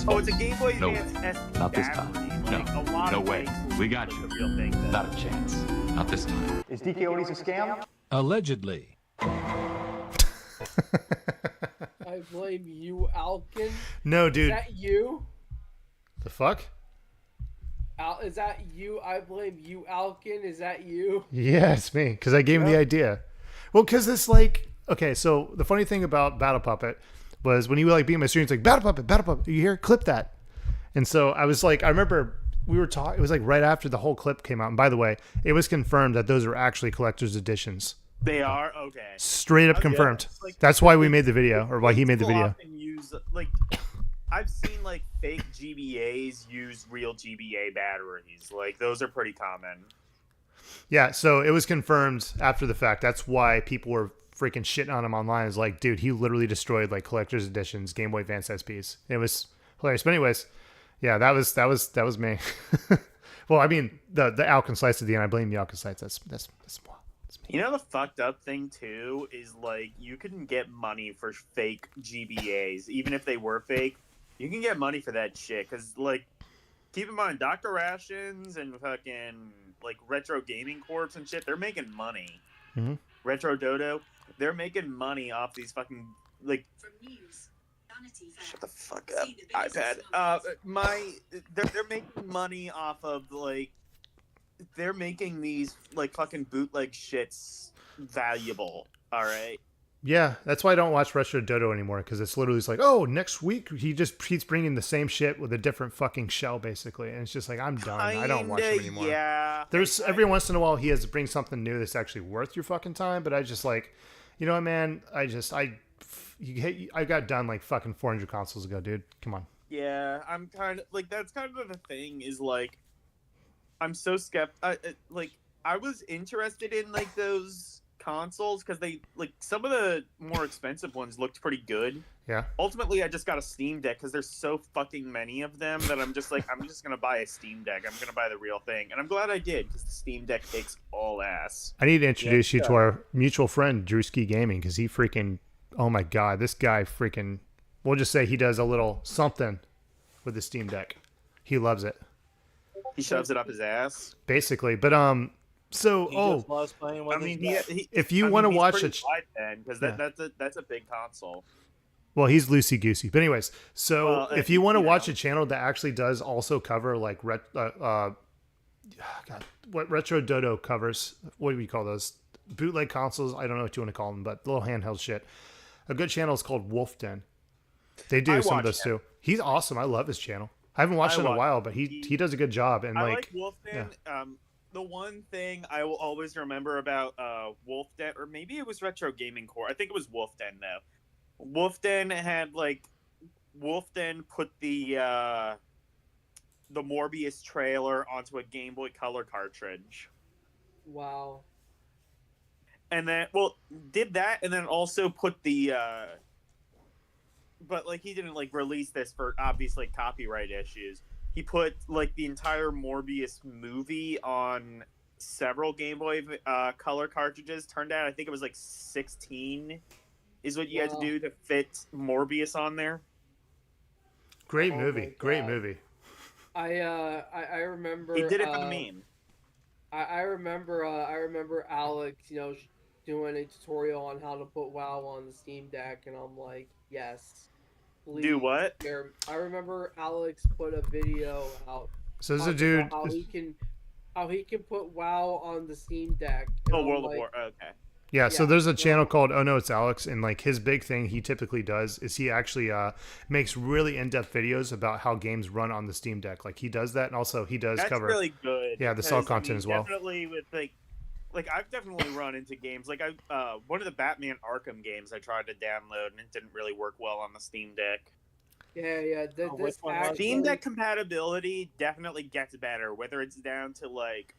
Oh, it's a Game Boy No. Advance SP Not this battery. time. Like, No. a lot No of way. fakes We look got like you. a real thing, then. Not a chance. Not this time. Is DK Oldies a scam? Allegedly. I blame you, Alkin. No, Is dude. that you? The fuck? Is that you? I blame you, Alkin. Is that you? Yeah, it's me because I gave him the idea. Well, because this like okay. So the funny thing about Battle Puppet was when he would like be in my stream, it's like Battle Puppet. You hear? Clip that. And so I was like, I remember we were talking. It was like right after the whole clip came out. And by the way, it was confirmed that those are actually collector's editions. They are okay. Straight up Okay. confirmed. Like, That's why we made the video, or why he made the people video. often use like I've seen like fake GBAs use real GBA batteries. Like those are pretty common. Yeah, so it was confirmed after the fact. That's why people were freaking shitting on him online. It's like, dude, he literally destroyed like collector's editions, Game Boy Advance SPs. It was hilarious. But anyways, yeah, that was me. Well, I mean, the Alkin slice at the end. I blame the Alkin slice. That's me. You know the fucked up thing too is like you can get money for fake GBAs, even if they were fake. You can get money for that shit because like keep in mind, Dr. Rations and fucking like Retro Gaming Corps and shit, they're making money. Mm-hmm. Retro Dodo, they're making money off these fucking like. Shut the fuck up, iPad. They're making money off of like. They're making these like fucking bootleg shits valuable. All right. Yeah, that's why I don't watch Retro Dodo anymore, because it's literally just like, oh, next week he just keeps bringing the same shit with a different fucking shell, basically, and it's just like, I'm done. I don't watch him anymore. Yeah. There's every once in a while he has to bring something new that's actually worth your fucking time, but I just like, you know what, man? I got done like fucking 400 consoles ago, dude. Come on. Yeah, I'm kind of like that's kind of the thing is like I'm so skeptical. Like I was interested in like those consoles because they like some of the more expensive ones looked pretty good. Yeah. Ultimately, I just got a Steam Deck because there's so fucking many of them that I'm just like I'm just gonna buy a Steam Deck. I'm gonna buy the real thing, and I'm glad I did because the Steam Deck kicks all ass. I need to introduce you to our mutual friend Drewski Gaming, because he freaking, oh my god, this guy freaking. We'll just say he does a little something with the Steam Deck. He loves it. He shoves it up his ass. Basically, but so He just oh, loves playing with I mean, his if you want to watch it, because Yeah. that's a big console. well, he's loosey goosey. But anyways, so Well, if you want to you watch know. a channel that actually does also cover like God, what Retro Dodo covers, what do we call those? Bootleg consoles? I don't know what you want to call them, but little handheld shit. A good channel is called Wolf Den. They do I some of watch those him. too. He's awesome. I love his channel. I haven't watched it in a watch while, him. but he does a good job. And I like, like Wolfden. The one thing I will always remember about Wolfden, or maybe it was Retro Gaming Core. I think it was Wolfden though. Wolfden had like Wolfden put the Morbius trailer onto a Game Boy Color cartridge, Wow. and then did that, and then also put the. But like he didn't like release this for obviously copyright issues. He put like the entire Morbius movie on several Game Boy Color cartridges. Turned out I think it was like 16 is what you had to Wow. do to fit Morbius on there. great Oh my movie. Great God. movie. I remember He did it for the meme. I remember Alex, doing a tutorial on how to put WoW on the Steam Deck, and I'm like, yes. Please. Do what? I remember Alex put a video out. So this is a talking dude. about how he can put WoW on the Steam Deck. and Oh, I'm World of like, War. Okay. Yeah, so Yeah, there's a channel so- called Oh No It's Alex, and like his big thing he typically does is he actually makes really in-depth videos about how games run on the Steam Deck. Like he does that, and also he does That's cover really good. Yeah, the because, cell content as well. Definitely with like I've definitely run into games like I one of the Batman Arkham games I tried to download and it didn't really work well on the Steam Deck. Yeah. Oh, which one was it? Steam Deck compatibility definitely gets better, whether it's down to like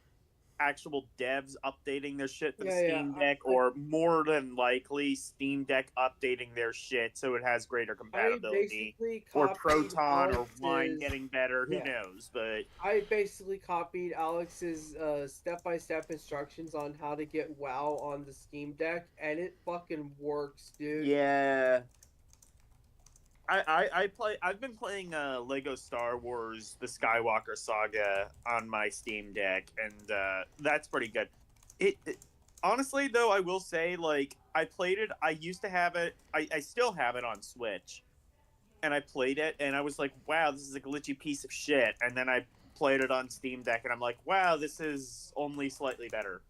actual devs updating their shit for the Yeah, Steam Deck, or more than likely Steam Deck updating their shit so it has greater compatibility, or Proton or Wine getting better. Who Yeah. knows? But I basically copied Alex's step-by-step instructions on how to get WoW on the Steam Deck, and it fucking works, dude. yeah. I've been playing Lego Star Wars: The Skywalker Saga on my Steam Deck, and that's pretty good. It honestly though, I will say, like, I played it. I used to have it. I still have it on Switch, and I played it, and I was like, wow, this is a glitchy piece of shit. And then I played it on Steam Deck, and I'm like, wow, this is only slightly better.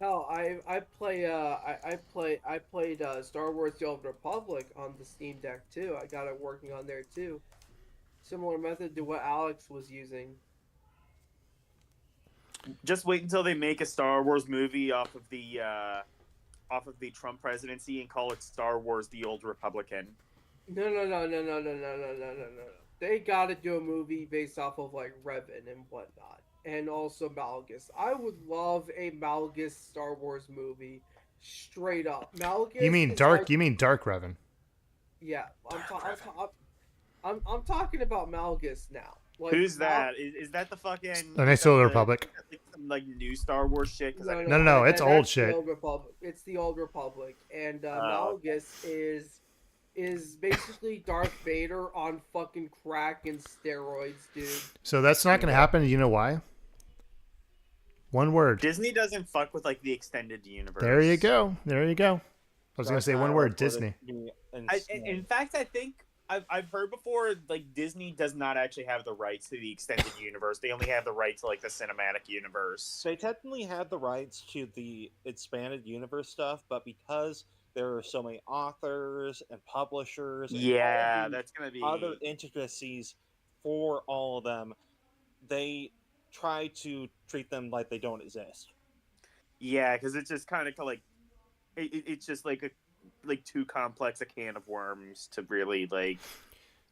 Hell, I played Star Wars: The Old Republic on the Steam Deck too. I got it working on there too. Similar method to what Alex was using. Just wait until they make a Star Wars movie off of the Trump presidency and call it Star Wars: The Old Republican. No. They got to do a movie based off of like Revan and whatnot, and also Malgus. I would love a Malgus Star Wars movie, straight up. Malgus. You mean is Dark? like- You mean Dark Revan? Yeah, I'm talking about Malgus now. Like, Who's that? Is that the fucking? The next Old Republic. Like, some, like new Star Wars shit. 'Cause I- No, it's old that's shit. The Old Republic. It's the Old Republic, and Malgus is basically Darth Vader on fucking crack and steroids, dude. So that's not going to happen. You know why? One word. Disney doesn't fuck with like the extended universe. There you go. I was going to say one word, That's Disney. In fact, I think I've heard before, like Disney does not actually have the rights to the extended universe. They only have the rights to like the cinematic universe. They technically had the rights to the expanded universe stuff, but because there are so many authors and publishers, and Yeah, all of these that's gonna be other intricacies for all of them, they try to treat them like they don't exist. yeah, because it's just kind of like it's just like too complex a can of worms to really like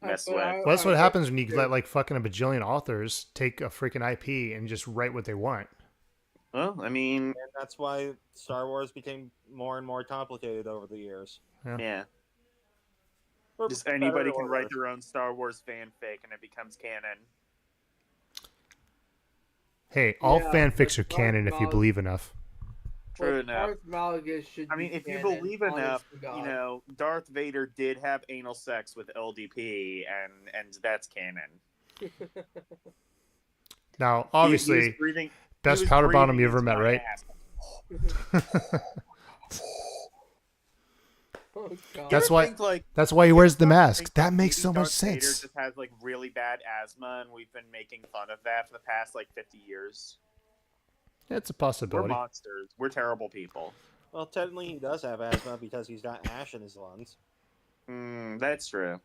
mess But with. Well, that's what happens when you let like fucking a bajillion authors take a freaking IP and just write what they want. Well, I mean, And that's why Star Wars became more and more complicated over the years. yeah. For Just better anybody or can write worse. their own Star Wars fanfic and it becomes canon. Hey, all Yeah, fanfics but are canon if you Darth believe enough. True enough. Darth Malgus should I mean, be if you canon, believe honest enough, to God. you know, Darth Vader did have anal sex with LDP, and that's canon. Now, He was obviously, breathing- he best was powder bottom breathing you ever into met, my right? ass. Oh, God. That's You why. ever think, like, That's why he you wears the ever mask. think, That like, makes maybe so much Darth Vader sense. just has like really bad asthma, and we've been making fun of that for the past like 50 years. It's a We're possibility. monsters. We're terrible people. Well, technically, he does have asthma because he's got ash in his lungs. That's true.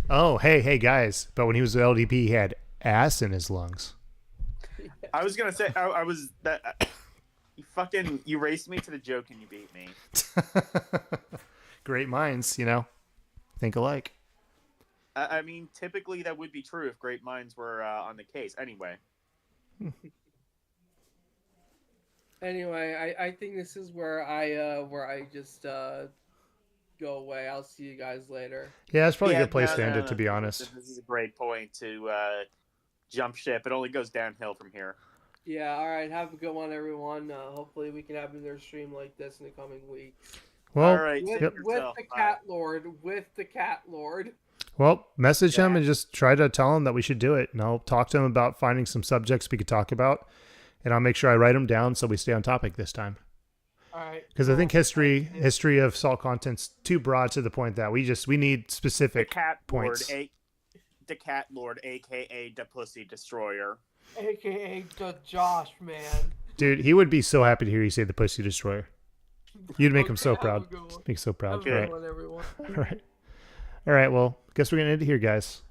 Oh, hey, guys! But when he was with LDP, he had ass in his lungs. I was gonna say I was that. You raced me to the joke and you beat me. Great minds, think alike. I mean, typically that would be true if great minds were on the case. Anyway. Anyway, I think this is where I just go away. I'll see you guys later. Yeah, it's probably a Yeah, good place no, to end no, it, to no, be this honest. This is a great point to jump ship. It only goes downhill from here. Yeah, all right. Have a good one, everyone. Hopefully, we can have another stream like this in the coming weeks. Well, All right, With, take with yourself. the Bye. cat lord. With the cat lord. well, message him and just try to tell him that we should do it, and I'll talk to him about finding some subjects we could talk about, and I'll make sure I write them down so we stay on topic this time. All right. Because I think history of salt content's too broad to the point that we need The specific cat points. lord, the cat lord, aka the pussy destroyer. AKA the Josh man. Dude, he would be so happy to hear you say the pussy destroyer. You'd make him so have a proud. good one. Make him so proud. Have a All right. good one, everyone. All right. All right. Well, guess we're gonna end it here, guys.